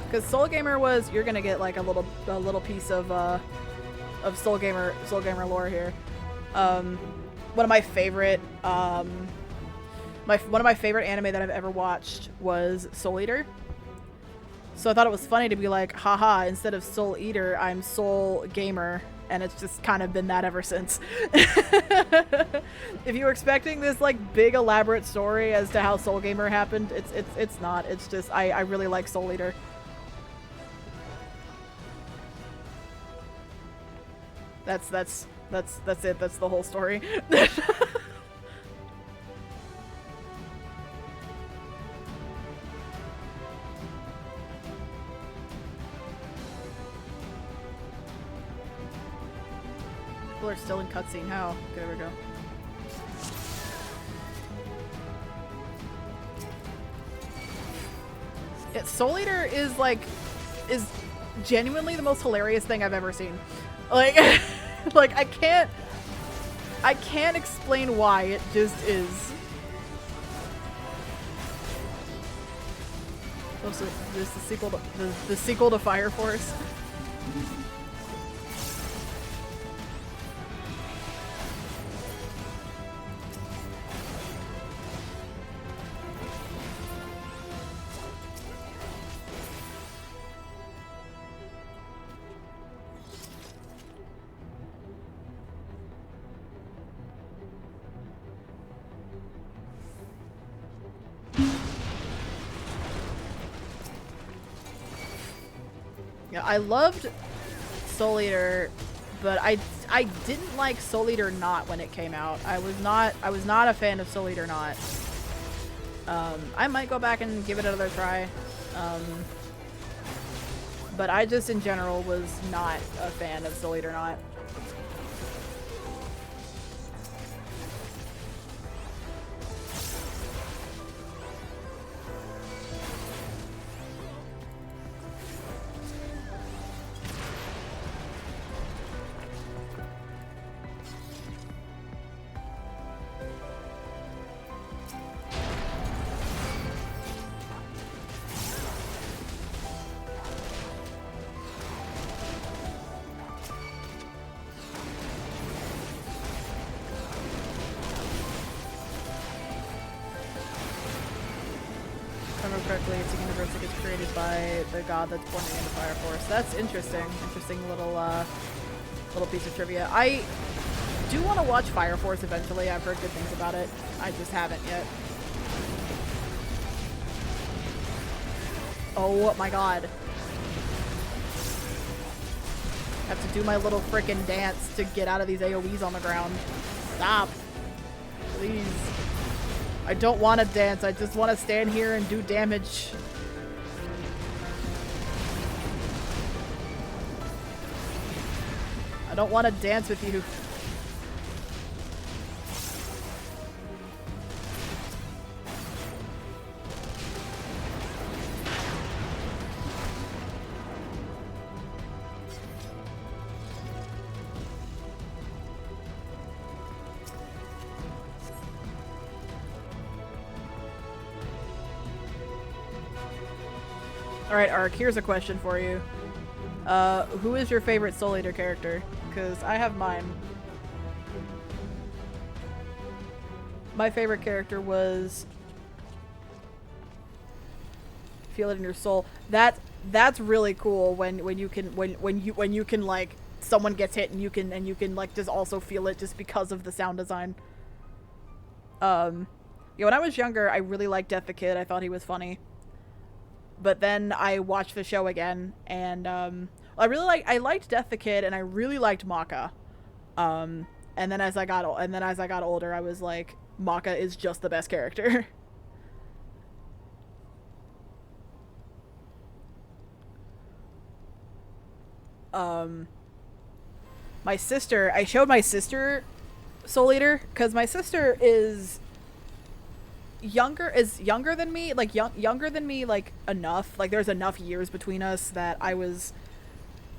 Because Soul Gamer was, you're gonna get like a little piece of Soul Gamer lore here. One of my favorite one of my favorite anime that I've ever watched was Soul Eater. So I thought it was funny to be like, haha, instead of Soul Eater, I'm Soul Gamer. And it's just kind of been that ever since. If you were expecting this like big elaborate story as to how Soul Gamer happened, it's not. It's just I really like Soul Eater. That's it. That's the whole story. People are still in cutscene. How? Okay, there we go. Yeah, Soul Eater is genuinely the most hilarious thing I've ever seen. Like, like I can't explain why. It just is. Also, this is the sequel to Fire Force. Yeah, I loved Soul Eater, but I didn't like Soul Eater Not when it came out. I was not a fan of Soul Eater Not. I might go back and give it another try. But I just in general was not a fan of Soul Eater Not. correctly, it's a universe that gets created by the god that's born in the Fire Force. That's interesting. Interesting little little piece of trivia. I do want to watch Fire Force eventually. I've heard good things about it. I just haven't yet. Oh my god. I have to do my little frickin' dance to get out of these AoEs on the ground. Stop. Please. I don't want to dance. I just want to stand here and do damage. I don't want to dance with you. Alright, Ark, here's a question for you. Who is your favorite Soul Eater character? Because I have mine. My favorite character was... Feel it in your soul. That's really cool when you can like someone gets hit and you can like just also feel it just because of the sound design. Yeah, when I was younger, I really liked Death the Kid. I thought he was funny. But then I watched the show again, and I liked Death the Kid, and I really liked Maka. And then as I got older, I was like, Maka is just the best character. My sister, I showed my sister Soul Eater because my sister is younger than me, like younger than me, like enough, like there's enough years between us that I was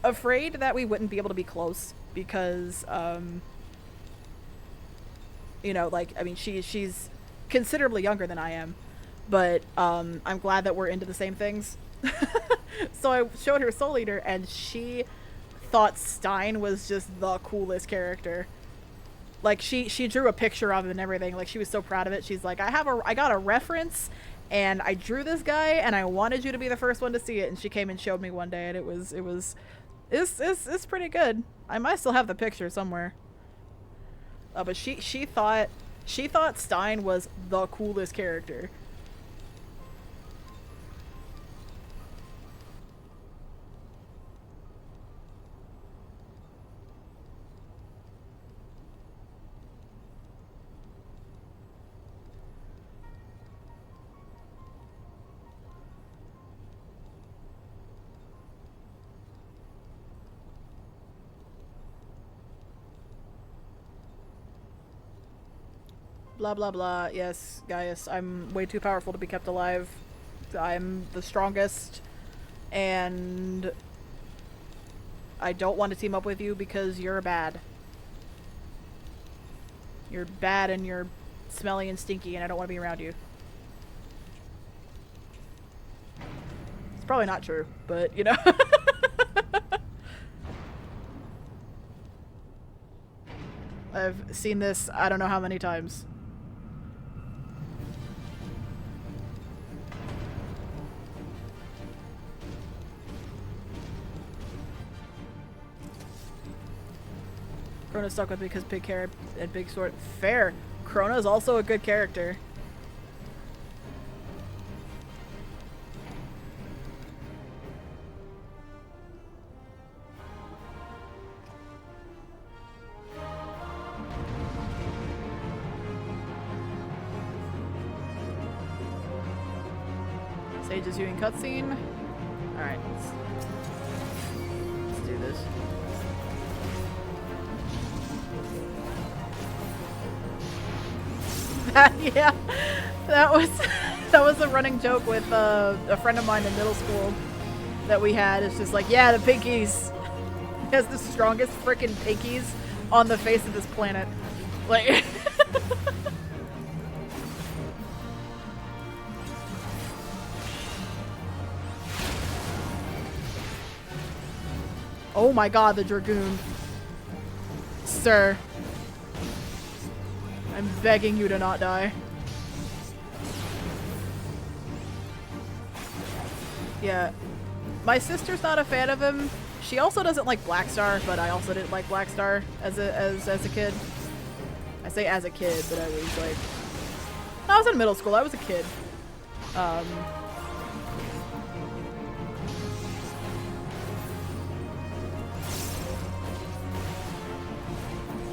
afraid that we wouldn't be able to be close because you know, like, I mean, she's considerably younger than I am, but I'm glad that we're into the same things. So I showed her Soul Eater and she thought Stein was just the coolest character. Like, she drew a picture of him and everything. Like, she was so proud of it. She's like, I got a reference, and I drew this guy, and I wanted you to be the first one to see it. And she came and showed me one day, and it's pretty good. I might still have the picture somewhere. But she thought Stein was the coolest character. Blah blah blah. Yes, Gaius, I'm way too powerful to be kept alive. I'm the strongest, and I don't want to team up with you because you're bad. You're bad and you're smelly and stinky, and I don't want to be around you. It's probably not true, but you know. I've seen this I don't know how many times. Krona stuck with me because big hair and big sword. Fair. Krona's also a good character. Sage is viewing cutscene. Alright, let's do this. Yeah, that was a running joke with a friend of mine in middle school that we had. It's just like, yeah, the pinkies. He has the strongest freaking pinkies on the face of this planet. Like, oh my god, the Dragoon. Sir. I'm begging you to not die. Yeah. My sister's not a fan of him. She also doesn't like Blackstar, but I also didn't like Blackstar as a kid. I say as a kid, but I was like... I was in middle school. I was a kid.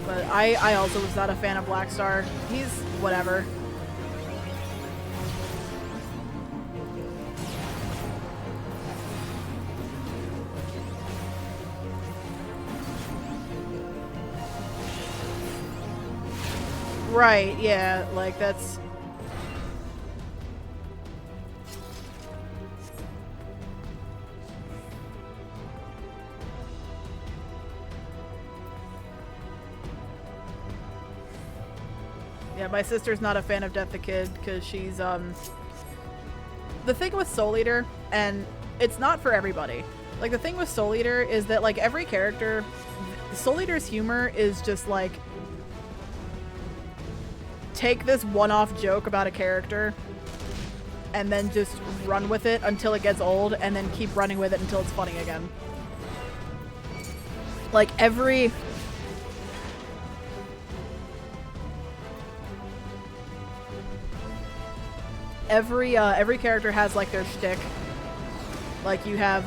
But I also was not a fan of Blackstar. He's whatever. Right, yeah, like that's... Yeah, my sister's not a fan of Death the Kid because she's, the thing with Soul Eater, and it's not for everybody. Like, the thing with Soul Eater is that, like, every character, Soul Eater's humor is just, like, take this one-off joke about a character and then just run with it until it gets old and then keep running with it until it's funny again. Like, every character has like their shtick. Like you have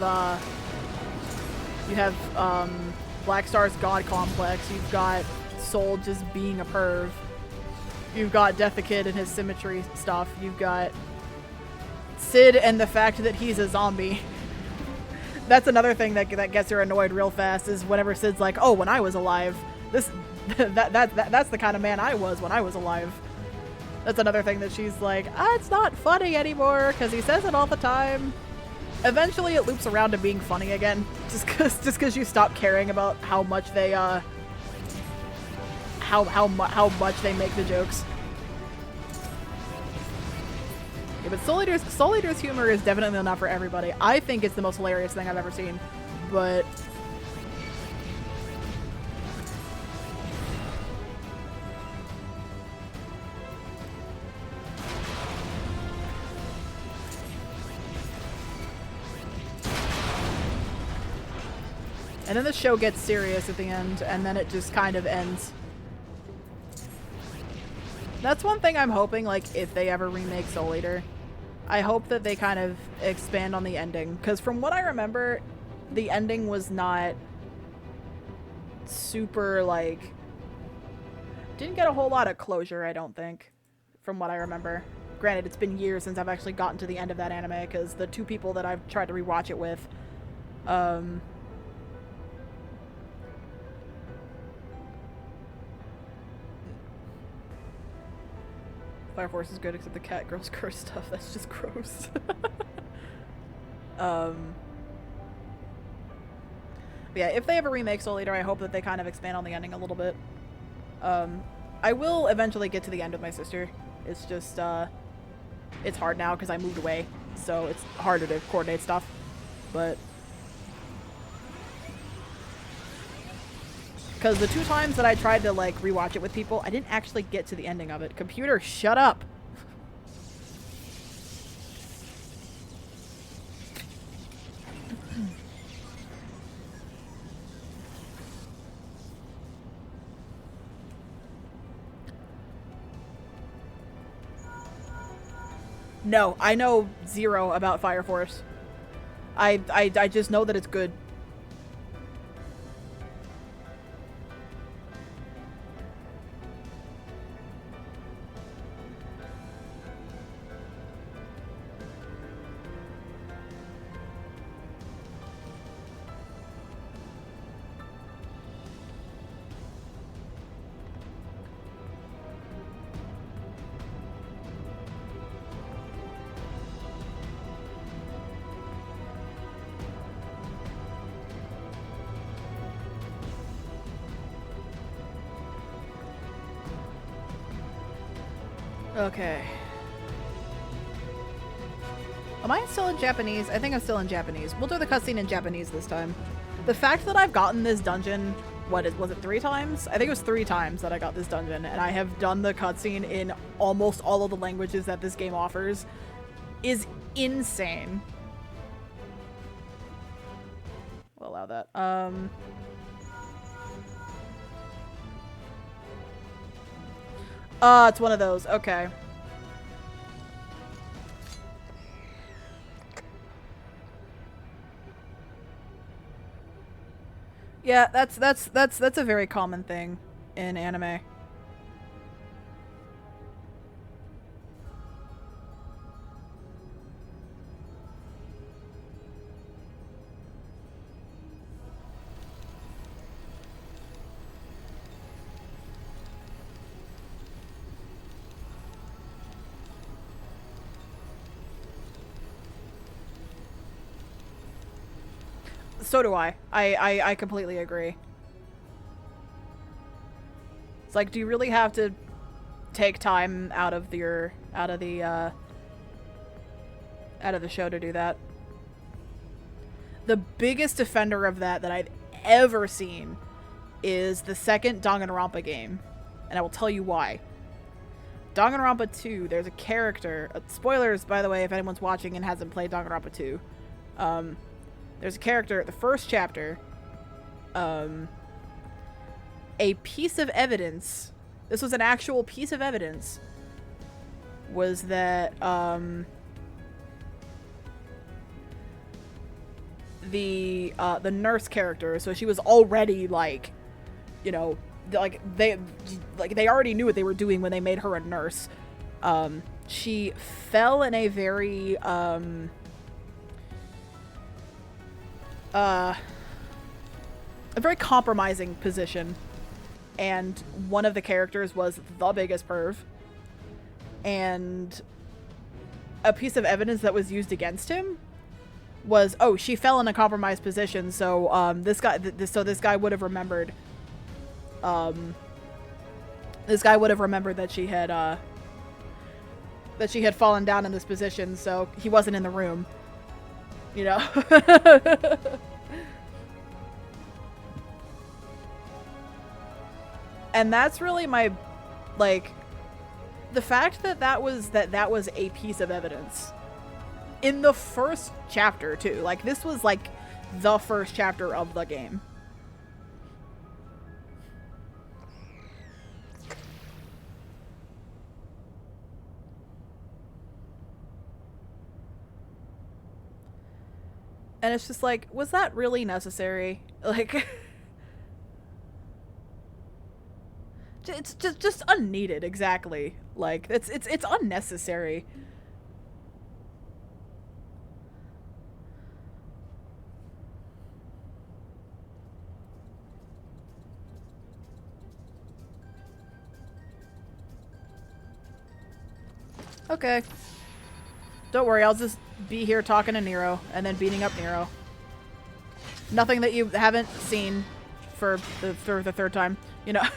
Blackstar's God Complex. You've got Soul just being a perv. You've got Death the Kid and his symmetry stuff. You've got Sid and the fact that he's a zombie. That's another thing that gets her annoyed real fast is whenever Sid's like, "Oh, when I was alive, that's the kind of man I was when I was alive." That's another thing that she's like, it's not funny anymore because he says it all the time. Eventually it loops around to being funny again, just cause you stop caring about how much they how much they make the jokes. Yeah, but Soul Eater's humor is definitely not for everybody. I think it's the most hilarious thing I've ever seen, but and then the show gets serious at the end, and then it just kind of ends. That's one thing I'm hoping, like, if they ever remake Soul Eater, I hope that they kind of expand on the ending. Because from what I remember, the ending was not super, like... Didn't get a whole lot of closure, I don't think, from what I remember. Granted, it's been years since I've actually gotten to the end of that anime, because the two people that I've tried to rewatch it with, Fire Force is good except the cat girls curse stuff. That's just gross. Yeah, if they ever remake Soul Eater, I hope that they kind of expand on the ending a little bit. I will eventually get to the end with my sister. It's just, it's hard now because I moved away, so it's harder to coordinate stuff. But because the two times that I tried to, like, rewatch it with people, I didn't actually get to the ending of it. Computer, shut up! No, I know zero about Fire Force. I just know that it's good. Okay. Am I still in Japanese? I think I'm still in Japanese. We'll do the cutscene in Japanese this time. The fact that I've gotten this dungeon, was it 3 times? I think it was 3 times that I got this dungeon, and I have done the cutscene in almost all of the languages that this game offers, is insane. allow that. It's one of those. Okay. Yeah, that's a very common thing in anime. So do I. I completely agree. It's like, do you really have to take time out of the show to do that? The biggest offender of that I've ever seen is the second Danganronpa game, and I will tell you why. Danganronpa 2, there's a character. Spoilers, by the way, if anyone's watching and hasn't played Danganronpa 2. There's a character, the first chapter, a piece of evidence, this was an actual piece of evidence, was that, the nurse character, so she was already, like, you know, like, they already knew what they were doing when they made her a nurse. She fell in a very, a very compromising position, and one of the characters was the biggest perv, and a piece of evidence that was used against him was, oh, she fell in a compromised position, so this guy would have remembered that she had fallen down in this position, so he wasn't in the room. You know? And that's really my, like, the fact that was a piece of evidence in the first chapter too. Like, this was like the first chapter of the game. And it's just like, was that really necessary? Like, it's just unneeded, exactly. Like, it's unnecessary. Okay. Don't worry, I'll just be here talking to Nero and then beating up Nero. Nothing that you haven't seen for the third time, you know.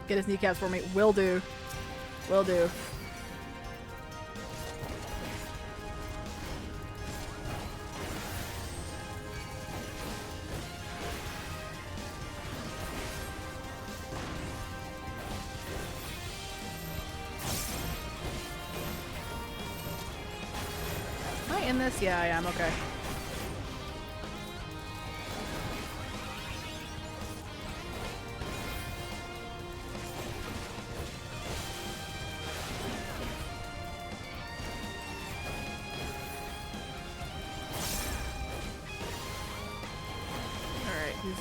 Get his kneecaps for me. Will do. Will do. Am I in this? Yeah, I am. Okay.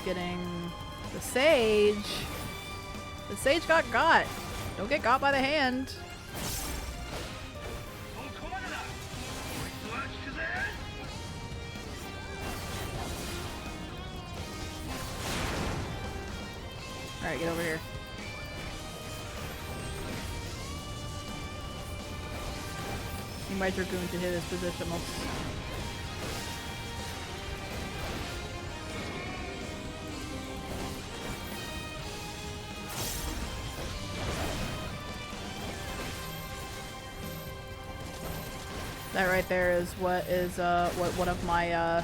Getting the sage. The sage got. Don't get got by the hand. Alright, get over here. Need my Dragoon to hit his positional. That right there is what what one of my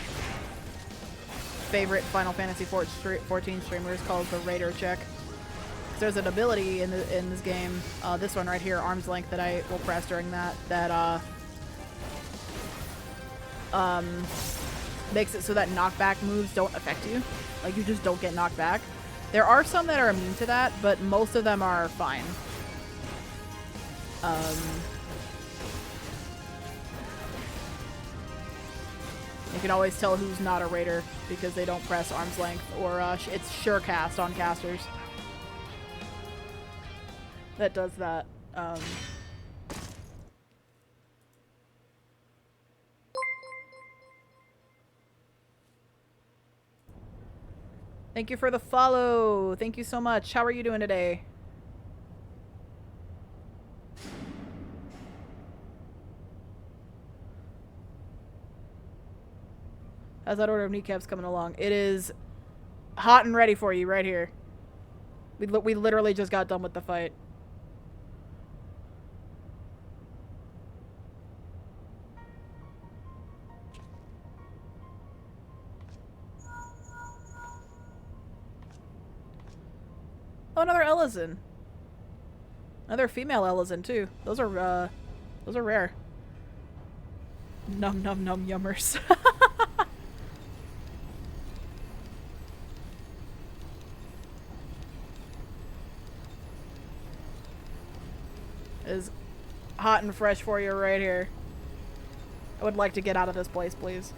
favorite Final Fantasy 14 streamers calls the Raider check. There's an ability in this game, this one right here, arm's length, that I will press during that makes it so that knockback moves don't affect you. Like, you just don't get knocked back. There are some that are immune to that, but most of them are fine. You can always tell who's not a raider because they don't press arm's length, or it's sure cast on casters. That does that. Thank you for the follow. Thank you so much. How are you doing today? How's that order of kneecaps coming along? It is hot and ready for you right here. We literally just got done with the fight. Oh, another Ellison. Another female Ellison too. Those are rare. Num num num yummers. Is hot and fresh for you right here. I would like to get out of this place, please.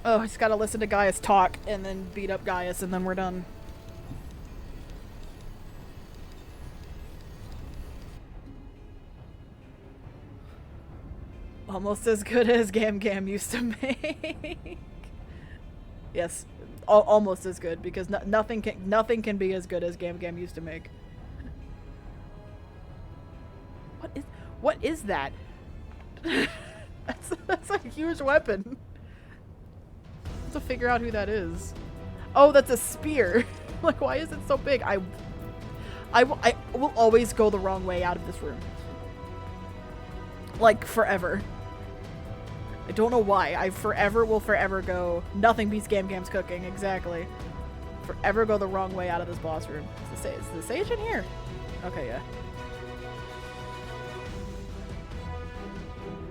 Oh, I just gotta listen to Gaius talk and then beat up Gaius and then we're done. Almost as good as Gam Gam used to make. Yes, almost as good, because nothing can be as good as Gam Gam used to make. What is that? That's a huge weapon. To figure out who that is. Oh, that's a spear. Like, why is it so big? I will always go the wrong way out of this room. Like, forever. I don't know why. I will forever go. Nothing beats Gam Gam's cooking. Exactly. Forever go the wrong way out of this boss room. Is the sage in here? Okay, yeah.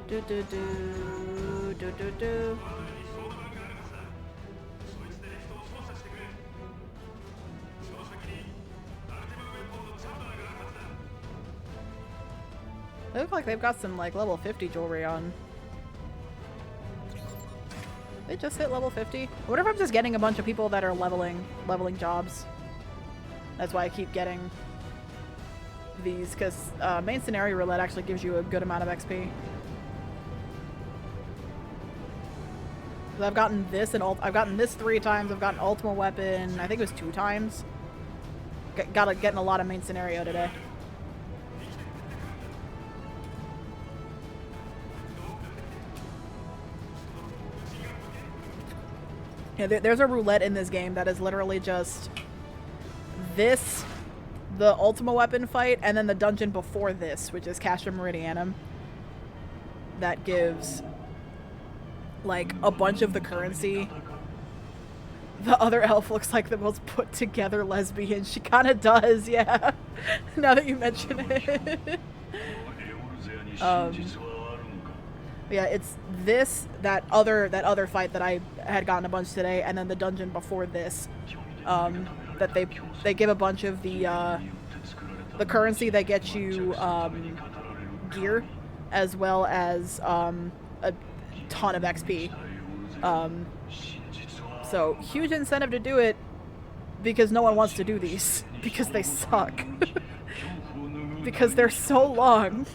Do do do do do do. They look like they've got some, like, level 50 jewelry on. They just hit level 50? What if I'm just getting a bunch of people that are leveling jobs? That's why I keep getting these, because main scenario roulette actually gives you a good amount of XP. I've gotten this and I've gotten this 3 times. I've gotten Ultima Weapon. I think it was 2 times. Getting a lot of main scenario today. Yeah, there's a roulette in this game that is literally just this, the Ultima Weapon fight, and then the dungeon before this, which is Castra Meridianum, that gives, like, a bunch of the currency. The other elf looks like the most put together lesbian. She kind of does, yeah. Now that you mention it. Yeah, it's this, that other fight that I had gotten a bunch today, and then the dungeon before this. That they give a bunch of the currency that gets you gear, as well as a ton of XP. So huge incentive to do it, because no one wants to do these because they suck. Because they're so long.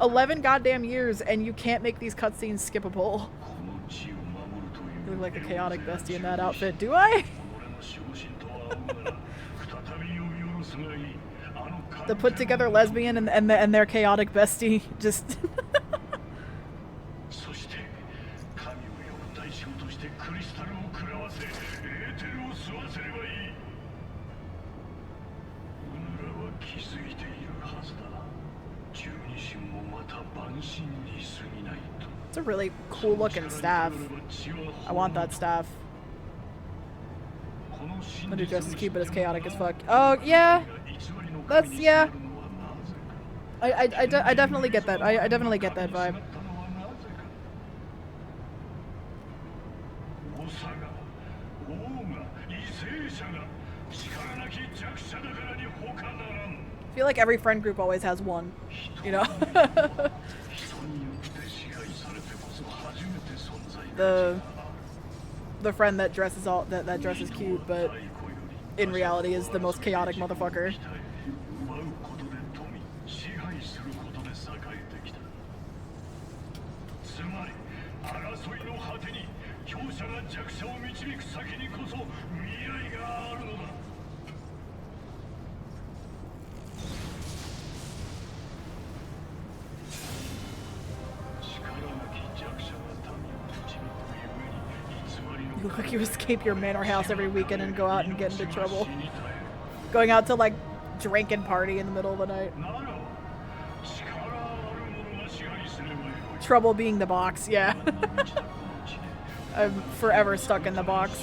11 goddamn years, and you can't make these cutscenes skippable. You look like a chaotic bestie in that outfit. Do I? The put together lesbian and their chaotic bestie just. It's a really cool looking staff. I want that staff. But it just is cute, but it's chaotic as fuck. Oh, yeah. That's, yeah. I definitely get that. I definitely get that vibe. I feel like every friend group always has one, you know? the friend that dresses that dresses cute, but in reality is the most chaotic motherfucker. You look like you escape your manor house every weekend and go out and get into trouble. Going out to like drink and party in the middle of the night. Trouble being the box, yeah. I'm forever stuck in the box.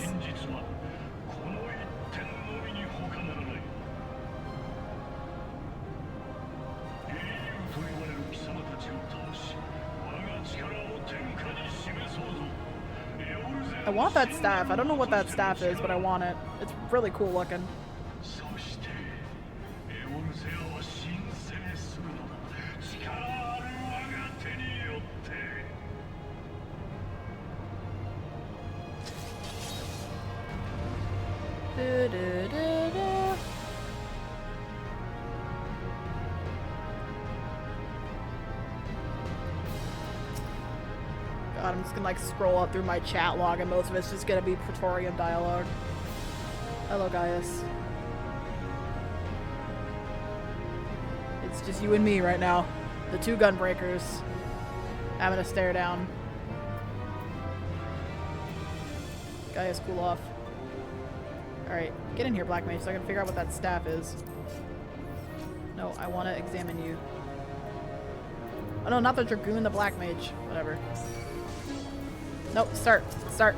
I want that staff. I don't know what that staff is, but I want it. It's really cool looking. God, I'm just gonna like scroll up through my chat log and most of it's just gonna be Praetorian dialogue. Hello, Gaius. It's just you and me right now. The two gunbreakers. Having a stare down. Gaius, cool off. Alright, get in here, Black Mage, so I can figure out what that staff is. No, I want to examine you. Oh no, not the Dragoon, the Black Mage. Whatever. Nope, start. Okay.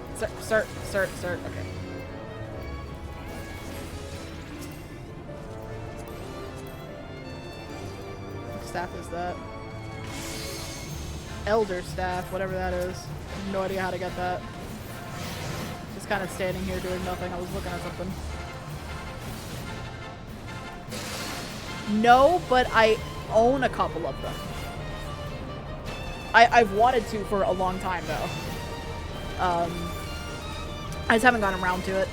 What staff is that? Elder staff, whatever that is. I have no idea how to get that. Just kind of standing here doing nothing. I was looking at something. No, but I own a couple of them. I've wanted to for a long time, though. I just haven't gotten around to it.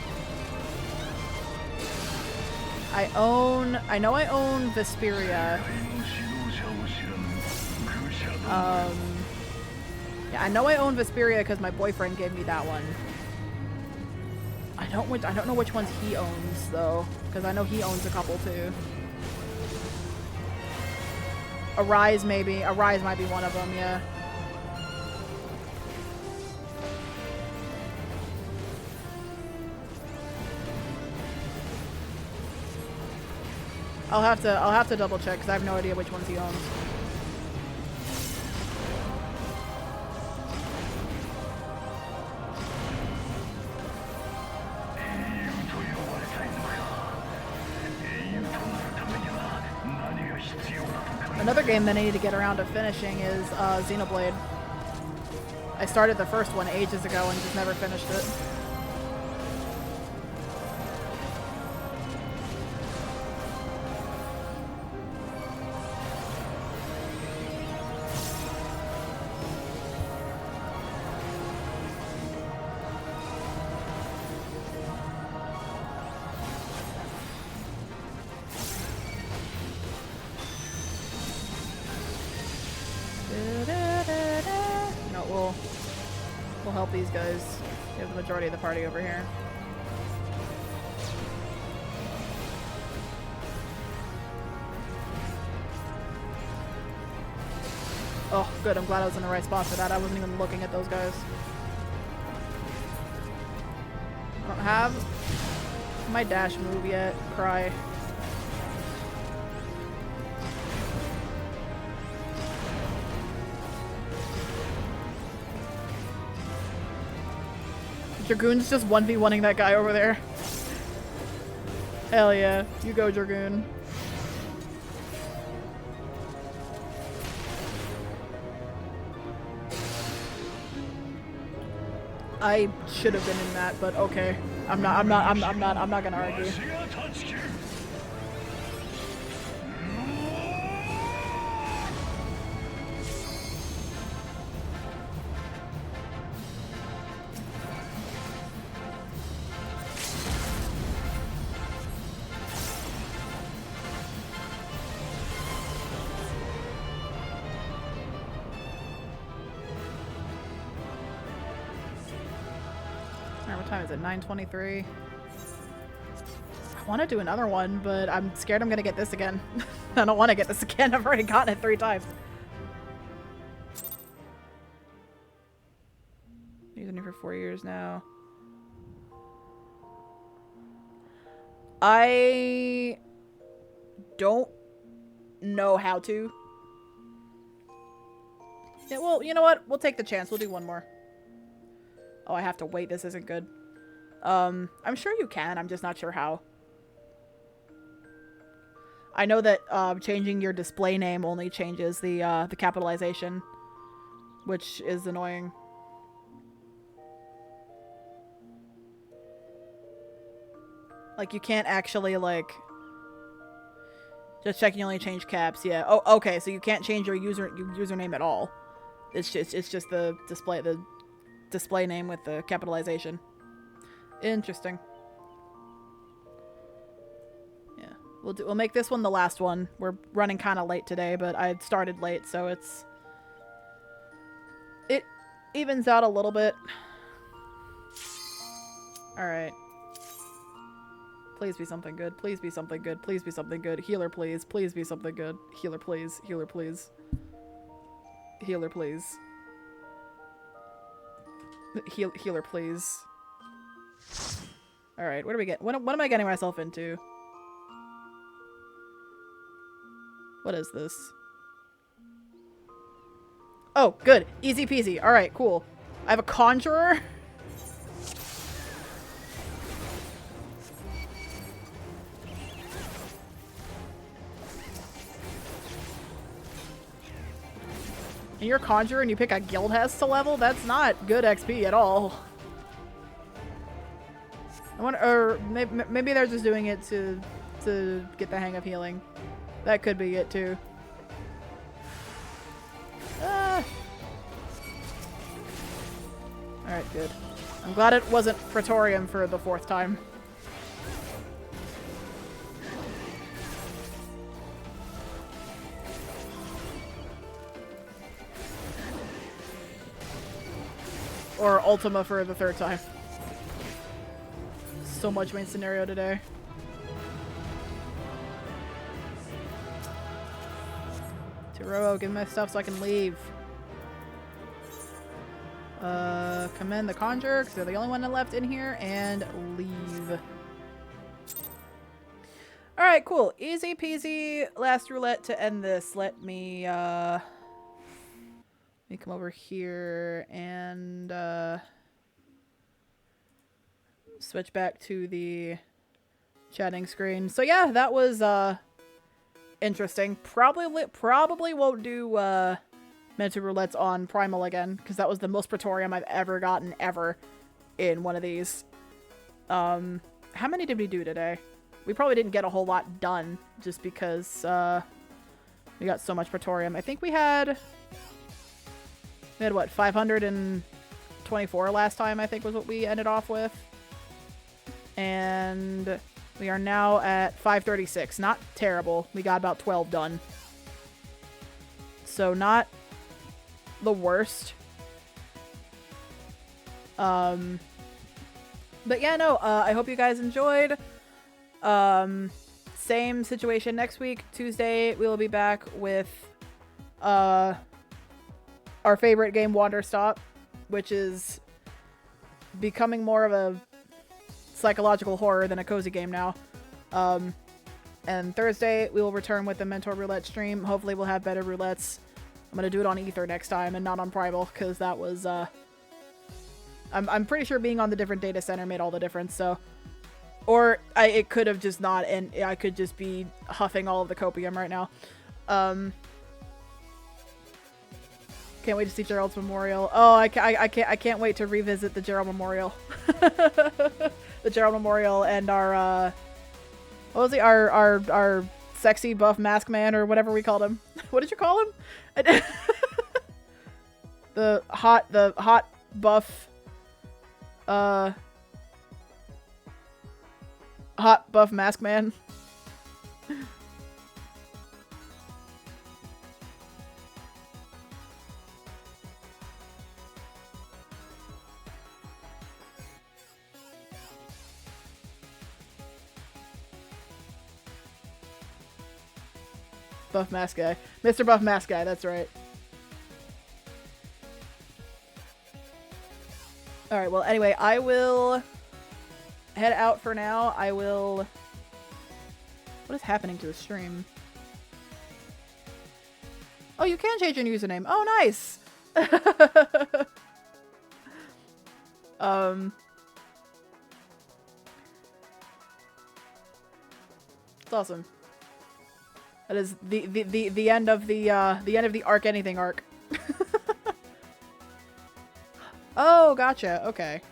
I know I own Vesperia. Yeah, I know I own Vesperia because my boyfriend gave me that one. I don't know which ones he owns, though, because I know he owns a couple, too. Arise, maybe. Arise might be one of them, yeah. I'll have to double check because I have no idea which ones he owns. Another game that I need to get around to finishing is Xenoblade. I started the first one ages ago and just never finished it. We'll help these guys. We have the majority of the party over here. Oh, good. I'm glad I was in the right spot for that. I wasn't even looking at those guys. I don't have my dash move yet. Cry. Dragoon's just 1v1ing that guy over there. Hell yeah. You go, Dragoon. I should have been in that, but okay. I'm not gonna argue. What time is it? 9:23. I want to do another one, but I'm scared I'm gonna get this again. I don't want to get this again. I've already gotten it 3 times. Using it for 4 years now. I don't know how to. Yeah, well, you know what? We'll take the chance. We'll do one more. Oh, I have to wait. This isn't good. I'm sure you can. I'm just not sure how. I know that changing your display name only changes the capitalization, which is annoying. Like, you can't actually, like... Just checking, you only change caps. Yeah. Oh, okay. So you can't change your username at all. It's just the display name with the capitalization. Interesting. Yeah. We'll make this one the last one. We're running kind of late today, but I started late, so it evens out a little bit. All right. Please be something good. Please be something good. Please be something good. Healer, please. Please be something good. Healer, please. Healer, please. Healer, please. Healer, please. Alright, what do we get? What am I getting myself into? What is this? Oh, good. Easy peasy. Alright, cool. I have a conjurer. And you're a conjurer and you pick a guild has to level? That's not good XP at all. I wonder, or maybe they're just doing it to get the hang of healing. That could be it too. Ah. Alright, good. I'm glad it wasn't Praetorium for the 4th time. Or Ultima for the 3rd time. So much main scenario today. Turo, give me my stuff so I can leave. Commend the conjure, because they're the only one left in here, and leave. Alright, cool. Easy peasy. Last roulette to end this. Let me come over here and switch back to the chatting screen. So yeah, that was interesting. Probably won't do Mental Roulettes on Primal again, because that was the most Praetorium I've ever gotten ever in one of these. How many did we do today? We probably didn't get a whole lot done just because we got so much Praetorium. I think we had what, 524 last time, I think was what we ended off with. And we are now at 536. Not terrible. We got about 12 done. So not the worst. But yeah, no, I hope you guys enjoyed. Same situation next week. Tuesday, we will be back with our favorite game, Wanderstop, which is becoming more of a psychological horror than a cozy game now. And Thursday, we will return with the Mentor Roulette stream. Hopefully we'll have better roulettes. I'm going to do it on Ether next time and not on Primal, because that was I'm pretty sure being on the different data center made all the difference, so... Or it could have just not, and I could just be huffing all of the copium right now. Can't wait to see Gerald's memorial. Oh, I can't wait to revisit the Gerald memorial. The Gerald memorial and our, what was he? Our sexy buff mask man or whatever we called him. What did you call him? The hot buff, hot buff mask man. Buff mask guy. Mr. Buff mask guy, that's right. Alright, well, anyway, I will head out for now. I will... What is happening to the stream? Oh, you can change your username. Oh, nice! It's awesome. That is the end of the end of the Arc Anything arc. Oh, gotcha. Okay.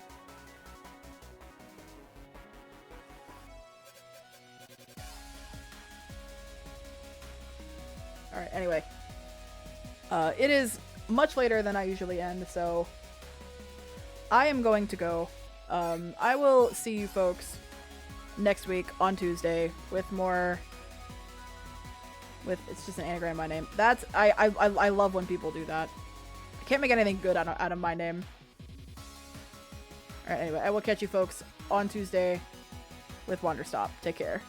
All right. Anyway, it is much later than I usually end, so I am going to go. I will see you folks next week on Tuesday with more. With it's just an anagram of my name. That's I love when people do that. I can't make anything good out of my name. All right. Anyway, I will catch you folks on Tuesday with Wanderstop. Take care.